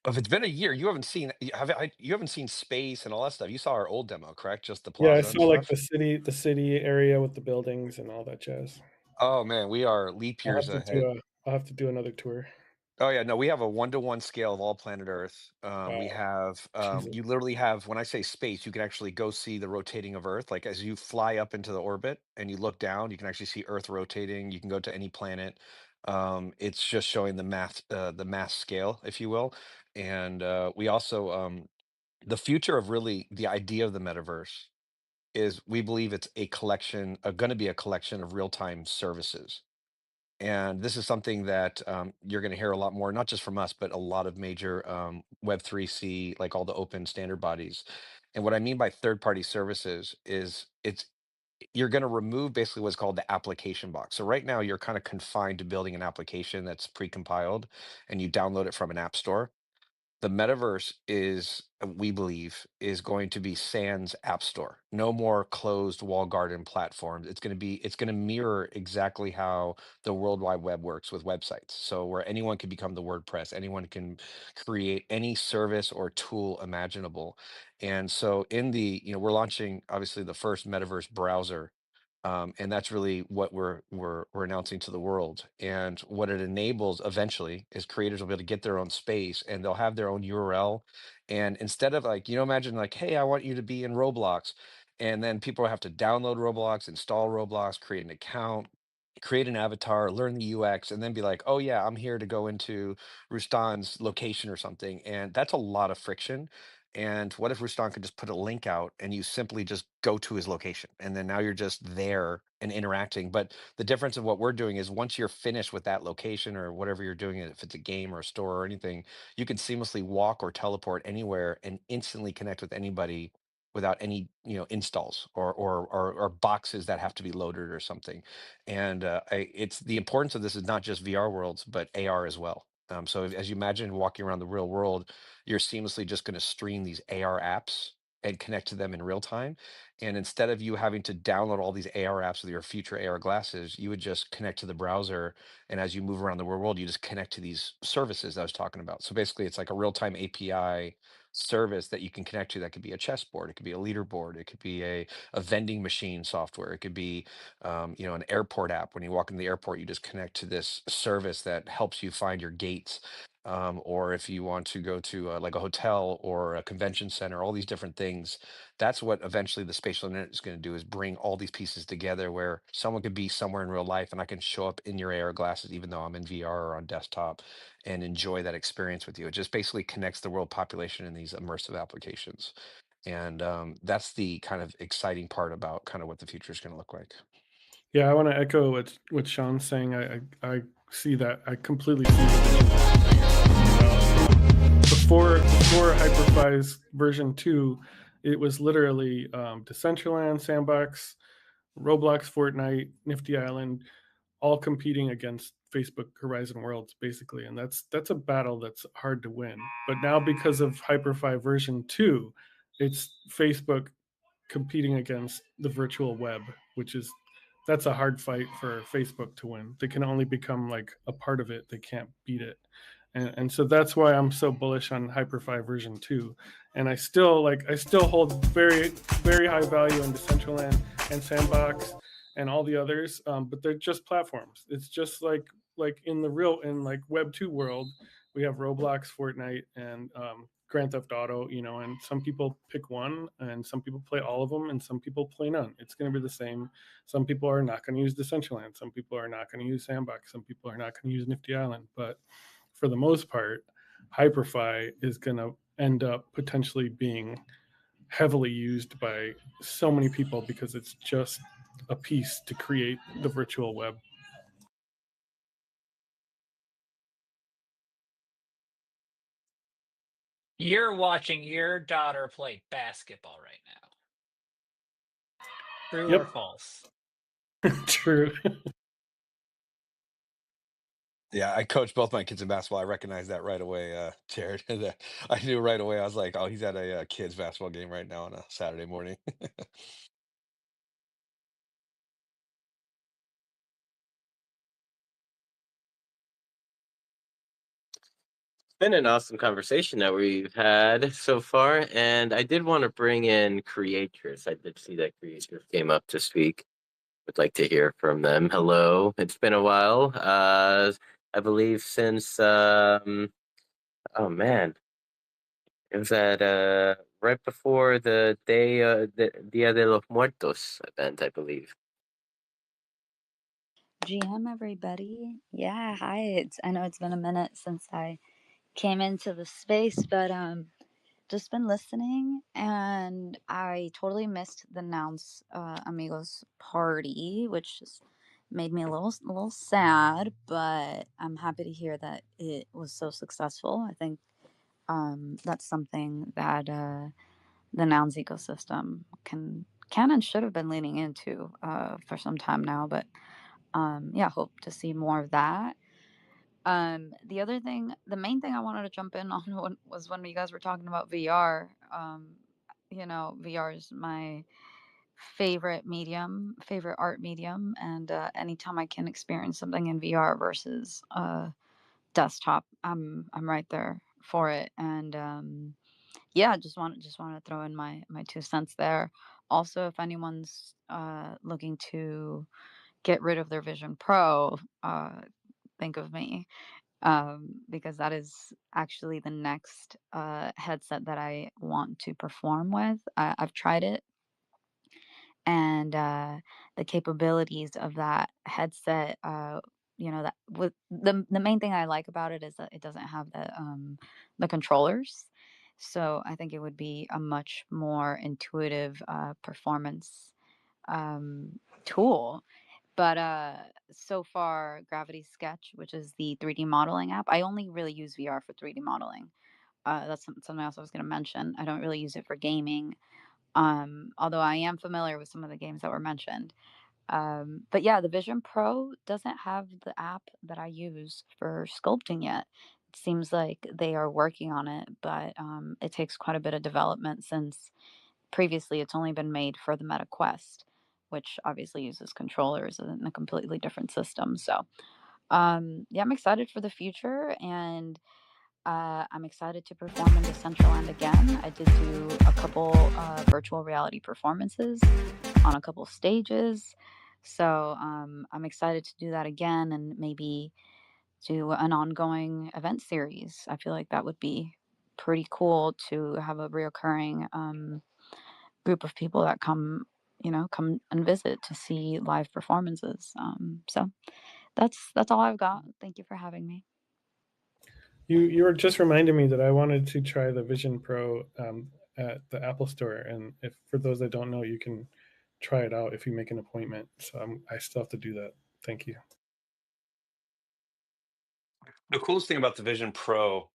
If it's been a year, you haven't seen you haven't seen space and all that stuff. You saw our old demo, correct? Just the Yeah, I plaza and saw like stuff. the city area with the buildings and all that jazz. Oh man, we are leap I'll years have to do ahead. I'll have to do another tour. Oh yeah, no, we have a 1-to-1 scale of all planet Earth. We Wow, have Jesus. you literally have when I say space, you can actually go see the rotating of Earth. Like as you fly up into the orbit and you look down, you can actually see Earth rotating. You can go to any planet. It's just showing the mass scale, if you will. And we also the future of really the idea of the metaverse is we believe it's a collection, going to be a collection of real-time services. And this is something that you're going to hear a lot more, not just from us, but a lot of major Web3C, like all the open standard bodies. And what I mean by third-party services is you're going to remove basically what's called the application box. So right now you're kind of confined to building an application that's pre-compiled and you download it from an app store. The metaverse is, we believe, is going to be sans app store. No more closed wall garden platforms. It's going to mirror exactly how the World Wide Web works with websites. So where anyone can become the WordPress, anyone can create any service or tool imaginable. And so we're launching obviously the first metaverse browser, and that's really what we're announcing to the world. And what it enables eventually is creators will be able to get their own space and they'll have their own URL. And instead of like, imagine like, hey, I want you to be in Roblox. And then people have to download Roblox, install Roblox, create an account, create an avatar, learn the UX, and then be like, oh yeah, I'm here to go into Rustan's location or something. And that's a lot of friction. And what if Rustan could just put a link out and you simply just go to his location? And then now you're just there and interacting. But the difference of what we're doing is once you're finished with that location or whatever you're doing, if it's a game or a store or anything, you can seamlessly walk or teleport anywhere and instantly connect with anybody without any installs or boxes that have to be loaded or something. And it's the importance of this is not just VR worlds but AR as well. So as you imagine walking around the real world, you're seamlessly just going to stream these AR apps and connect to them in real time. And instead of you having to download all these AR apps with your future AR glasses, you would just connect to the browser. And as you move around the real world, you just connect to these services I was talking about. So basically, it's like a real time API service that you can connect to. That could be a chessboard, it could be a leaderboard, it could be a vending machine software, it could be an airport app. When you walk into the airport, you just connect to this service that helps you find your gates. Or if you want to go to like a hotel or a convention center, all these different things, that's what eventually the spatial internet is going to do is bring all these pieces together where someone could be somewhere in real life and I can show up in your AR glasses, even though I'm in VR or on desktop and enjoy that experience with you. It just basically connects the world population in these immersive applications. And that's the kind of exciting part about kind of what the future is going to look like. Yeah, I want to echo what Sean's saying. I see that. I completely see that. Before Hyperfly's version 2, it was literally Decentraland, Sandbox, Roblox, Fortnite, Nifty Island, all competing against Facebook Horizon Worlds, basically. And that's a battle that's hard to win. But now because of Hyperfly version 2, it's Facebook competing against the virtual web, which is that's a hard fight for Facebook to win. They can only become like a part of it. They can't beat it. And so that's why I'm so bullish on Hyperfly version 2. And I still hold very, very high value in Decentraland and Sandbox and all the others. But they're just platforms. It's just like in like Web 2 world, we have Roblox, Fortnite, and Grand Theft Auto, and some people pick one and some people play all of them and some people play none. It's going to be the same. Some people are not going to use Decentraland. Some people are not going to use Sandbox. Some people are not going to use Nifty Island. But for the most part, Hyperfly is going to end up potentially being heavily used by so many people because it's just a piece to create the virtual web. You're watching your daughter play basketball right now. True or false? True. Yeah, I coach both my kids in basketball. I recognize that right away, Jared. I knew right away. I was like, "Oh, he's at a kids basketball game right now on a Saturday morning." been an awesome conversation that we've had so far, and I did want to bring in Creatress. I did see that Creatress came up to speak. Would like to hear from them. Hello, it's been a while. I believe since oh man, it was at right before the day the Dia de los Muertos event, I believe. GM, everybody. Yeah, hi. I know it's been a minute since I came into the space, but just been listening, and I totally missed the Nouns Amigos party, which just made me a little sad. But I'm happy to hear that it was so successful. I think that's something that the Nouns ecosystem can and should have been leaning into for some time now, but yeah, hope to see more of that. The main thing I wanted to jump in on was when you guys were talking about VR. VR is my favorite art medium, and anytime I can experience something in VR versus desktop, I'm right there for it. And yeah, just want to throw in my 2 cents there. Also, if anyone's looking to get rid of their Vision Pro, think of me, because that is actually the next headset that I want to perform with. I've tried it, and the capabilities of that headset. That with the main thing I like about it is that it doesn't have the controllers. So I think it would be a much more intuitive performance tool. But so far, Gravity Sketch, which is the 3D modeling app, I only really use VR for 3D modeling. That's something else I was going to mention. I don't really use it for gaming, although I am familiar with some of the games that were mentioned. But yeah, the Vision Pro doesn't have the app that I use for sculpting yet. It seems like they are working on it, but it takes quite a bit of development since previously it's only been made for the Meta Quest, which obviously uses controllers in a completely different system. So, yeah, I'm excited for the future, and I'm excited to perform in Decentraland again. I did do a couple virtual reality performances on a couple stages. So, I'm excited to do that again and maybe do an ongoing event series. I feel like that would be pretty cool to have a reoccurring group of people that come and visit to see live performances. So that's all I've got. Thank you for having me. You were just reminding me that I wanted to try the Vision Pro at the Apple Store, and if for those that don't know, you can try it out if you make an appointment. So I still have to do that. Thank you. The coolest thing about the Vision Pro,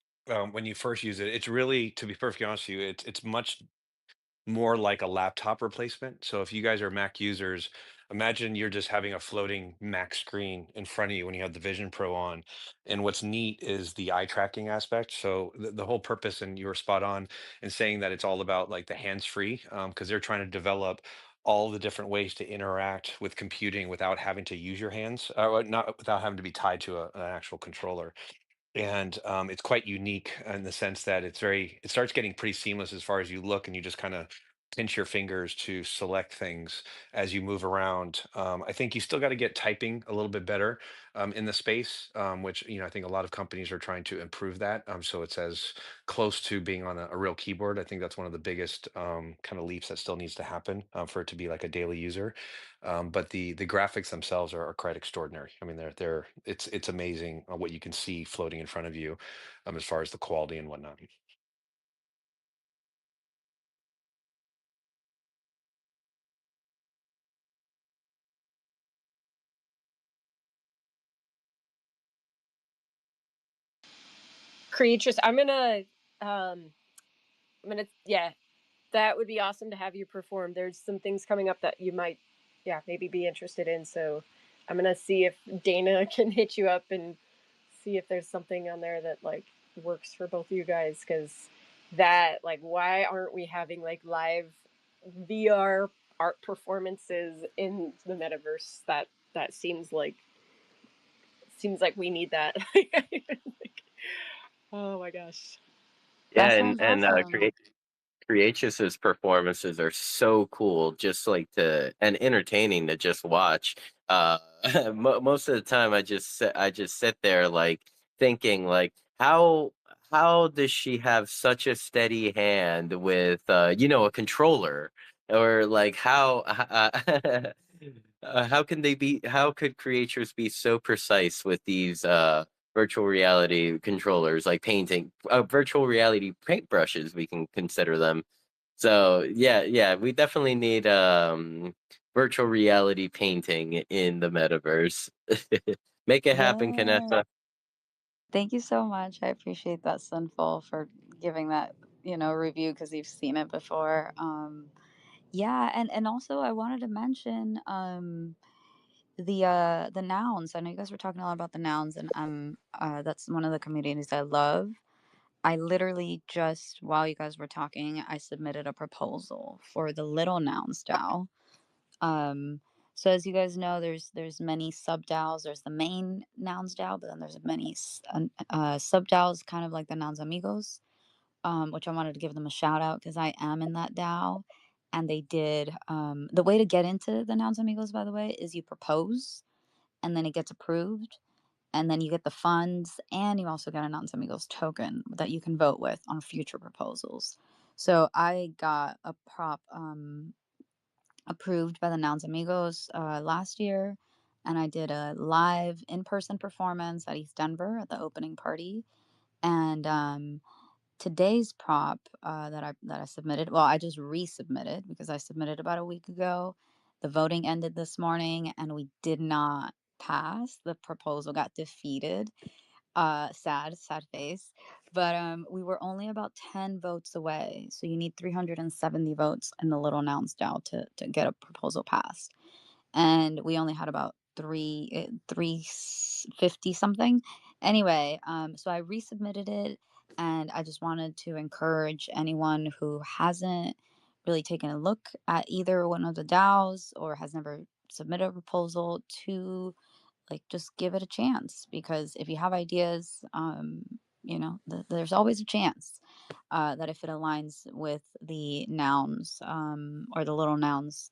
when you first use it, it's really, to be perfectly honest with you, it's much more like a laptop replacement. So if you guys are Mac users, imagine you're just having a floating Mac screen in front of you when you have the Vision Pro on. And what's neat is the eye tracking aspect. So the whole purpose, and you were spot on in saying that it's all about like the hands-free, because they're trying to develop all the different ways to interact with computing without having to use your hands, not without having to be tied to an actual controller. And it's quite unique in the sense that it starts getting pretty seamless as far as you look and you just kind of pinch your fingers to select things as you move around. I think you still got to get typing a little bit better in the space, which I think a lot of companies are trying to improve that. So it's as close to being on a real keyboard. I think that's one of the biggest kind of leaps that still needs to happen for it to be like a daily user. But the graphics themselves are quite extraordinary. I mean, it's amazing what you can see floating in front of you, as far as the quality and whatnot. Creatures, yeah, that would be awesome to have you perform. There's some things coming up that you might, yeah, maybe be interested in. So I'm gonna see if Dana can hit you up and see if there's something on there that like works for both of you guys. Because that, like, why aren't we having like live VR art performances in the metaverse? That seems like we need that. Oh my gosh. Yeah, That sounds and awesome. Creatius's performances are so cool, just like to and entertaining to just watch. Uh, Most of the time, I just sit there like thinking like how does she have such a steady hand with a controller, or like how can they be how could creators be so precise with these virtual reality controllers, like painting virtual reality paintbrushes, we can consider them. So yeah, we definitely need virtual reality painting in the metaverse. Make it happen, Yeah. Canessa. Thank you so much. I appreciate that, Sinful, for giving that, review because you've seen it before. Yeah, and also I wanted to mention the nouns. I know you guys were talking a lot about the nouns, and that's one of the communities I love. I literally just while you guys were talking, I submitted a proposal for the little nouns DAO. Um, so as you guys know, there's many sub DAOs. There's the main nouns DAO, but then there's many sub DAOs, kind of like the Nouns Amigos, which I wanted to give them a shout out because I am in that DAO, and they did. The way to get into the Nouns Amigos, by the way, is you propose, and then it gets approved, and then you get the funds, and you also get a Nouns Amigos token that you can vote with on future proposals. So I got a prop. Approved by the Nouns Amigos last year, and I did a live in-person performance at East Denver at the opening party. And today's prop that I submitted, well, I just resubmitted because I submitted about a week ago. The voting ended this morning, and we did not pass. The proposal got defeated. Sad face. But we were only about 10 votes away. So you need 370 votes in the Little Nouns DAO to get a proposal passed. And we only had about 350 something. Anyway, so I resubmitted it, and I just wanted to encourage anyone who hasn't really taken a look at either one of the DAOs or has never submitted a proposal to just give it a chance, because if you have ideas, there's always a chance that if it aligns with the nouns, or the little nouns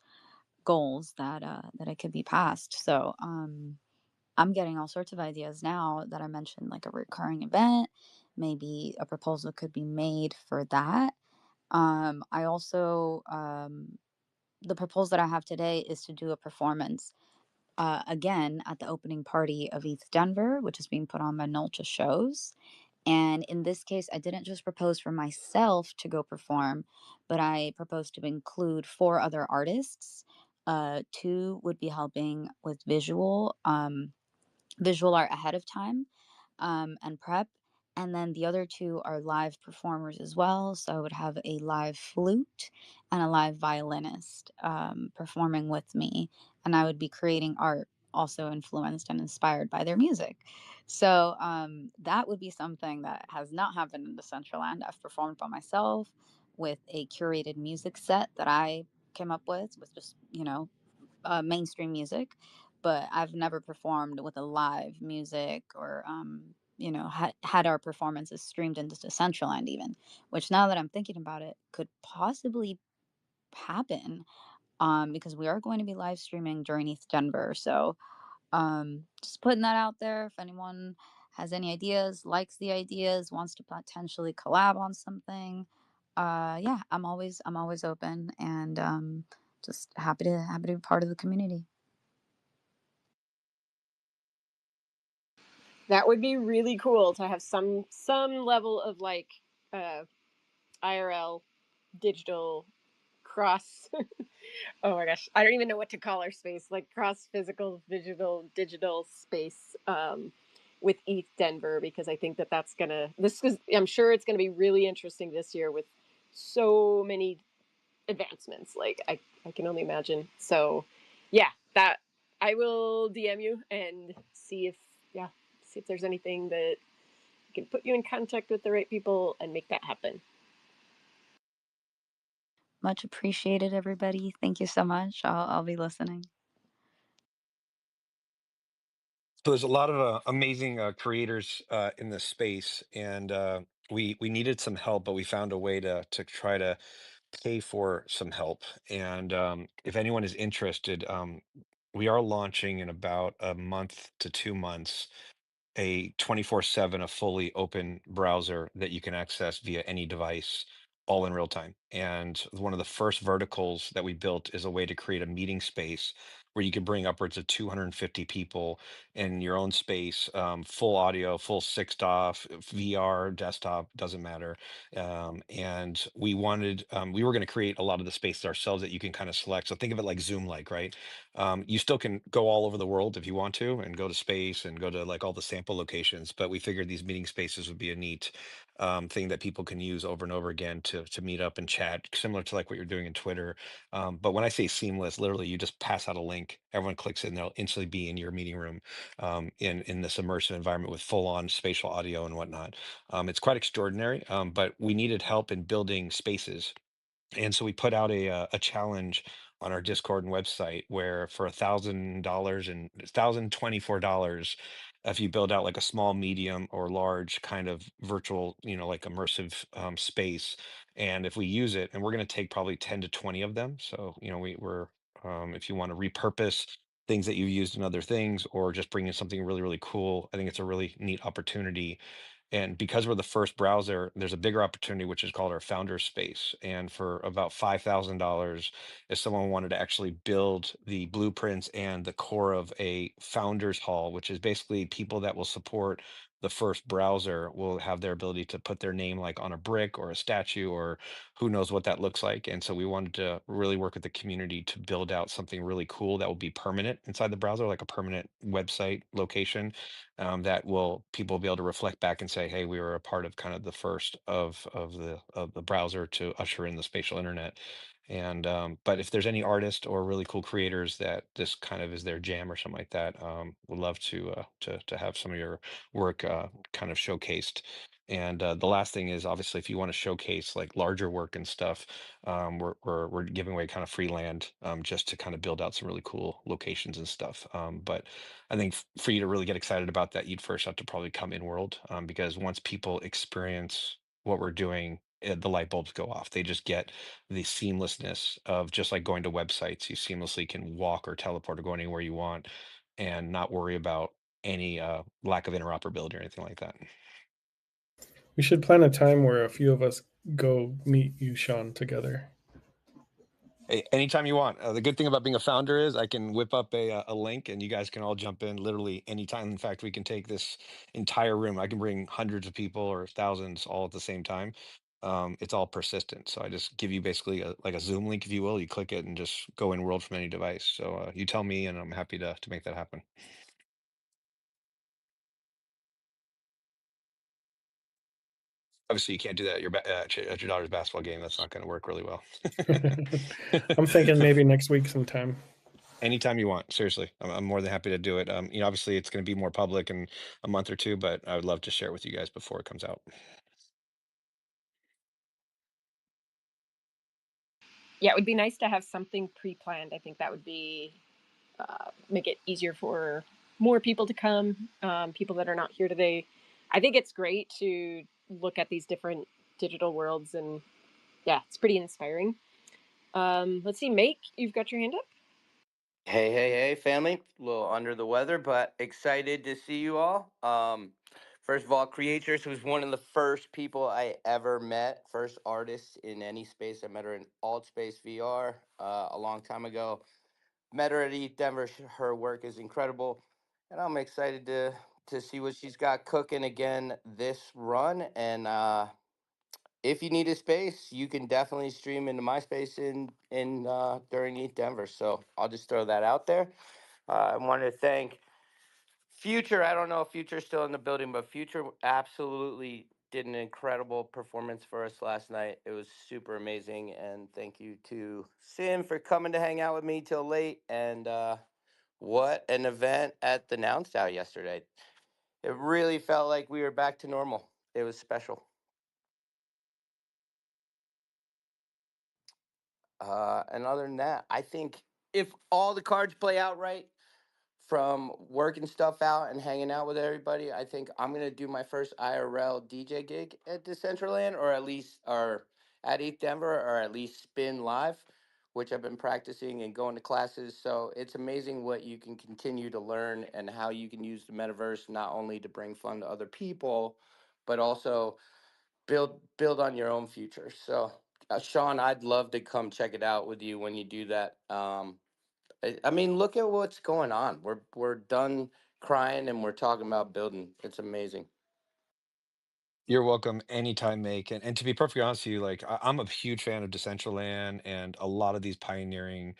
goals, that it could be passed. So I'm getting all sorts of ideas now that I mentioned, like a recurring event. Maybe a proposal could be made for that. I also The proposal that I have today is to do a performance again at the opening party of East Denver, which is being put on by Nolcha Shows. And in this case, I didn't just propose for myself to go perform, but I proposed to include four other artists. Two would be helping with visual art ahead of time, and prep. And then the other two are live performers as well. So I would have a live flute and a live violinist performing with me. And I would be creating art also influenced and inspired by their music. So that would be something that has not happened in Decentraland. I've performed by myself with a curated music set that I came up with just, mainstream music, but I've never performed with a live music or had our performances streamed into Decentraland even, which now that I'm thinking about it could possibly happen, because we are going to be live streaming during East Denver. So just putting that out there. If anyone has any ideas, likes the ideas, wants to potentially collab on something, yeah, I'm always open, and just happy to be part of the community. That would be really cool to have some level of IRL digital cross. Oh my gosh, I don't even know what to call our space, like cross physical digital space, with ETH Denver, because I think that that's gonna this is I'm sure it's gonna be really interesting this year with so many advancements. I can only imagine. So yeah, that I will DM you and see if there's anything that can put you in contact with the right people and make that happen. Much appreciated, everybody. Thank you so much. I'll be listening. So there's a lot of amazing creators in this space, and we needed some help, but we found a way to try to pay for some help. And if anyone is interested, we are launching in about a month to 2 months a 24/7, a fully open browser that you can access via any device, all in real time. And one of the first verticals that we built is a way to create a meeting space where you can bring upwards of 250 people in your own space, full audio, full 6 DOF, VR, desktop, doesn't matter. And we were going to create a lot of the spaces ourselves that you can kind of select. So think of it like Zoom, like, right? You still can go all over the world if you want to, and go to space and go to like all the sample locations. But we figured these meeting spaces would be a neat thing that people can use over and over again to meet up and chat, similar to like what you're doing in Twitter. But when I say seamless, literally you just pass out a link, everyone clicks it, and they'll instantly be in your meeting room in this immersive environment with full on spatial audio and whatnot. It's quite extraordinary, but we needed help in building spaces, and so we put out a challenge on our Discord and website where for $1,000 and $1,024, if you build out like a small, medium, or large kind of virtual, like immersive space, and if we use it, and we're going to take probably 10 to 20 of them. So, if you want to repurpose things that you've used in other things, or just bring in something really, really cool, I think it's a really neat opportunity. And because we're the first browser, there's a bigger opportunity, which is called our founder space. And for about $5,000, if someone wanted to actually build the blueprints and the core of a founders hall, which is basically people that will support the first browser, will have their ability to put their name like on a brick or a statue, or who knows what that looks like. And so we wanted to really work with the community to build out something really cool that will be permanent inside the browser, like a permanent website location, that will people will be able to reflect back and say, "Hey, we were a part of kind of the first of the browser to usher in the spatial internet." And but if there's any artist or really cool creators that this kind of is their jam or something like that, would love to have some of your work kind of showcased. And the last thing is, obviously, if you want to showcase like larger work and stuff, we're giving away kind of free land, just to kind of build out some really cool locations and stuff. But I think for you to really get excited about that, you'd first have to probably come in world, because once people experience what we're doing, the light bulbs go off. They just get the seamlessness of just like going to websites. You seamlessly can walk or teleport or go anywhere you want, and not worry about any lack of interoperability or anything like that. We should plan a time where a few of us go meet you, Sean, together. Hey, anytime you want. The good thing about being a founder is I can whip up a link, and you guys can all jump in literally anytime. In fact, we can take this entire room. I can bring hundreds of people or thousands all at the same time. It's all persistent. So I just give you basically like a Zoom link, if you will. You click it and just go in world from any device. So you tell me, and I'm happy to make that happen. Obviously, you can't do that at your daughter's basketball game. That's not going to work really well. I'm thinking maybe next week sometime. Anytime you want, seriously. I'm more than happy to do it. Obviously it's going to be more public in a month or two, but I would love to share it with you guys before it comes out. Yeah, it would be nice to have something pre-planned. I think that would be make it easier for more people to come, people that are not here today. I think it's great to look at these different digital worlds, and yeah, it's pretty inspiring. Let's see, Make, you've got your hand up. Hey, hey, hey, family. A little under the weather, but excited to see you all. First of all, Creatures was one of the first people I ever met, first artist in any space. I met her in Alt Space VR a long time ago. Met her at ETH Denver. Her work is incredible, and I'm excited to see what she's got cooking again this run. And if you need a space, you can definitely stream into my space in during ETH Denver. So I'll just throw that out there. I want to thank Future. I don't know if Future's still in the building, but Future absolutely did an incredible performance for us last night. It was super amazing, and thank you to Sim for coming to hang out with me till late. And what an event at the Noun Out yesterday! It really felt like we were back to normal. It was special. And other than that, I think if all the cards play out right, from working stuff out and hanging out with everybody, I think I'm gonna do my first IRL DJ gig at Decentraland, or at least or at ETH Denver, or at least spin live, which I've been practicing and going to classes. So it's amazing what you can continue to learn and how you can use the metaverse not only to bring fun to other people, but also build on your own future. So, Sean, I'd love to come check it out with you when you do that. I mean, look at what's going on. We're done crying and we're talking about building. It's amazing. You're welcome anytime, Make. And to be perfectly honest with you, like I'm a huge fan of Decentraland and a lot of these pioneering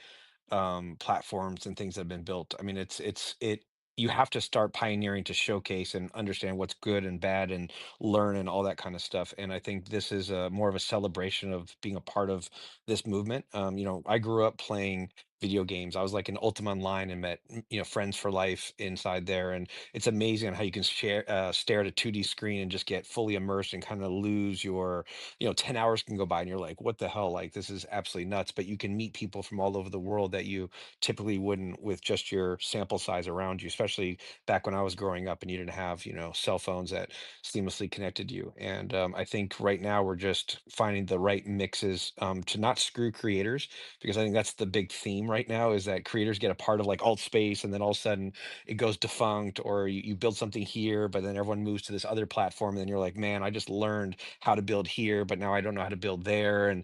platforms and things that have been built. I mean, it you have to start pioneering to showcase and understand what's good and bad and learn and all that kind of stuff. And I think this is more of a celebration of being a part of this movement. I grew up playing video games. I was like in Ultima Online and met friends for life inside there. And it's amazing how you can stare at a 2D screen and just get fully immersed and kind of lose your 10 hours can go by and you're like, what the hell? Like, this is absolutely nuts. But you can meet people from all over the world that you typically wouldn't with just your sample size around you, especially back when I was growing up and you didn't have, cell phones that seamlessly connected you. And I think right now we're just finding the right mixes to not screw creators, because I think that's the big theme right now is that creators get a part of like alt space and then all of a sudden it goes defunct, or you build something here, but then everyone moves to this other platform. And then you're like, man, I just learned how to build here, but now I don't know how to build there. And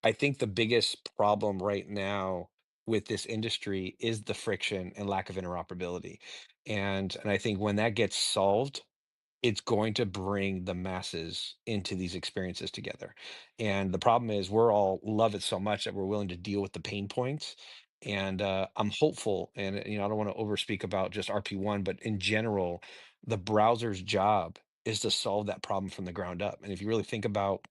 I think the biggest problem right now with this industry is the friction and lack of interoperability. And I think when that gets solved, it's going to bring the masses into these experiences together. And the problem is we're all love it so much that we're willing to deal with the pain points. And I'm hopeful, and I don't want to overspeak about just RP1, but in general, the browser's job is to solve that problem from the ground up. And if you really think about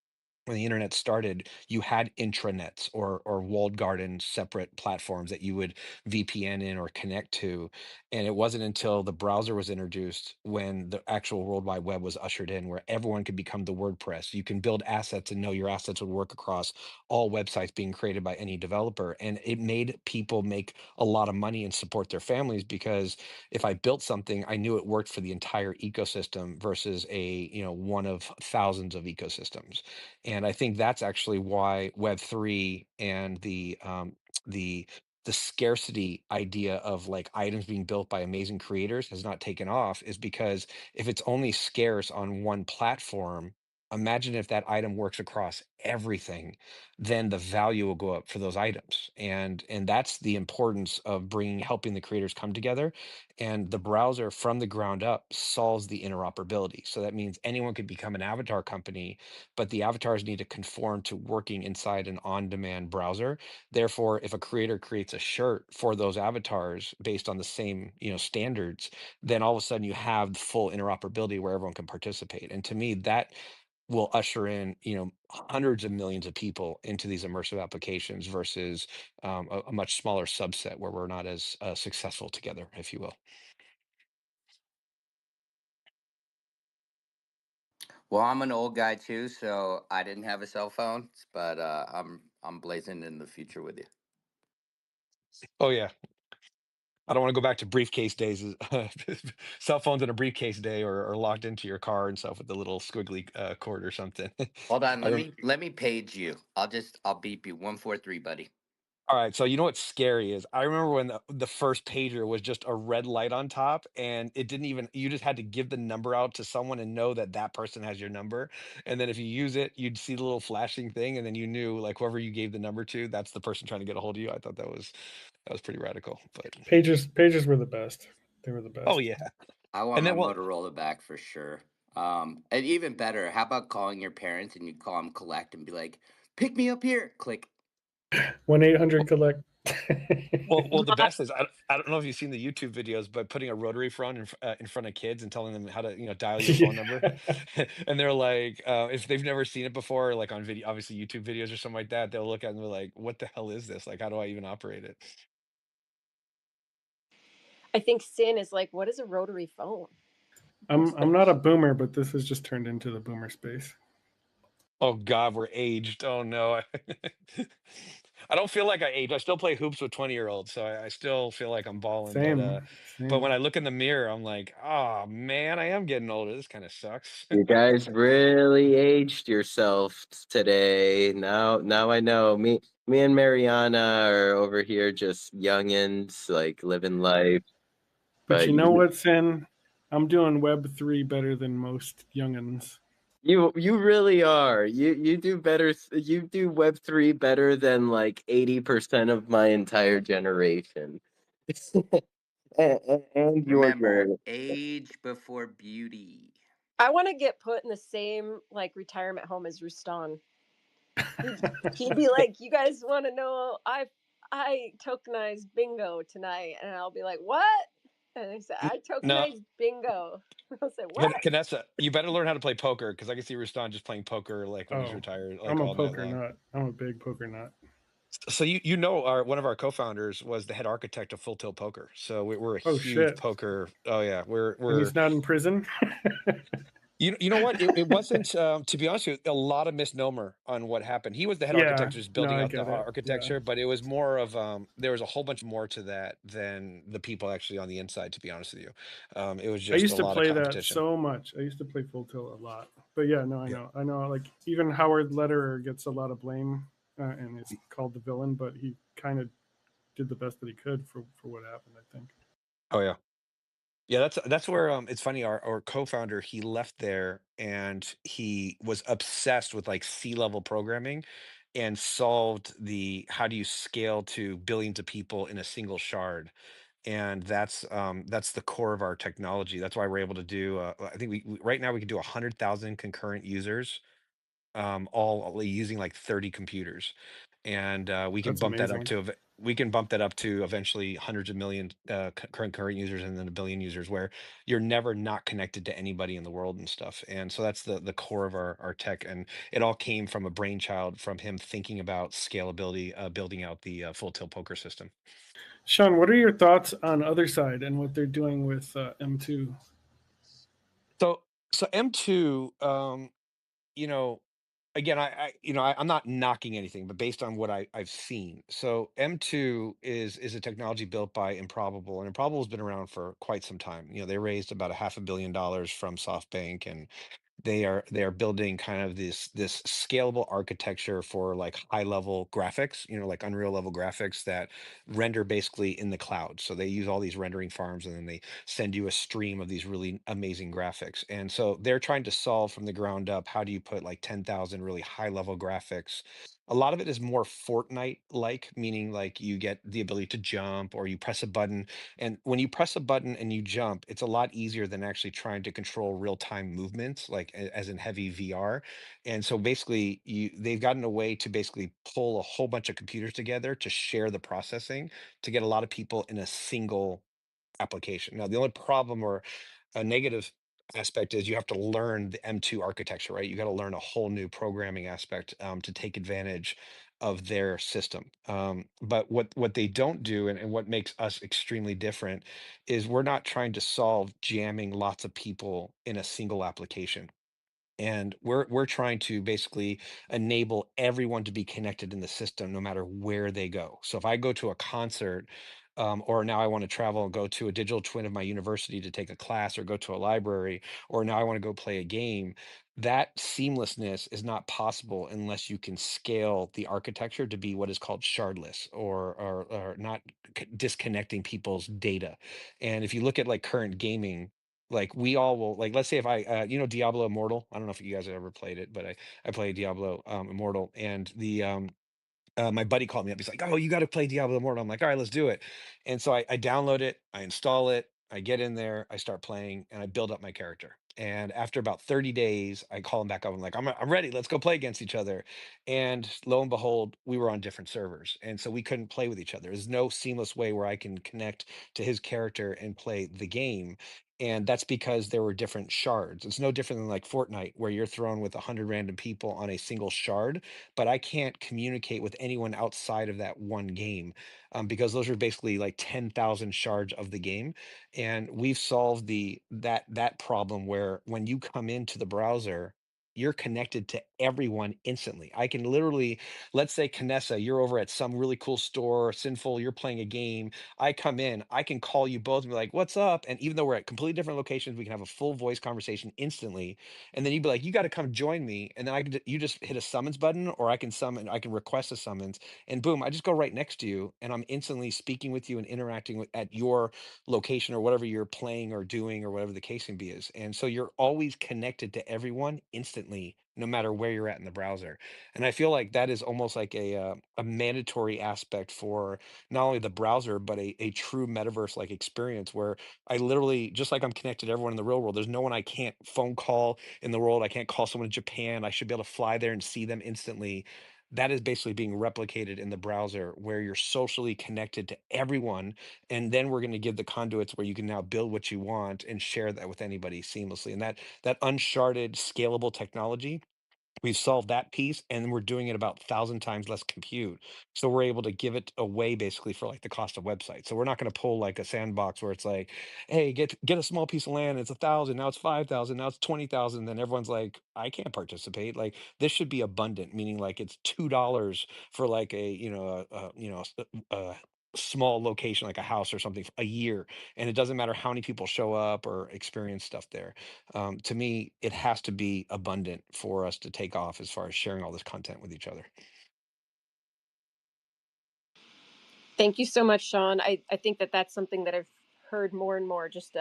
when the internet started, you had intranets or walled garden separate platforms that you would VPN in or connect to. And it wasn't until the browser was introduced when the actual World Wide Web was ushered in, where everyone could become the WordPress. You can build assets and know your assets would work across all websites being created by any developer. And it made people make a lot of money and support their families, because if I built something, I knew it worked for the entire ecosystem versus one of thousands of ecosystems. And I think that's actually why Web3 and the the scarcity idea of like items being built by amazing creators has not taken off, is because if it's only scarce on one platform, imagine if that item works across everything, then the value will go up for those items. And that's the importance of bringing helping the creators come together. And the browser from the ground up solves the interoperability. So that means anyone could become an avatar company, but the avatars need to conform to working inside an on-demand browser. Therefore, if a creator creates a shirt for those avatars based on the same, standards, then all of a sudden you have full interoperability where everyone can participate. And to me, that will usher in, hundreds of millions of people into these immersive applications versus a much smaller subset where we're not as successful together, if you will. Well, I'm an old guy too, so I didn't have a cell phone, but I'm blazing in the future with you. Oh yeah, I don't want to go back to briefcase days, cell phones in a briefcase day, or locked into your car and stuff with the little squiggly cord or something. Hold on, I rem- let me page you. I'll beep you 143, buddy. all right, so you know what's scary is I remember when the first pager was just a red light on top, and it didn't even you just had to give the number out to someone and know that that person has your number. And then if you use it, you'd see the little flashing thing, and then you knew like whoever you gave the number to, that's the person trying to get a hold of you. I thought that was pretty radical. But Pages were the best. They were the oh best. yeah. I want And my then well, Motorola back for sure. And even better, how about calling your parents and you call them collect and be like, "Pick me up here." Click. 1-800 collect. well, the best is I don't know if you've seen the YouTube videos, but putting a rotary phone in front of kids and telling them how to dial your phone number, Yeah. and they're like, if they've never seen it before, like on video, obviously YouTube videos or something like that, they'll look at it and be like, what the hell is this? Like, how do I even operate it? I think Sin is like, what is a rotary phone? I'm not a boomer, but this has just turned into the boomer space. Oh God, we're aged. Oh no. I don't feel like I age. I still play hoops with 20-year-olds, so I still feel like I'm balling. Same, But same. when I look in the mirror, I'm like, oh man, I am getting older. This kind of sucks. You guys really aged yourself today. Now I know. Me and Mariana are over here just youngins, like living life. But But you know what's in? I'm doing Web3 better than most youngins. you really are. You do better. You do Web3 better than like 80% of my entire generation. And your Remember, goal. age before beauty. I want to get put in the same like retirement home as Rustan. He'd be like, "You guys want to know? I tokenized bingo tonight," and I'll be like, "What?" And he said, "I No, tokenized bingo." I'll say, "What?" Vanessa, you better learn how to play poker because I can see Rustan just playing poker like when he's Oh, retired, like I'm a all night poker long. nut. I'm a big poker nut. So you know one of our co-founders was the head architect of Full Tilt Poker. So we're a Oh huge shit! poker. Oh yeah, And we're he's not in prison. you know what? It wasn't to be honest with you, a lot of misnomer on what happened. He was the head Yeah, architect who's no, building I out the get it. Yeah, architecture, but it was more of there was a whole bunch more to that than the people actually on the inside, to be honest with you. It was I just a used to lot of play that competition. so much. I used to play Full Tilt a lot. But yeah, no, Yeah. I know. Like even Howard Lederer gets a lot of blame, and is called the villain, but he kind of did the best that he could for what happened. I think. Oh yeah. Yeah, that's where it's funny. Our co-founder, he left there and he was obsessed with like C-level programming and solved the how do you scale to billions of people in a single shard. And that's the core of our technology. That's why we're able to do I think right now we can do 100,000 concurrent users all using like 30 computers, and That's amazing. we can bump that up to eventually hundreds of million current users and then a billion users, where you're never not connected to anybody in the world and stuff. And so that's the core of our tech, and it all came from a brainchild from him thinking about scalability, building out the full tilt poker system. Sean, what are your thoughts on Other Side and what they're doing with M2? So M2, you know, again, I'm not knocking anything, but based on what I've seen. So M2 is a technology built by Improbable, and Improbable has been around for quite some time. They raised about a $500 million from SoftBank, and they are building kind of this scalable architecture for like high level graphics, like Unreal level graphics that render basically in the cloud. So they use all these rendering farms and then they send you a stream of these really amazing graphics. And so they're trying to solve from the ground up, how do you put like 10,000 really high level graphics? A lot of it is more Fortnite like, meaning like you get the ability to jump or you press a button, and when you press a button and you jump, it's a lot easier than actually trying to control real-time movements, like as in heavy VR. And so basically, they've gotten a way to basically pull a whole bunch of computers together to share the processing to get a lot of people in a single application. Now, the only problem or a negative aspect is you have to learn the M2 architecture, right? You got to learn a whole new programming aspect to take advantage of their system. But what they don't do, and what makes us extremely different, is we're not trying to solve jamming lots of people in a single application, and we're trying to basically enable everyone to be connected in the system no matter where they go. So if I go to a concert, or now I want to travel and go to a digital twin of my university to take a class or go to a library, or now I want to go play a game, that seamlessness is not possible unless you can scale the architecture to be what is called shardless, or not disconnecting people's data. And if you look at like current gaming, like we all will, like, let's say if Diablo Immortal. I don't know if you guys have ever played it, but I play Diablo Immortal, and my buddy called me up. He's like, "Oh, you got to play Diablo Immortal." I'm like, "All right, let's do it." And so I download it, I install it, I get in there, I start playing, and I build up my character. And after about 30 days, I call him back up. I'm like, I'm ready. Let's go play against each other. And lo and behold, we were on different servers, and so we couldn't play with each other. There's no seamless way where I can connect to his character and play the game. And that's because there were different shards. It's no different than like Fortnite, where you're thrown with 100 random people on a single shard, but I can't communicate with anyone outside of that one game, because those are basically like 10,000 shards of the game. And we've solved that problem where when you come into the browser, you're connected to everyone instantly. I can literally, let's say Canessa, you're over at some really cool store, Sinful, you're playing a game. I come in, I can call you both and be like, what's up? And even though we're at completely different locations, we can have a full voice conversation instantly. And then you'd be like, you got to come join me. And then you just hit a summons button, or I can request a summons, and boom, I just go right next to you and I'm instantly speaking with you and interacting at your location or whatever you're playing or doing or whatever the case can be is. And so you're always connected to everyone instantly, no matter where you're at in the browser. And I feel like that is almost like a mandatory aspect for not only the browser, but a true metaverse like experience where I literally, just like I'm connected to everyone in the real world, there's no one I can't phone call in the world. I can't call someone in Japan. I should be able to fly there and see them instantly. That is basically being replicated in the browser where you're socially connected to everyone. And then we're going to give the conduits where you can now build what you want and share that with anybody seamlessly. And that uncharted scalable technology, we've solved that piece, and we're doing it about 1,000 times less compute. So we're able to give it away basically for like the cost of websites. So we're not going to pull like a sandbox where it's like, hey, get a small piece of land, it's 1,000, now it's 5,000, now it's 20,000. Then everyone's like, I can't participate. Like this should be abundant, meaning like it's $2 for like a small location like a house or something a year, and it doesn't matter how many people show up or experience stuff there. To me, it has to be abundant for us to take off as far as sharing all this content with each other. Thank you so much, Sean. I think that's something that I've heard more and more, just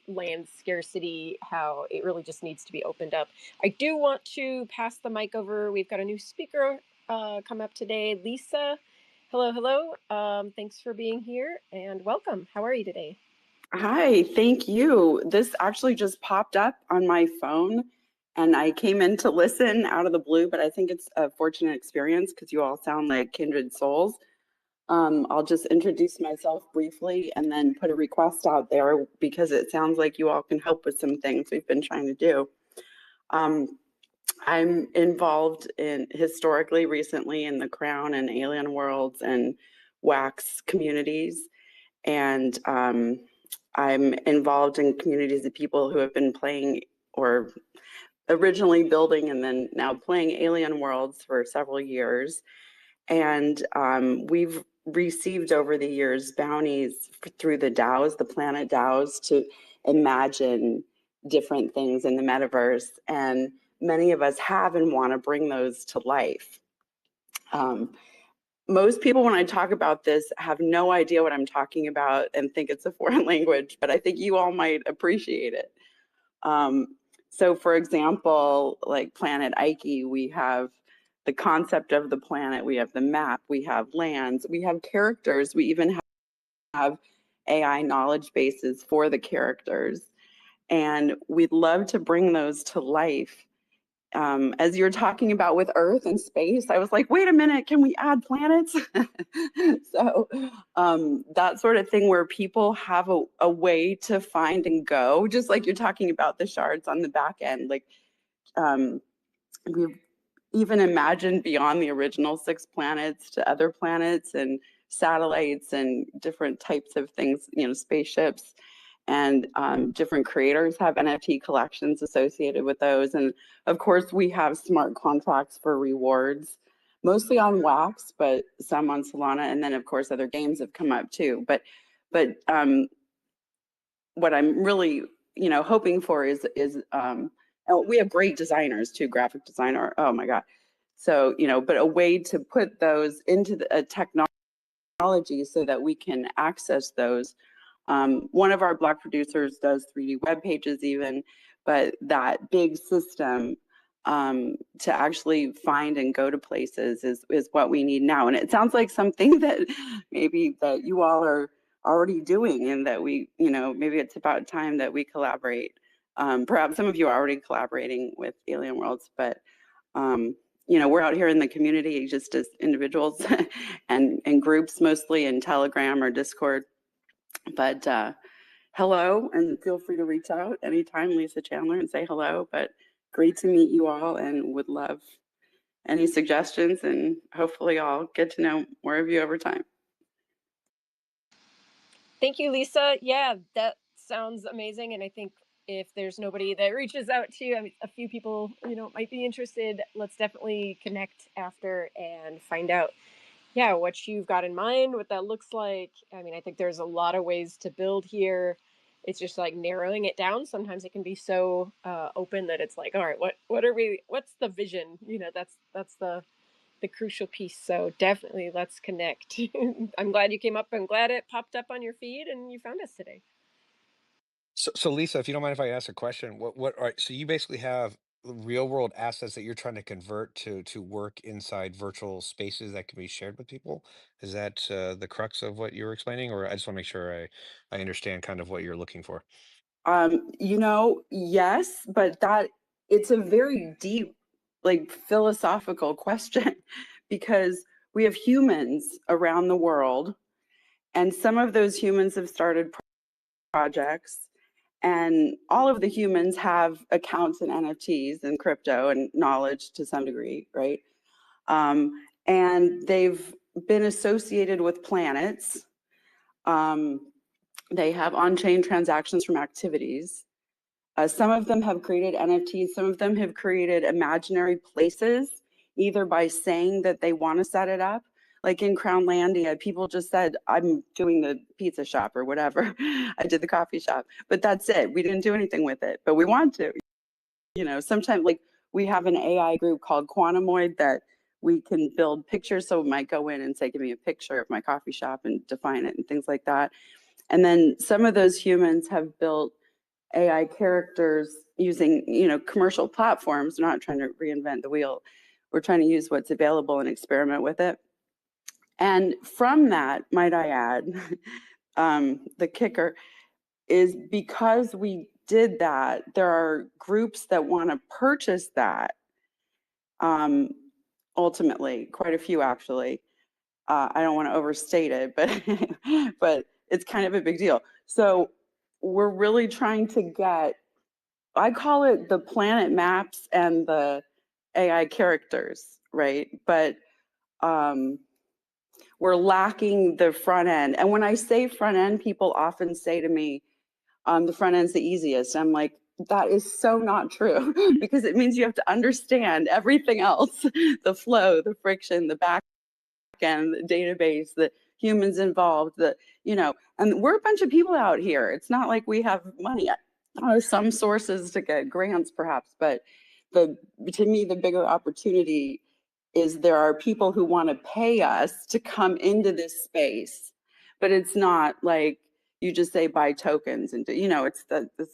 land scarcity, how it really just needs to be opened up. I do want to pass the mic over. We've got a new speaker come up today, Lisa. Hello, hello. Thanks for being here and welcome. How are you today? Hi, thank you. This actually just popped up on my phone and I came in to listen out of the blue, but I think it's a fortunate experience because you all sound like kindred souls. I'll just introduce myself briefly and then put a request out there because it sounds like you all can help with some things we've been trying to do. I'm involved historically recently in the Crown and Alien Worlds and Wax communities. And I'm involved in communities of people who have been playing or originally building and then now playing Alien Worlds for several years. And we've received over the years bounties through the DAOs, the planet DAOs, to imagine different things in the metaverse. And many of us have and want to bring those to life. Most people, when I talk about this, have no idea what I'm talking about and think it's a foreign language, but I think you all might appreciate it. So for example, like Planet Ike, we have the concept of the planet, we have the map, we have lands, we have characters, we even have AI knowledge bases for the characters. And we'd love to bring those to life. As you're talking about with Earth and space, I was like, wait a minute, can we add planets? So that sort of thing where people have a way to find and go, just like you're talking about the shards on the back end. Like we've even imagined beyond the original 6 planets to other planets and satellites and different types of things, spaceships. And different creators have NFT collections associated with those. And of course, we have smart contracts for rewards, mostly on Wax, but some on Solana. And then, of course, other games have come up too. But what I'm really, hoping for is we have great designers too, graphic designer. Oh my God. So, but a way to put those into a technology so that we can access those. One of our block producers does 3D web pages even, but that big system to actually find and go to places is what we need now. And it sounds like something that maybe that you all are already doing, and that we, maybe it's about time that we collaborate. Perhaps some of you are already collaborating with Alien Worlds, but we're out here in the community just as individuals and groups, mostly in Telegram or Discord. But hello, and feel free to reach out anytime, Lisa Chandler, and say hello. But great to meet you all, and would love any suggestions, and hopefully I'll get to know more of you over time. Thank you, Lisa. Yeah, that sounds amazing. And I think if there's nobody that reaches out to you, I mean, a few people, might be interested, let's definitely connect after and find out, yeah, what you've got in mind, what that looks like. I mean, I think there's a lot of ways to build here. It's just like narrowing it down. Sometimes it can be so open that it's like, all right, what's the vision? That's the crucial piece. So definitely let's connect. I'm glad you came up. I'm glad it popped up on your feed and you found us today. So Lisa, if you don't mind if I ask a question, all right, so you basically have real world assets that you're trying to convert to work inside virtual spaces that can be shared with people. Is that the crux of what you were explaining, or I just want to make sure I understand kind of what you're looking for? Yes, but it's a very deep, like philosophical question because we have humans around the world, and some of those humans have started projects, and all of the humans have accounts in NFTs and crypto and knowledge to some degree, right? And they've been associated with planets. They have on-chain transactions from activities. Some of them have created NFTs. Some of them have created imaginary places, either by saying that they want to set it up. Like in Crownlandia, people just said, I'm doing the pizza shop or whatever. I did the coffee shop, but that's it. We didn't do anything with it, but we want to. Sometimes like we have an AI group called Quantumoid that we can build pictures. So we might go in and say, give me a picture of my coffee shop and define it and things like that. And then some of those humans have built AI characters using, commercial platforms. We're not trying to reinvent the wheel. We're trying to use what's available and experiment with it. And from that, might I add, the kicker is because we did that, there are groups that want to purchase that. Ultimately, quite a few actually. I don't want to overstate it, but it's kind of a big deal. So we're really trying to get, I call it the planet maps and the AI characters, right? But we're lacking the front end. And when I say front end, people often say to me, the front end's the easiest. I'm like, that is so not true because it means you have to understand everything else, the flow, the friction, the back end, the database, the humans involved, and we're a bunch of people out here. It's not like we have money. Some sources to get grants perhaps, but to me, the bigger opportunity is there are people who want to pay us to come into this space, but it's not like you just say buy tokens and it's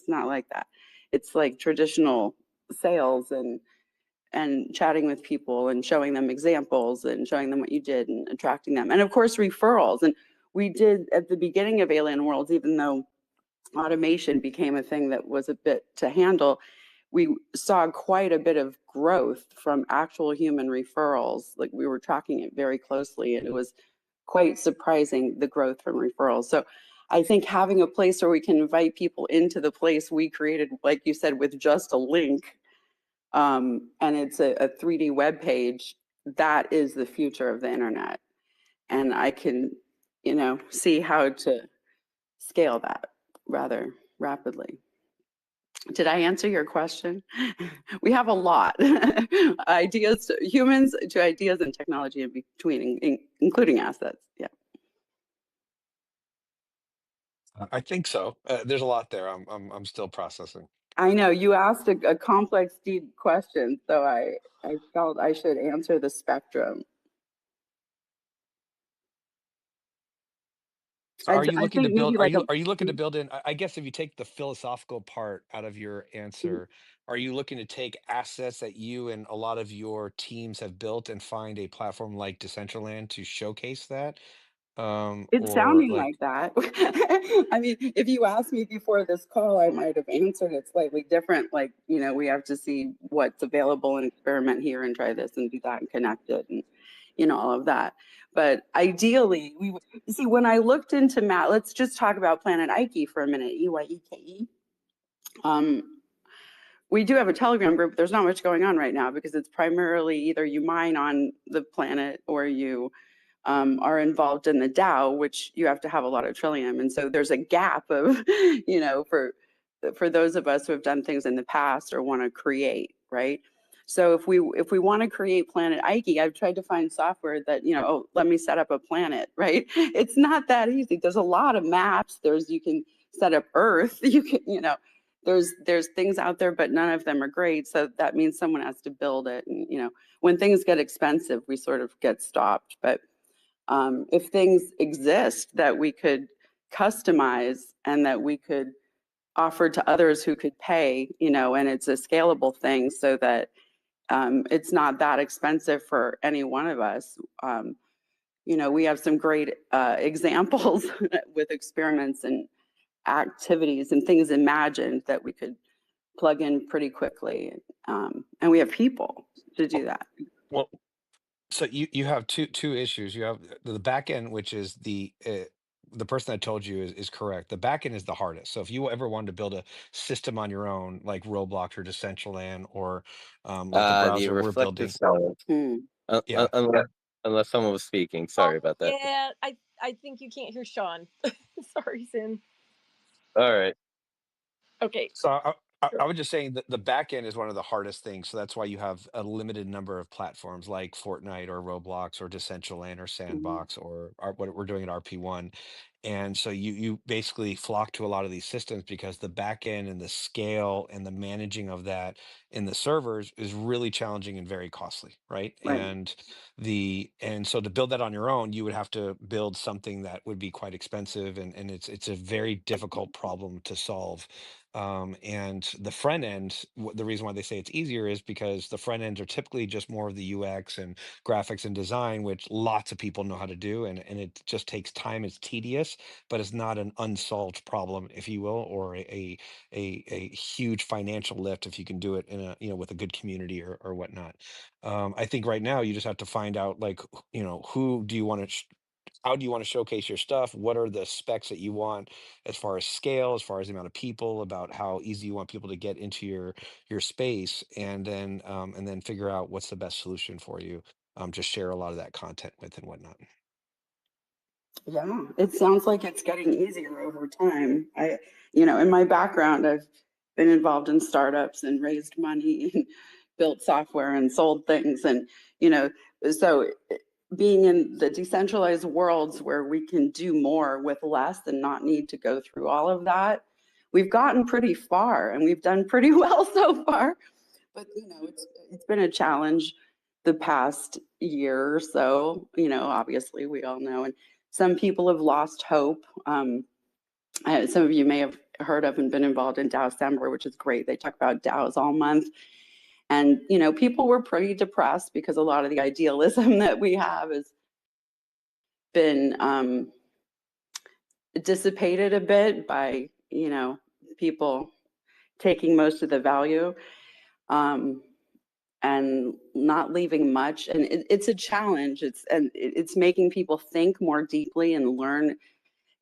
not like that. It's like traditional sales and chatting with people and showing them examples and showing them what you did and attracting them. And of course, referrals. And we did at the beginning of Alien Worlds, even though automation became a thing that was a bit to handle, we saw quite a bit of growth from actual human referrals. Like we were tracking it very closely, and it was quite surprising, the growth from referrals. So I think having a place where we can invite people into the place we created, like you said, with just a link, and it's a 3D web page, that is the future of the internet. And I can, see how to scale that rather rapidly. Did I answer your question? We have a lot. Ideas, humans to ideas and technology in between, including assets. Yeah. I think so. There's a lot there. I'm still processing. I know you asked a complex, deep question, so I felt I should answer the spectrum. So are you looking to build? Are you looking to build in? I guess if you take the philosophical part out of your answer, are you looking to take assets that you and a lot of your teams have built and find a platform like Decentraland to showcase that? It's sounding like that. I mean, if you asked me before this call, I might have answered it slightly different. Like, we have to see what's available and experiment here and try this and do that and connect it and, all of that. But ideally, see, when I looked into let's just talk about Planet Ike for a minute, EYEKE. We do have a Telegram group. There's not much going on right now because it's primarily either you mine on the planet or you are involved in the DAO, which you have to have a lot of Trillium. And so there's a gap of, for for those of us who have done things in the past or want to create, right? So if we want to create Planet Ike, I've tried to find software that, oh, let me set up a planet, right? It's not that easy. There's a lot of maps. You can set up Earth. You can, there's things out there, but none of them are great. So that means someone has to build it. And, when things get expensive, we sort of get stopped. But if things exist that we could customize and that we could offer to others who could pay, and it's a scalable thing so that it's not that expensive for any one of us. We have some great examples with experiments and activities and things imagined that we could plug in pretty quickly. And we have people to do that. Well, so you have two issues. You have the back end, which is the person that told you is correct. The back end is the hardest. So if you ever wanted to build a system on your own, like Roblox or Decentraland, or like the The browser we're reflective building, sound. yeah. Unless someone was speaking. Sorry about that. Yeah, I think you can't hear Sean. Sorry, Sin. All right. Okay. So I was just saying that the back end is one of the hardest things. So that's why you have a limited number of platforms like Fortnite or Roblox or Decentraland or Sandbox or what we're doing at RP1. And so you basically flock to a lot of these systems because the back end and the scale and the managing of that in the servers is really challenging and very costly, right? Right. And so to build that on your own, you would have to build something that would be quite expensive, and it's a very difficult problem to solve. And the front end, the reason why they say it's easier is because the front ends are typically just more of the UX and graphics and design, which lots of people know how to do, and it just takes time. It's tedious, but it's not an unsolved problem, if you will, or a huge financial lift if you can do it in a with a good community or whatnot. I think right now you just have to find out, like, who do you want to how do you want to showcase your stuff? What are the specs that you want as far as scale, as far as the amount of people, about how easy you want people to get into your space, and then figure out what's the best solution for you. To share a lot of that content with and whatnot. Yeah, it sounds like it's getting easier over time. In my background, I've been involved in startups and raised money and built software and sold things. And, so being in the decentralized worlds where we can do more with less and not need to go through all of that, we've gotten pretty far and we've done pretty well so far. But, it's been a challenge the past year or so, obviously we all know. And some people have lost hope. Some of you may have heard of and been involved in December, which is great. They talk about DAOs all month. And, people were pretty depressed because a lot of the idealism that we have has been dissipated a bit by, people taking most of the value and not leaving much. And it's a challenge. It's making people think more deeply and learn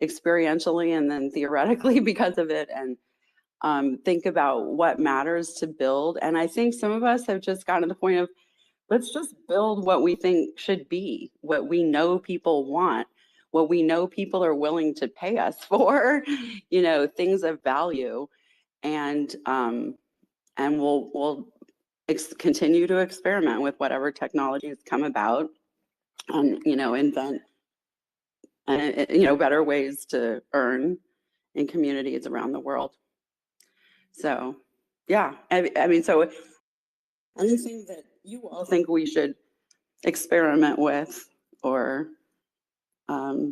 experientially and then theoretically because of it, and think about what matters to build. And I think some of us have just gotten to the point of, let's just build what we think should be, what we know people want, what we know people are willing to pay us for, things of value. And we'll continue to experiment with whatever technologies come about and, invent better ways to earn in communities around the world. So, yeah, I mean, so anything that you all think we should experiment with or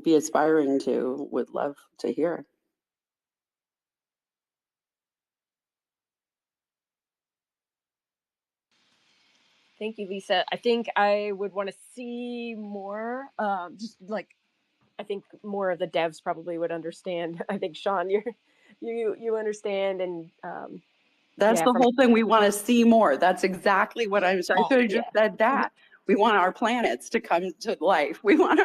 be aspiring to, would love to hear. Thank you, Lisa. I think I would want to see more. Just like, I think more of the devs probably would understand. I think Sean, you understand, and that's the whole thing. We want to see more. That's exactly what I'm saying. I could have just said that. We want our planets to come to life. We want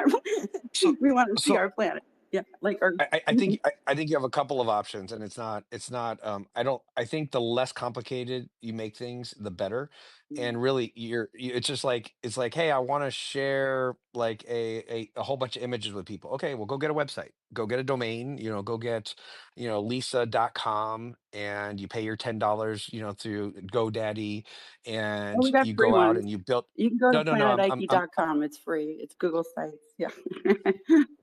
we want to see our planet. Yeah, like our. I think you have a couple of options, and it's not I think the less complicated you make things, the better. And really, it's just like, hey, I want to share like a whole bunch of images with people. Okay, well, go get a website. go get a domain, go get, lisa.com, and you pay your $10, through GoDaddy, Oh, we and got you free go out ones. and you build. You can go to No, planetike.com. It's free. It's Google Sites. Yeah.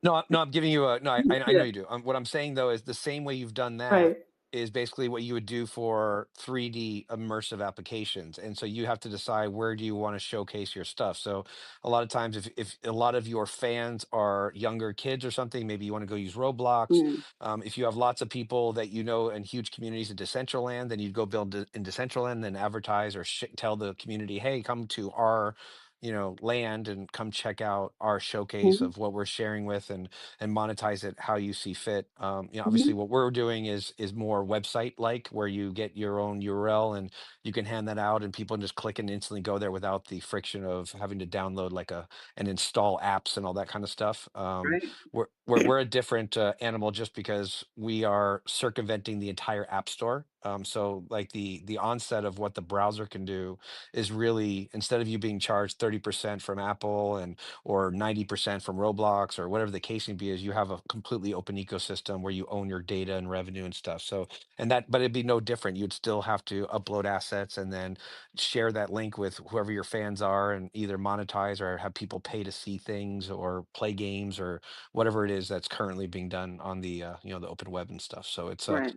no, I'm giving you a no. I know Yeah. you do. What I'm saying though is the same way you've done that Right. is basically what you would do for 3D immersive applications, and so you have to decide where do you want to showcase your stuff. So a lot of times, if a lot of your fans are younger kids or something, maybe you want to go use Roblox. Mm. If you have lots of people that you know and huge communities in Decentraland, then you'd go build in Decentraland, then advertise or tell the community, hey, come to our land and come check out our showcase Mhm. of what we're sharing with and monetize it how you see fit. Mhm. Obviously what we're doing is more website like, where you get your own URL and you can hand that out and people just click and instantly go there without the friction of having to download like and install apps and all that kind of stuff. Right. We're a different animal just because we are circumventing the entire app store. So like the onset of what the browser can do is really, instead of you being charged 30% from Apple and or 90% from Roblox or whatever the case may be, is you have a completely open ecosystem where you own your data and revenue and stuff. So but it'd be no different. You'd still have to upload assets and then share that link with whoever your fans are and either monetize or have people pay to see things or play games or whatever it is that's currently being done on the the open web and stuff. So it's Right.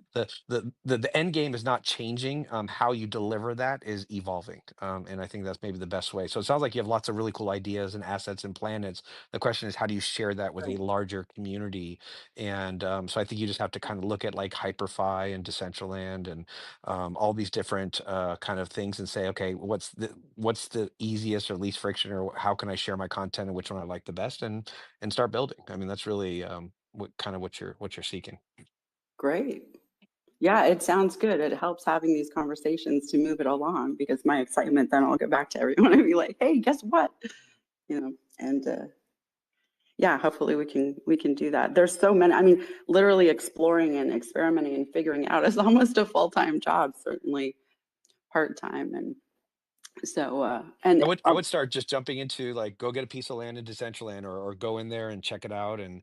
the end game is not changing. How you deliver that is evolving, and I think that's maybe the best way. So it sounds like you have lots of really cool ideas and assets and planets. The question is, how do you share that with a Right. larger community? And so I think you just have to kind of look at like Hyperfi and Decentraland and all these different kind of things and say, okay, what's the easiest or least friction, or how can I share my content and which one I like the best, and start building. I mean, that's really what you're seeking. Great. Yeah, it sounds good. It helps having these conversations to move it along because my excitement, then I'll get back to everyone and be like, hey, guess what? And yeah, hopefully we can do that. There's so many, I mean, literally exploring and experimenting and figuring out is almost a full-time job, certainly part-time. And so I would start just jumping into like go get a piece of land in Decentraland, or go in there and check it out and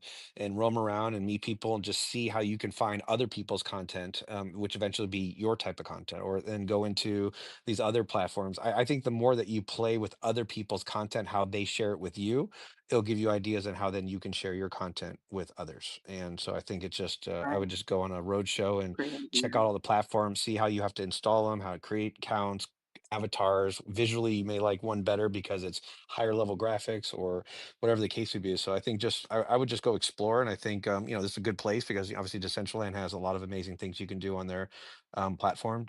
roam around and meet people and just see how you can find other people's content, which eventually be your type of content, or then go into these other platforms. I think the more that you play with other people's content, how they share it with you, it'll give you ideas on how then you can share your content with others. And so I think it's just I would just go on a road show and great check idea. out all the platforms, see how you have to install them, how to create accounts, avatars. Visually you may like one better because it's higher level graphics or whatever the case would be. So I think just I would just go explore, and I think this is a good place because obviously Decentraland has a lot of amazing things you can do on their platform.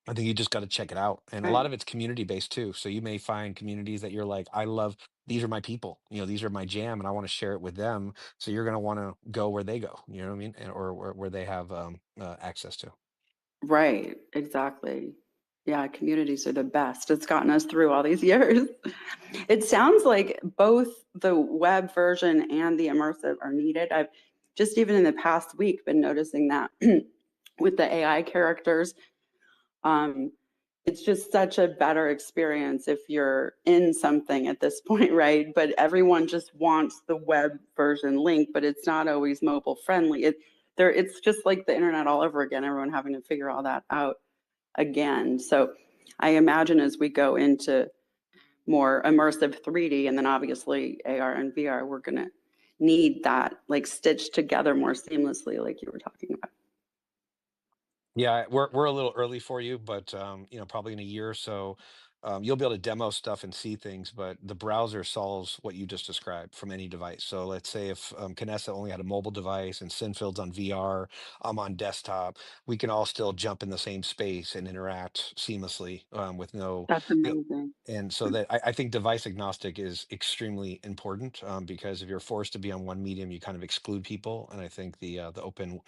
I think you just got to check it out, and a lot Right. of it's community based too. So you may find communities that you're like, I love, these are my people, these are my jam, and I want to share it with them. So you're going to want to go where they go, you know what I mean, or where they have access to. Right, exactly. Yeah, communities are the best. It's gotten us through all these years. It sounds like both the web version and the immersive are needed. I've just even in the past week been noticing that with the AI characters, um, it's just such a better experience if you're in something at this point, right? But everyone just wants the web version link, but it's not always mobile friendly. It's just like the internet all over again, everyone having to figure all that out again. So I imagine as we go into more immersive 3D and then obviously AR and VR, we're going to need that like stitched together more seamlessly, like you were talking about. Yeah, we're a little early for you, but probably in a year or so, you'll be able to demo stuff and see things. But the browser solves what you just described from any device. So let's say if Canessa only had a mobile device and Sinfield's on VR, I'm on desktop, we can all still jump in the same space and interact seamlessly with no. That's You know, amazing. and so that I think device agnostic is extremely important, because if you're forced to be on one medium, you kind of exclude people. And I think the open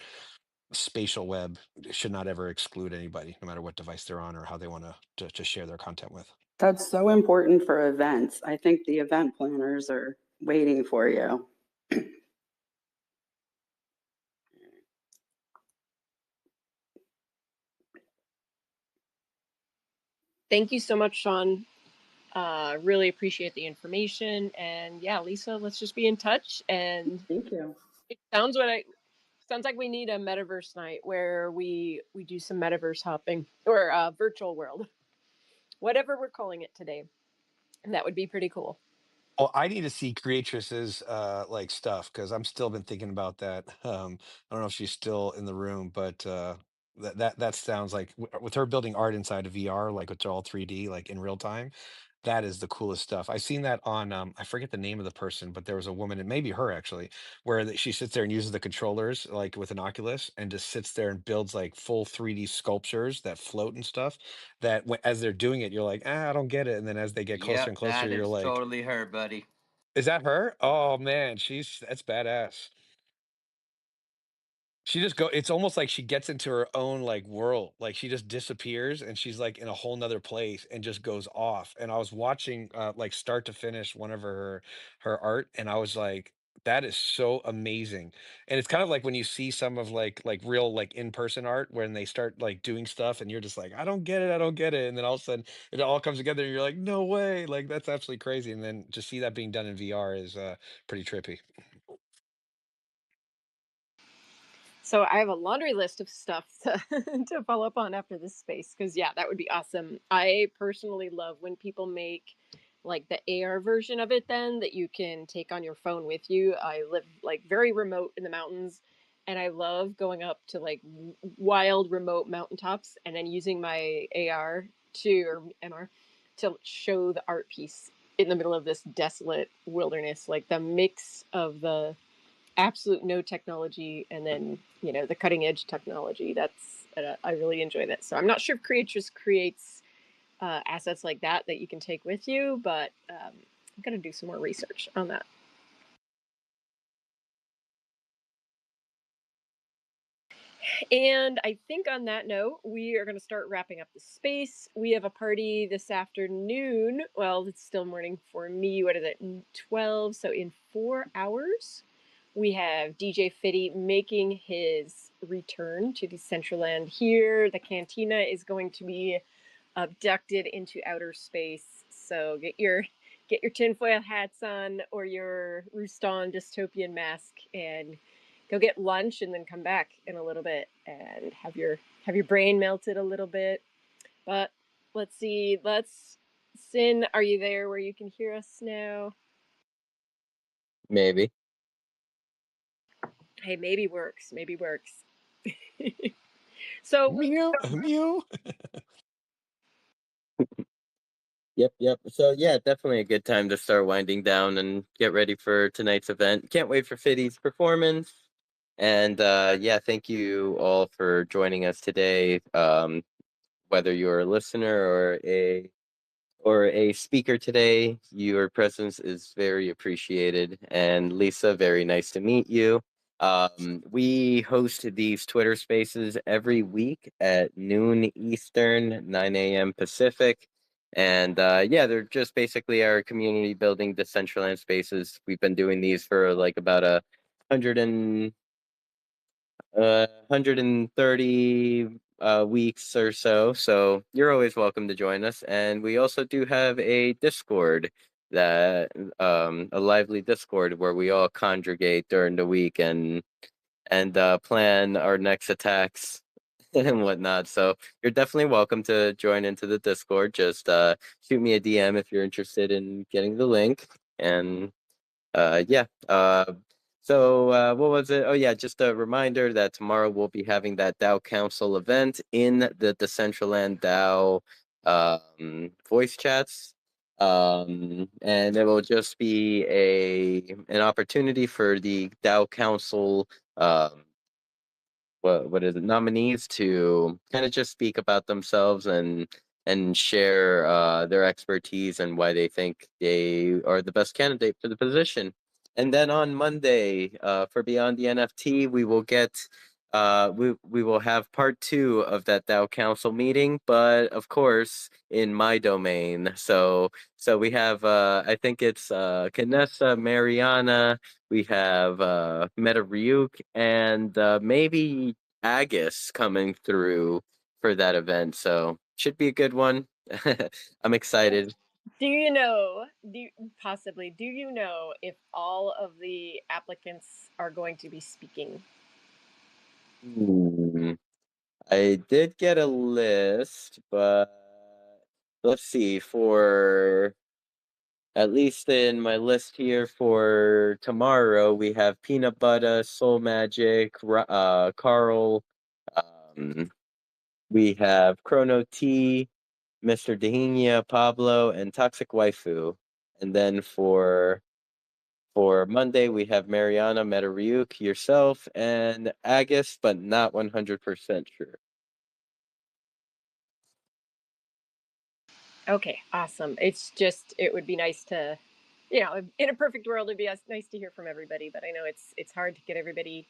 spatial web should not ever exclude anybody, no matter what device they're on or how they want to share their content with. That's so important for events. I think the event planners are waiting for you. Thank you so much, Sean. Really appreciate the information. And yeah, Lisa, let's just be in touch. And thank you. It sounds like we need a metaverse night where we do some metaverse hopping or virtual world, whatever we're calling it today. And that would be pretty cool. Well, I need to see Creatrix's like stuff because I'm still been thinking about that. I don't know if she's still in the room, but that sounds like with her building art inside of VR, like it's all 3D, like in real time. That is the coolest stuff. I've seen that on I forget the name of the person, but there was a woman, and maybe her actually, where she sits there and uses the controllers like with an Oculus and just sits there and builds like full 3D sculptures that float and stuff. That as they're doing it, you're like, I don't get it, and then as they get closer and Yep, closer, that you're is like, totally her, buddy. is that her? Oh man, that's badass. She just it's almost like she gets into her own like world. Like she just disappears and she's like in a whole nother place and just goes off. And I was watching like start to finish one of her art and I was like, that is so amazing. And it's kind of like when you see some of like real like in-person art when they start like doing stuff and you're just like, I don't get it, I don't get it. And then all of a sudden it all comes together and you're like, no way, like that's absolutely crazy. And then to see that being done in VR is pretty trippy. So I have a laundry list of stuff to, to follow up on after this space because yeah, that would be awesome. I personally love when people make like the AR version of it then that you can take on your phone with you. I live like very remote in the mountains and I love going up to like wild remote mountaintops and then using my AR or MR to show the art piece in the middle of this desolate wilderness, like the mix of the absolute no technology and then the cutting edge technology. That's I really enjoy that. So I'm not sure if Creatrix creates assets like that you can take with you, but I'm gonna do some more research on that. And I think on that note, we are going to start wrapping up the space. We have a party this afternoon. Well, it's still morning for me. What is it? 12. So in 4 hours, we have DJ Fitty making his return to Decentraland here. The cantina is going to be abducted into outer space. So get your tinfoil hats on or your Roustan dystopian mask and go get lunch and then come back in a little bit and have your brain melted a little bit. But let's see. Sin, are you there where you can hear us now? Maybe. Hey, maybe works. So mew. Yep. So yeah, definitely a good time to start winding down and get ready for tonight's event. Can't wait for Fiddy's performance. And yeah, thank you all for joining us today. Whether you're a listener or a speaker today, your presence is very appreciated. And Lisa, very nice to meet you. We host these Twitter spaces every week at noon Eastern, 9 a.m. Pacific. And yeah, they're just basically our community building Decentraland spaces. We've been doing these for like about 130 weeks or so. So you're always welcome to join us. And we also do have a Discord a lively Discord where we all congregate during the week and plan our next attacks and whatnot. So you're definitely welcome to join into the Discord. Just shoot me a DM if you're interested in getting the link. And yeah. So what was it? Oh yeah, just a reminder that tomorrow we'll be having that DAO Council event in the Decentraland DAO voice chats. And it will just be an opportunity for the DAO Council what is it, nominees to kind of just speak about themselves and share their expertise and why they think they are the best candidate for the position. And then on Monday, for Beyond the NFT, we will get we will have part 2 of that DAO Council meeting, but of course in my domain. So we have I think it's Kanessa, Mariana, we have Meta Ryuk, and maybe Agus coming through for that event. So should be a good one. I'm excited. Do you know? Do you know if all of the applicants are going to be speaking? I did get a list, but let's see. For at least in my list here for tomorrow, we have Peanut Butter, Soul Magic, Carl. We have Chrono T, Mr. Dehenia, Pablo, and Toxic Waifu. And then for Monday, we have Mariana, Metaryuk, yourself, and Agus, but not 100% sure. Okay, awesome. It's just it would be nice to, in a perfect world, it'd be nice to hear from everybody. But I know it's hard to get everybody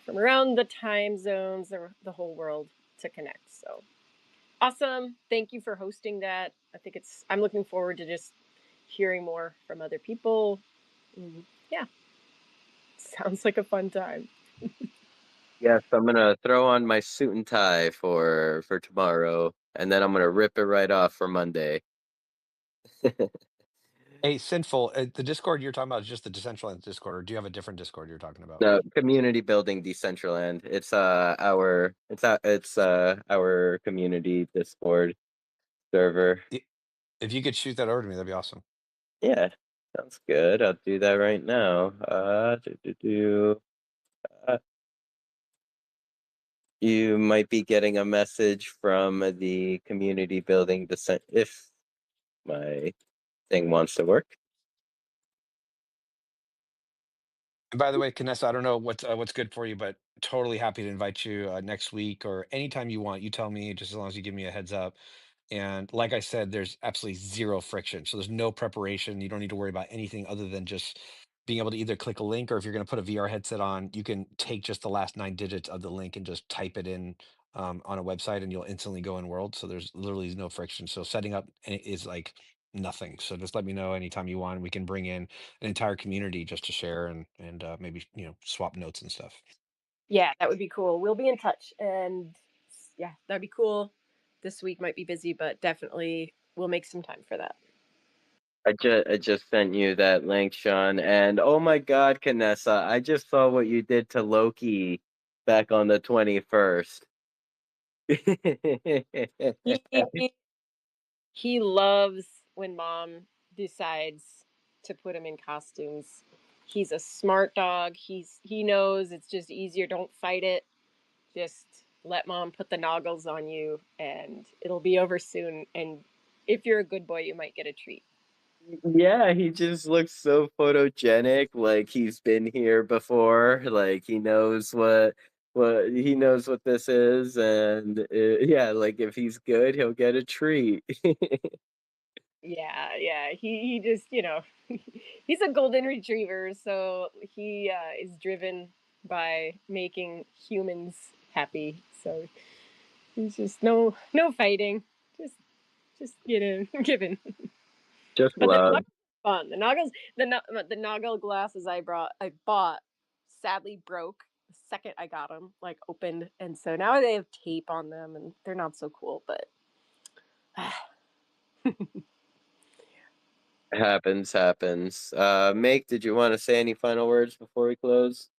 from around the time zones, the whole world to connect. So awesome! Thank you for hosting that. I'm looking forward to just hearing more from other people. Yeah, sounds like a fun time. Yes, I'm gonna throw on my suit and tie for tomorrow, and then I'm gonna rip it right off for Monday. Hey, Sinful, the Discord you're talking about is just the Decentraland Discord, or do you have a different Discord you're talking about? No, community building Decentraland. It's our community Discord server. If you could shoot that over to me, that'd be awesome. Yeah, sounds good. I'll do that right now. You might be getting a message from the community building if my thing wants to work. And by the way, Canessa, I don't know what's good for you, but totally happy to invite you next week or anytime you want. You tell me, just as long as you give me a heads up. And like I said, there's absolutely zero friction. So there's no preparation. You don't need to worry about anything other than just being able to either click a link, or if you're going to put a VR headset on, you can take just the last 9 digits of the link and just type it in on a website and you'll instantly go in world. So there's literally no friction. So setting up is like nothing. So just let me know anytime you want. We can bring in an entire community just to share and maybe swap notes and stuff. Yeah, that would be cool. We'll be in touch, and yeah, that'd be cool. This week might be busy, but definitely we'll make some time for that. I just sent you that link, Sean, and oh my God, Canessa, I just saw what you did to Loki back on the 21st. He loves when mom decides to put him in costumes. He's a smart dog. He knows it's just easier. Don't fight it. Just let mom put the noggles on you, and it'll be over soon. And if you're a good boy, you might get a treat. Yeah, he just looks so photogenic, like he's been here before, like he knows what this is, and yeah, like if he's good, he'll get a treat. Yeah. He just he's a golden retriever, so he is driven by making humans happy. So he's just no fighting, just giving. Just But the love. noggles are fun. The noggle glasses I bought, sadly broke the second I got them, like opened, and so now they have tape on them, and they're not so cool. But Happens. Make, did you want to say any final words before we close?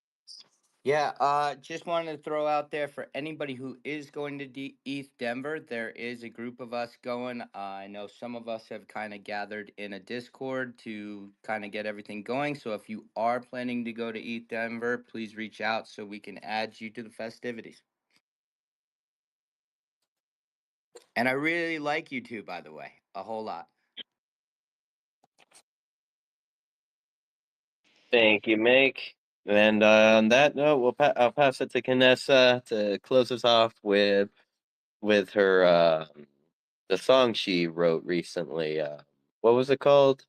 Yeah, just wanted to throw out there for anybody who is going to ETH Denver, there is a group of us going. I know some of us have kind of gathered in a Discord to kind of get everything going. So if you are planning to go to ETH Denver, please reach out so we can add you to the festivities. And I really like you two, by the way, a whole lot. Thank you, Make. And on that note, I'll pass it to Canessa to close us off with her the song she wrote recently. What was it called?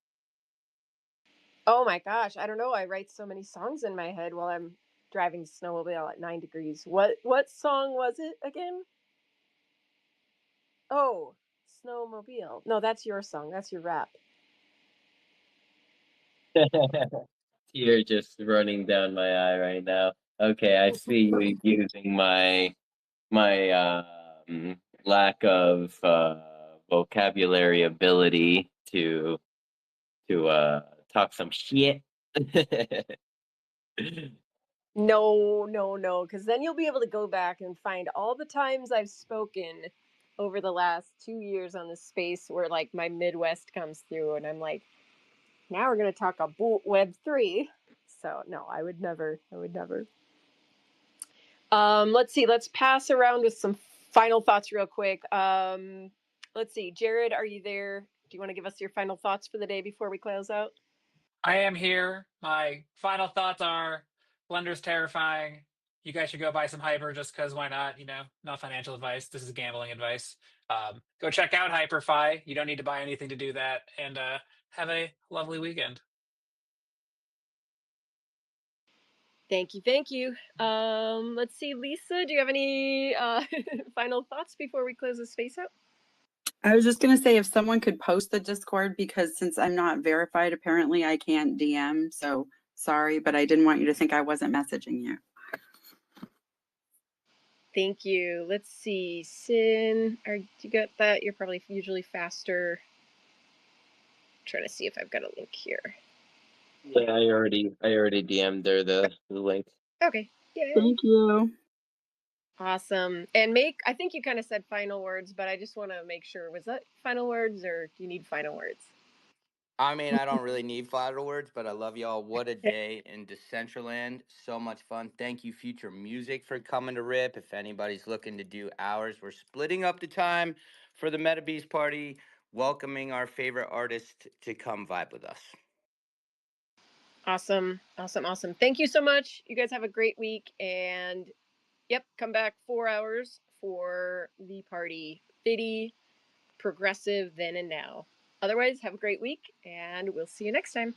oh my gosh, I don't know. I write so many songs in my head while I'm driving snowmobile at 9 degrees. What song was it again? Oh, snowmobile. No, that's your song. That's your rap. Tear just running down my eye right now. Okay, I see you using my lack of vocabulary ability to talk some shit. No, because then you'll be able to go back and find all the times I've spoken over the last 2 years on this space where like my Midwest comes through, and I'm like, now we're gonna talk about Web3. So no, I would never. Let's see. Let's pass around with some final thoughts real quick. Let's see. Jared, are you there? Do you want to give us your final thoughts for the day before we close out? I am here. My final thoughts are Blender's terrifying. You guys should go buy some Hyper just because why not? Not financial advice. This is gambling advice. Go check out HyperFi. You don't need to buy anything to do that. And have a lovely weekend. Thank you. Let's see, Lisa, do you have any final thoughts before we close the space out? I was just going to say, if someone could post the Discord, because since I'm not verified, apparently I can't DM. So sorry, but I didn't want you to think I wasn't messaging you. Thank you. Let's see. Sin, you got that? You're probably usually faster. I'm trying to see if I've got a link here. Yeah, I already DM'd her the link. Okay. Yay. Thank you. Awesome. And I think you kind of said final words, but I just want to make sure, was that final words or do you need final words? I mean, I don't really need final words, but I love y'all. What a day in Decentraland. So much fun. Thank you, Future Music, for coming to RIP. If anybody's looking to do hours, we're splitting up the time for the Meta Beast party, welcoming our favorite artist to come vibe with us. Awesome. Thank you so much. You guys have a great week. And yep, come back 4 hours for the party. Fitty, progressive, then and now. Otherwise, have a great week, and we'll see you next time.